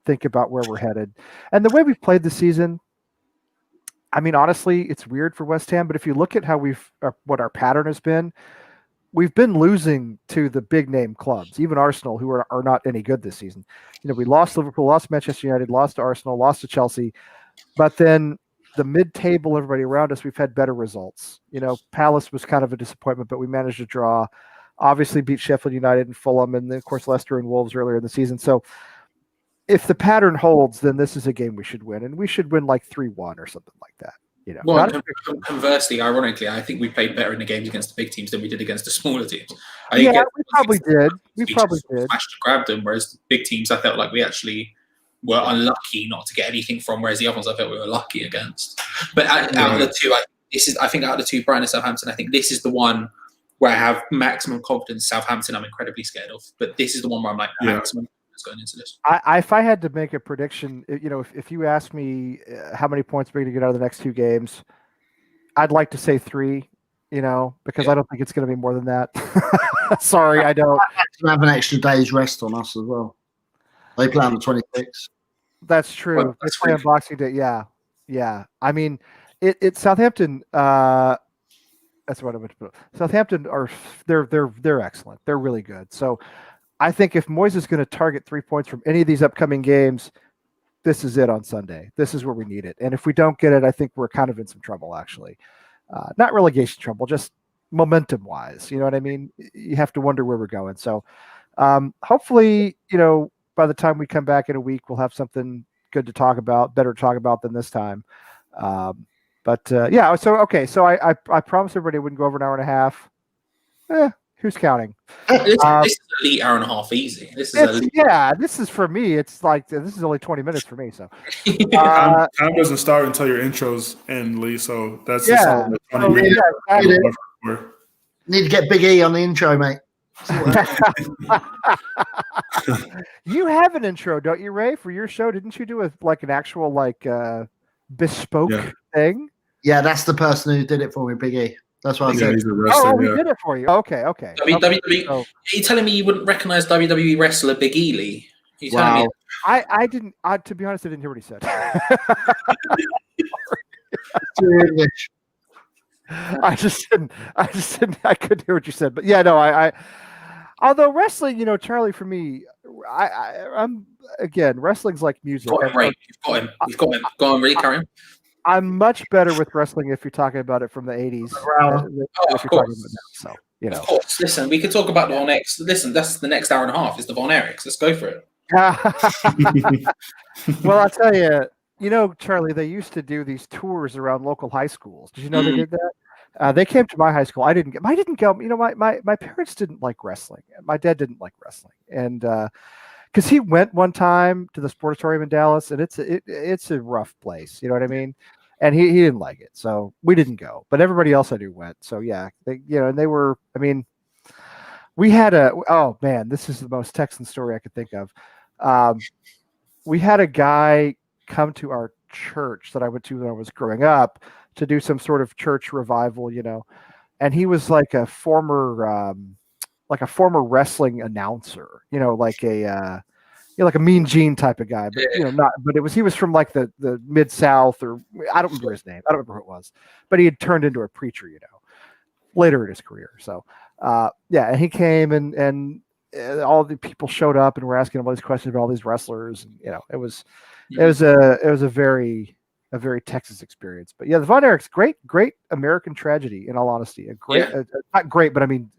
think about where we're headed. And the way we've played this season, I mean, honestly, it's weird for West Ham. But if you look at how what our pattern has been, we've been losing to the big name clubs, even Arsenal, who are not any good this season. We lost Liverpool, lost Manchester United, lost to Arsenal, lost to Chelsea, but then. The mid-table, everybody around us, we've had better results. Palace was kind of a disappointment, but we managed to draw. Obviously, beat Sheffield United and Fulham, and then of course Leicester and Wolves earlier in the season. So, if the pattern holds, then this is a game we should win, and we should win like 3-1 or something like that. Well, conversely, ironically, I think we played better in the games against the big teams than we did against the smaller teams. We probably did. We probably did. Grabbed them, whereas the big teams, I felt like we actually. Were unlucky not to get anything from, whereas the other ones I felt we were lucky against. But out of the 2, I think out of the 2, Brighton and Southampton, I think this is the one where I have maximum confidence. Southampton, I'm incredibly scared of, but this is the one where I'm like maximum confidence going into this. If I had to make a prediction, if you ask me how many points we're going to get out of the next 2 games, I'd like to say 3. Because I don't think it's going to be more than that. Sorry, I don't. Have an extra day's rest on us as well. They play on the 26th. That's true. Well, They that's play on free. Boxing Day. Yeah. I mean, it Southampton. That's what I would put. Southampton they're excellent. They're really good. So I think if Moyes is going to target 3 points from any of these upcoming games, this is it on Sunday. This is where we need it. And if we don't get it, I think we're kind of in some trouble, actually. Not relegation trouble, just momentum wise. You know what I mean? You have to wonder where we're going. So hopefully, by the time we come back in a week, we'll have something good to talk about, better to talk about than this time. Yeah, so okay, so I promised everybody it wouldn't go over an hour and a half. Who's counting? This is elite hour and a half easy. This is for me. It's like this is only 20 minutes for me. So time doesn't start until your intros end, Lee. So that's just all the 20 minutes. Need to get Big E on the intro, mate. You have an intro, don't you, Ray, for your show? Didn't you do an actual bespoke thing? Yeah, that's the person who did it for me, Big E. That's what I said. He's a wrestler, he did it for you. Okay. WWE. Are you telling me you wouldn't recognize WWE wrestler Big E, Lee? Are you telling me? I didn't. To be honest, I didn't hear what he said. I just didn't. I couldn't hear what you said. But yeah, no. I although wrestling, Charlie, for me, I'm again, wrestling's like music. You've got him. Go on, really, carry on. I'm much better with wrestling if you're talking about it from the 80s. Of course. So, Of course. Listen, we could talk about the Von Erichs. Listen, that's the next hour and a half is the Von Erichs. Let's go for it. Well, I'll tell you, Charlie, they used to do these tours around local high schools. Did you know they did that? They came to my high school. I didn't go. My parents didn't like wrestling. My dad didn't like wrestling. And because he went one time to the Sportatorium in Dallas, and it's a rough place. You know what I mean? And he didn't like it, so we didn't go. But everybody else I knew went. So yeah, and they were. I mean, we had this is the most Texan story I could think of. We had a guy come to our church that I went to when I was growing up to do some sort of church revival, and he was like a former wrestling announcer, like a Mean Gene type of guy, but he was from like the Mid South, or I don't remember his name. I don't remember who it was, but he had turned into a preacher, later in his career. So, and he came and all the people showed up and were asking him all these questions about all these wrestlers. And, it was a very Texas experience. But yeah, the Von Erichs, great American tragedy, in all honesty. Not great, but I mean,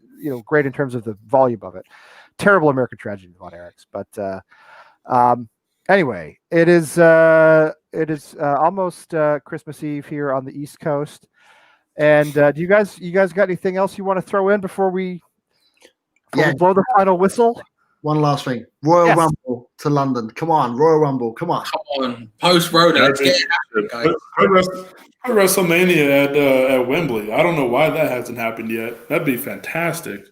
great in terms of the volume of it. Terrible American tragedy, the Von Erichs. But anyway, it is almost Christmas Eve here on the East Coast. And do you guys got anything else you want to throw in before we blow the final whistle? One last thing. Royal Rumble to London. Come on, Royal Rumble. Come on. Post Rona. Let's get it happening, guys. Put WrestleMania at Wembley. I don't know why that hasn't happened yet. That'd be fantastic.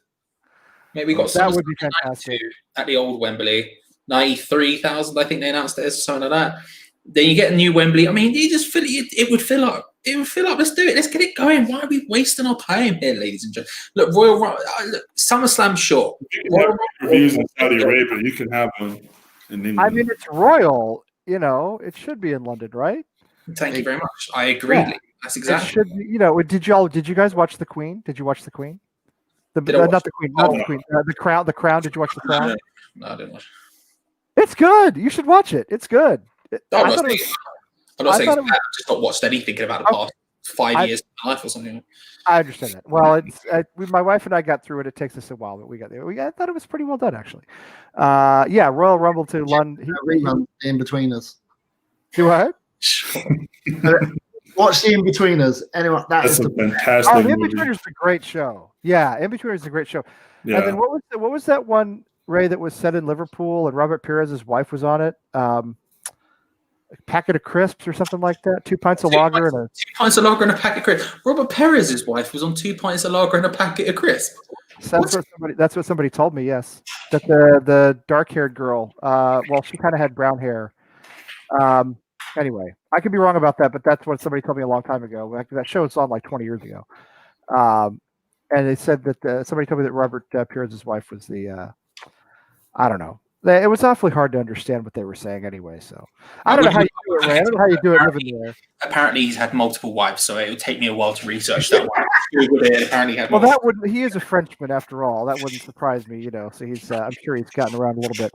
Maybe we got that would be fantastic at the old Wembley. 93,000, I think they announced it as something like that. Then you get a new Wembley. I mean, you just fill it. It would fill up. Let's do it. Let's get it going. Why are we wasting our time here, ladies and gentlemen? Look, SummerSlam, sure. Reviews in Saudi Arabia, you can have one in England. I mean, it's royal. It should be in London, right? Thank you very much. I agree. Yeah. That's exactly. It should be, did you guys watch The Queen? Did you watch The Queen? Not the Queen. The Crown. The Crown. Did you watch The Crown? No, I didn't watch. It's good. You should watch it. It's good. I'm not saying I've just not watched anything about the past 5 years of my life or something. I understand that. Well, my wife and I got through it. It takes us a while, but we got there. I thought it was pretty well done, actually. Royal Rumble to London. In between us. Do what? Watch the In Betweeners. Anyway, that's a fantastic. In Betweeners is a great show. Yeah, In Betweeners is a great show. Yeah. And then what was that one, Ray, that was set in Liverpool and Robert Perez's wife was on it? A packet of crisps or something like that. 2 pints of lager 2 pints of lager and a packet of crisps. Robert Perez's wife was on 2 pints of lager and a packet of crisps. That's what somebody told me. Yes, that the dark-haired girl. She kind of had brown hair. Anyway, I could be wrong about that, but that's what somebody told me a long time ago. That show was on like 20 years ago. And they said that somebody told me that Robert Perez's wife was the I don't know. It was awfully hard to understand what they were saying anyway. So I don't know how you do it, Ray. I don't know how you do it living there. Apparently, he's had multiple wives, so it would take me a while to research that one. Apparently, had Well, that would he is a Frenchman after all. That wouldn't surprise me, So he's I'm sure he's gotten around a little bit.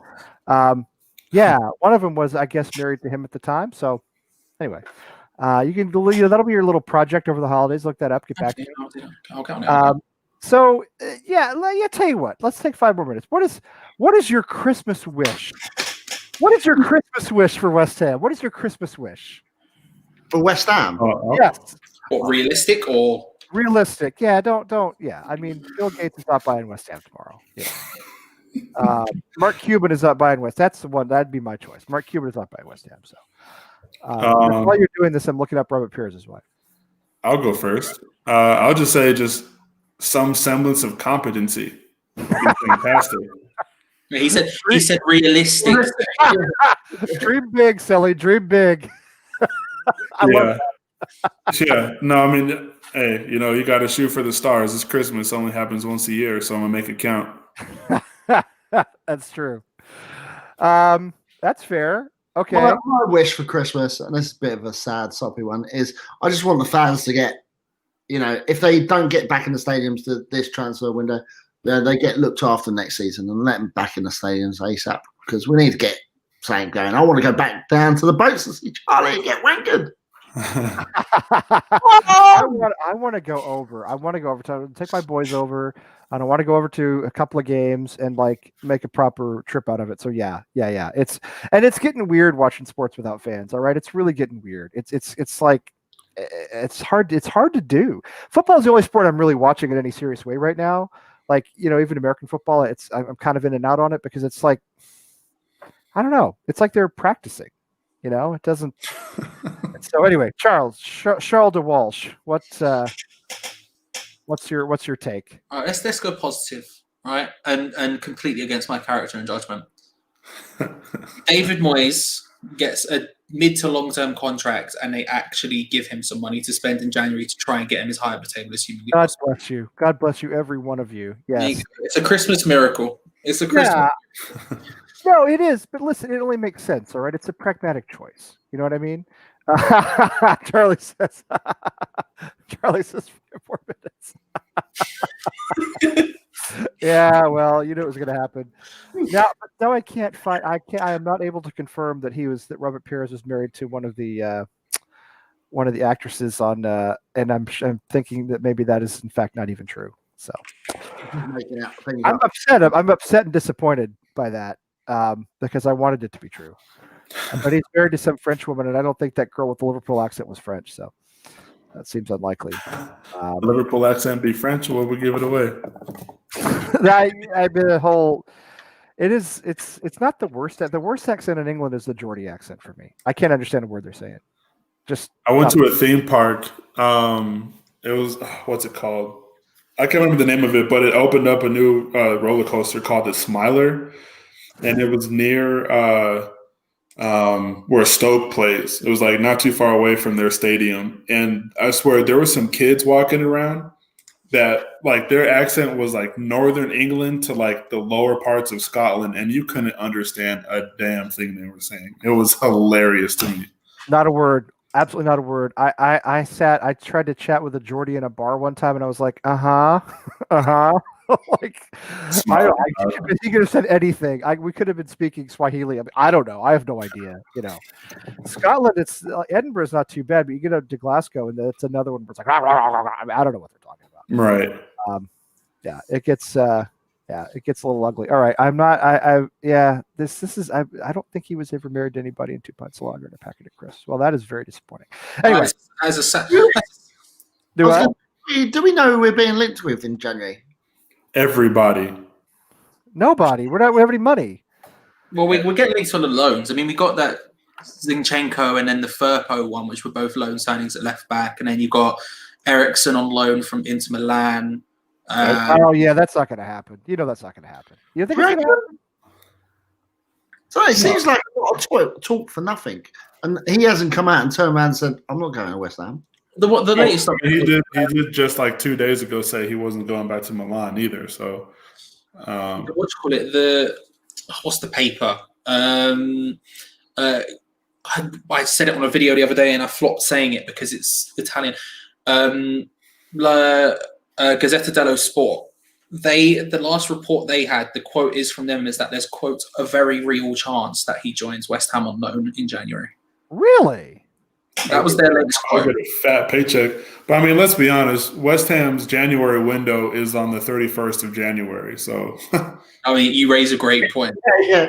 Yeah, one of them was, I guess, married to him at the time. So anyway, you can that'll be your little project over the holidays. Look that up. Get back to me. I'll count it. So yeah, tell you what. Let's take 5 more minutes. What is your Christmas wish? What is your Christmas wish for West Ham? What is your Christmas wish for West Ham? Yes. What, realistic or realistic? Yeah, don't. Yeah, I mean, Bill Gates is not buying West Ham tomorrow. Yeah. Mark Cuban is not buying West. That's the one. That'd be my choice. Mark Cuban is not buying West Ham. So while you're doing this, I'm looking up Robert Pires' wife. I'll go first. I'll just say some semblance of competency. Fantastic. He said realistic. Dream big, Sully. Dream big. Yeah. No, I mean, hey, you got to shoot for the stars. It's Christmas. Only happens once a year, so I'm gonna make it count. That's true. That's fair. Okay. Well, my wish for Christmas, and this is a bit of a sad, soppy one, is I just want the fans to get, if they don't get back in the stadiums this transfer window, they get looked after next season and let them back in the stadiums ASAP, because we need to get something going. I want to go back down to the boats and see Charlie and get wankered. I want to go over. I want to go over to take my boys over. I don't want to go over to a couple of games and make a proper trip out of it. So yeah. It's getting weird watching sports without fans. All right, it's really getting weird. It's like it's hard to do. Football is the only sport I'm really watching in any serious way right now. Even American football, I'm kind of in and out on it because it's like, I don't know. It's like they're practicing. It doesn't. So anyway, Charles de Walsh, what's your take? All right, let's go positive, right? And completely against my character and judgment. David Moyes gets a mid to long term contract, and they actually give him some money to spend in January to try and get him as high up the table as humanly possible. Bless you. God bless you, every one of you. Yes, it's a Christmas miracle. It's a Christmas. Yeah. No, it is. But listen, it only makes sense. All right, it's a pragmatic choice. You know what I mean? Charlie says 4 minutes. Yeah, well, it was going to happen. Now I can't find. I am not able to confirm that Robert Pires was married to one of the actresses on. And I'm thinking that maybe that is in fact not even true. So I'm upset. I'm upset and disappointed by that because I wanted it to be true. But he's married to some French woman, and I don't think that girl with the Liverpool accent was French, so that seems unlikely. Liverpool accent be French, or will we give it away? It's not the worst. The worst accent in England is the Geordie accent for me. I can't understand a word they're saying. I went to a theme park. It was what's it called? I can't remember the name of it, but it opened up a new roller coaster called the Smiler, and it was near where Stoke plays. It was not too far away from their stadium. And I swear there were some kids walking around that their accent was Northern England to the lower parts of Scotland, and you couldn't understand a damn thing they were saying. It was hilarious to me. Not a word. Absolutely not a word. I tried to chat with a Geordie in a bar one time, and I was like, he could have said anything. We could have been speaking Swahili. I don't know. I have no idea. Scotland. Edinburgh is not too bad, but you get up to Glasgow, and it's another one where it's I don't know what they're talking about. Right. Yeah, it gets a little ugly. All right, I'm not. This is. I don't think he was ever married to anybody in 2 pints of lager and a packet of crisps. Well, that is very disappointing. Anyway, do we know who we're being linked with in January? Everybody. Nobody. We don't have any money. Well, we're getting linked on the loans. I mean, we got that Zinchenko and then the Firpo one, which were both loan signings at left back, and then you got Ericsson on loan from Inter Milan. That's not going to happen. That's not going to happen. You think it's going to happen? So it seems like a lot of talk for nothing, and he hasn't come out and turned around and said, "I'm not going to West Ham." The latest stuff he did just 2 days ago say he wasn't going back to Milan either. So what you call it? what's the paper? I said it on a video the other day, and I flopped saying it because it's Italian. Gazzetta dello Sport. The last report they had, the quote is from them is that there's, quote, a very real chance that he joins West Ham on loan in January. Really? That was their latest I'll quote. get a fat paycheck. But I mean, let's be honest. West Ham's January window is on the 31st of January. So, I mean, you raise a great point. Yeah.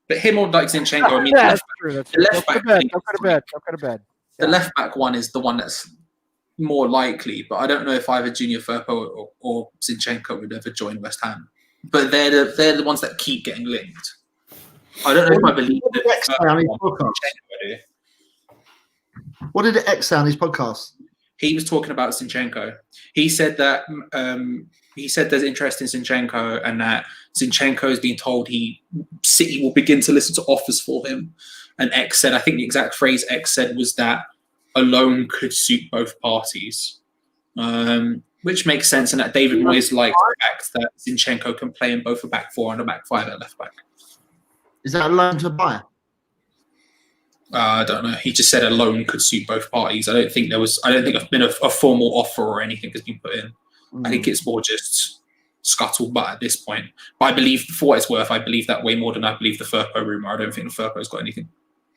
But him or like Zinchenko, I mean, That's true. That's true. the Don't left go to back. bed. Don't go to bed. Don't go to bed. The Yeah. left back one is the one that's more likely, but I don't know if either Junior Firpo or Zinchenko would ever join West Ham. But they're the ones that keep getting linked. I don't know if I believe What did X say on his podcast? that. What did X say on his podcast? He was talking about Zinchenko. He said that there's interest in Zinchenko, and that Zinchenko is being told City will begin to listen to offers for him. And X said, I think the exact phrase X said was that a loan could suit both parties, which makes sense. And that David Moyes likes the fact that Zinchenko can play in both a back four and a back five at left back. Is that a loan to buy? I don't know. He just said a loan could suit both parties. I don't think there's been a formal offer or anything has been put in. I think it's more just scuttlebutt at this point. But I believe, for what it's worth, I believe that way more than I believe the Firpo rumor. I don't think the Firpo's got anything.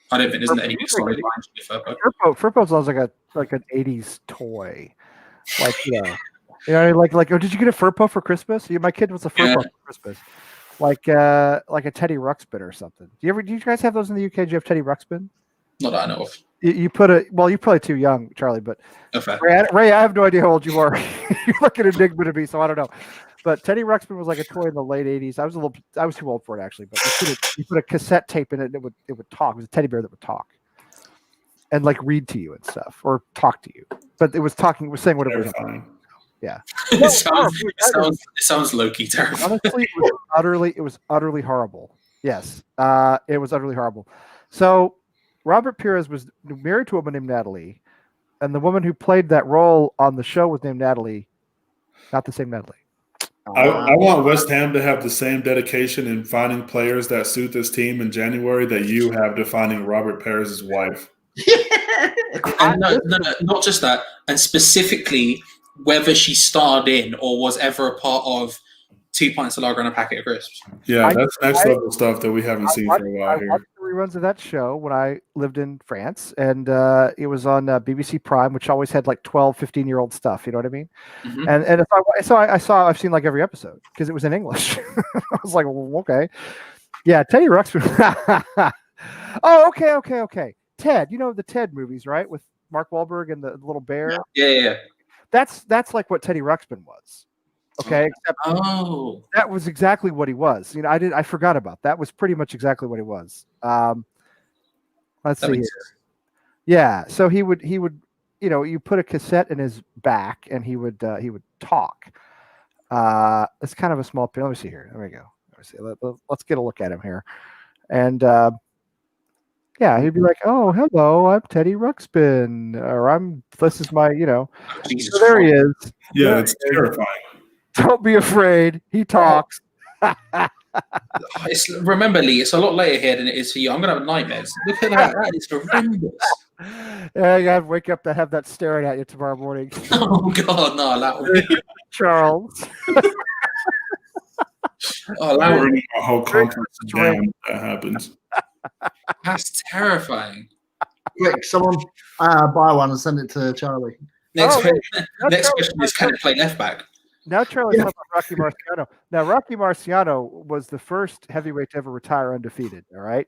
I don't think there's any solid lines with Firpo. Firpo sounds like an '80s toy, like you know, like oh, did you get a Firpo for Christmas? My kid was a Firpo for Christmas, like a Teddy Ruxpin or something. Do you guys have those in the UK? Do you have Teddy Ruxpin? Not that I know of. You put a well, you're probably too young, Charlie. But Okay. Ray, I have no idea how old you are. You're like an enigma to me, so I don't know. But Teddy Ruxpin was like a toy in the late '80s. I was too old for it actually. But you put a cassette tape in it, and it would talk. It was a teddy bear that would talk, and like read to you and stuff, or talk to you. But it was talking. It was saying whatever. Yeah. It sounds low-key terrible. Honestly, it was utterly horrible. Yes, it was utterly horrible. So Robert Pires was married to a woman named Natalie, and the woman who played that role on the show was named Natalie, not the same Natalie. I want West Ham to have the same dedication in finding players that suit this team in January that you have to finding Robert Pires' wife. And no, not just that, and specifically whether she starred in or was ever a part of 2 pints of lager and a packet of crisps. Yeah, that's next level stuff that we haven't seen for a while I here. watched the reruns of that show when I lived in France, and it was on BBC Prime, which always had like 12, 15-year-old stuff. You know what I mean? Mm-hmm. And I've seen like every episode because it was in English. I was like, well, okay, yeah, Teddy Ruxpin. Oh, okay. Ted, you know the Ted movies, right? With Mark Wahlberg and the little bear. Yeah. That's like what Teddy Ruxpin was. Okay. Except that was exactly what he was. You know, I forgot about that. Was pretty much exactly what he was. Let's see. Yeah. So he would, you know, you put a cassette in his back and he would talk. It's kind of a small pin. Let me see here. There we go. Let's get a look at him here. And yeah, he'd be like, "Oh, hello, I'm Teddy Ruxpin," or this is my, you know." So there he is. Yeah, there it's terrifying. Don't be afraid. He talks. Remember, Lee, it's a lot later here than it is for you. I'm going to have nightmares. Look at that. That is horrendous. Yeah, you got to wake up to have that staring at you tomorrow morning. Oh, God, no, allow me. Charles. Allow me. A whole conference down when that happens. That's terrifying. Quick, someone buy one and send it to Charlie. Next question is, can it play left back? Now Charlie's talking about Rocky Marciano. Now Rocky Marciano was the first heavyweight to ever retire undefeated. All right,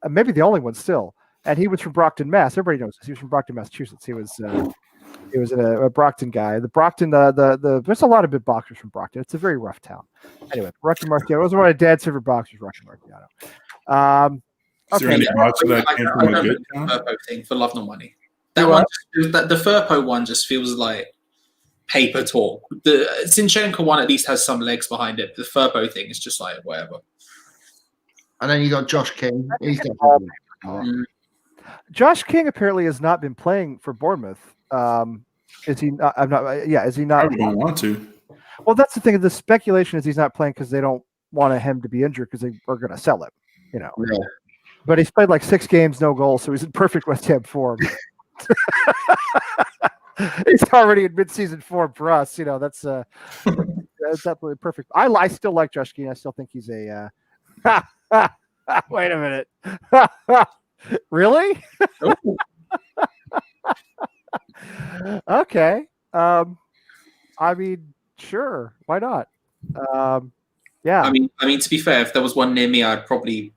maybe the only one still. And he was from Brockton, Mass. Everybody knows this. He was from Brockton, Massachusetts. He was a Brockton guy. The Brockton, there's a lot of good boxers from Brockton. It's a very rough town. Anyway, Rocky Marciano was one of my dad's favorite boxers. Rocky Marciano. Is there any boxer that came from a good town? Firpo thing for love nor money. That one, the Firpo one, just feels like paper talk. The Zinchenko one at least has some legs behind it. The Firpo thing is just like whatever. And then you got Josh King. He's Josh King apparently has not been playing for Bournemouth. Is he? I'm not. Yeah, is he not? I don't want to. Well, that's the thing. The speculation is he's not playing because they don't want him to be injured because they were going to sell him, Yeah. But he's played like 6 games, no goals, so he's in perfect West Ham form. He's already in mid-season form for us. That's absolutely perfect. I still like Josh Keane. I still think he's a. Wait a minute. Really? Okay. I mean, sure. Why not? Yeah. I mean, to be fair, if there was one near me, I'd probably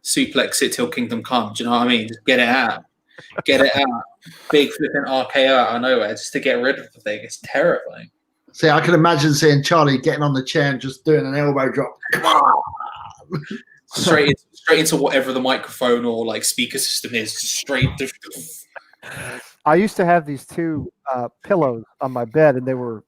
suplex it till kingdom come. Do you know what I mean? Just get it out. Get it out. Big flipping RKO out of nowhere just to get rid of the thing. It's terrifying. See, I can imagine seeing Charlie getting on the chair and just doing an elbow drop. Come on. Straight into whatever the microphone or like speaker system is. Just straight. I used to have these 2 pillows on my bed, and they were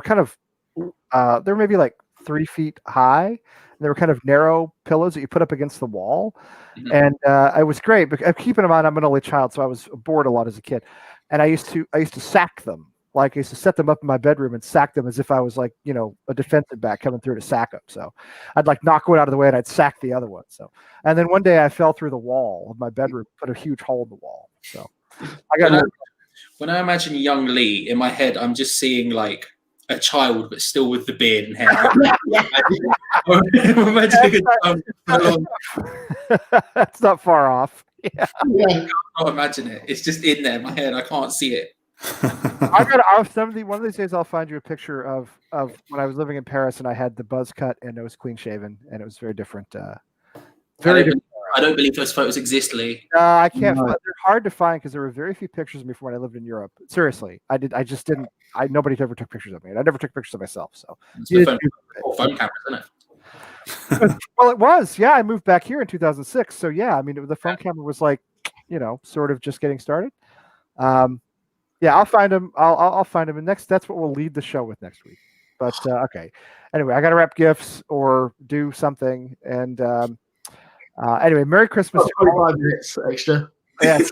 kind of they were maybe like 3 feet high. They were kind of narrow pillows that you put up against the wall. Mm-hmm. And it was great. But keeping in mind, I'm an only child, so I was bored a lot as a kid. And I used to sack them. Like I used to set them up in my bedroom and sack them as if I was like, a defensive back coming through to sack them. So I'd like knock one out of the way and I'd sack the other one. So, and then one day I fell through the wall of my bedroom, put a huge hole in the wall. So when I imagine young Lee in my head, I'm just seeing like a child, but still with the beard and hair. That's not far off. Yeah. I can't imagine it. It's just in there in my head. I can't see it. One of these days I'll find you a picture of when I was living in Paris and I had the buzz cut and it was clean shaven and it was very different. I don't believe those photos exist, Lee. I can't. They're hard to find because there were very few pictures of me from when I lived in Europe. Seriously, I just didn't. Nobody ever took pictures of me, and I never took pictures of myself. So phone cameras, isn't it? Well, it was. Yeah, I moved back here in 2006. So yeah, I mean, the phone camera was like, sort of just getting started. Yeah, I'll find him. I'll find him. And that's what we'll lead the show with next week. But okay. Anyway, I got to wrap gifts or do something. And anyway, Merry Christmas. 25 minutes extra. Yes,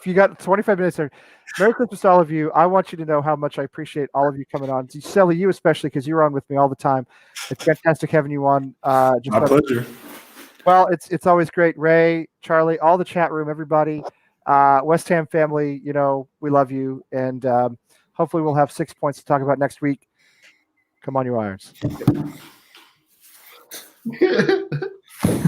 you got 25 minutes there. Merry Christmas to all of you. I want you to know how much I appreciate all of you coming on. Sally, you especially, because you're on with me all the time. It's fantastic having you on. My pleasure. Well, it's always great. Ray, Charlie, all the chat room, everybody. West Ham family, we love you. And hopefully we'll have 6 points to talk about next week. Come on, you Irons.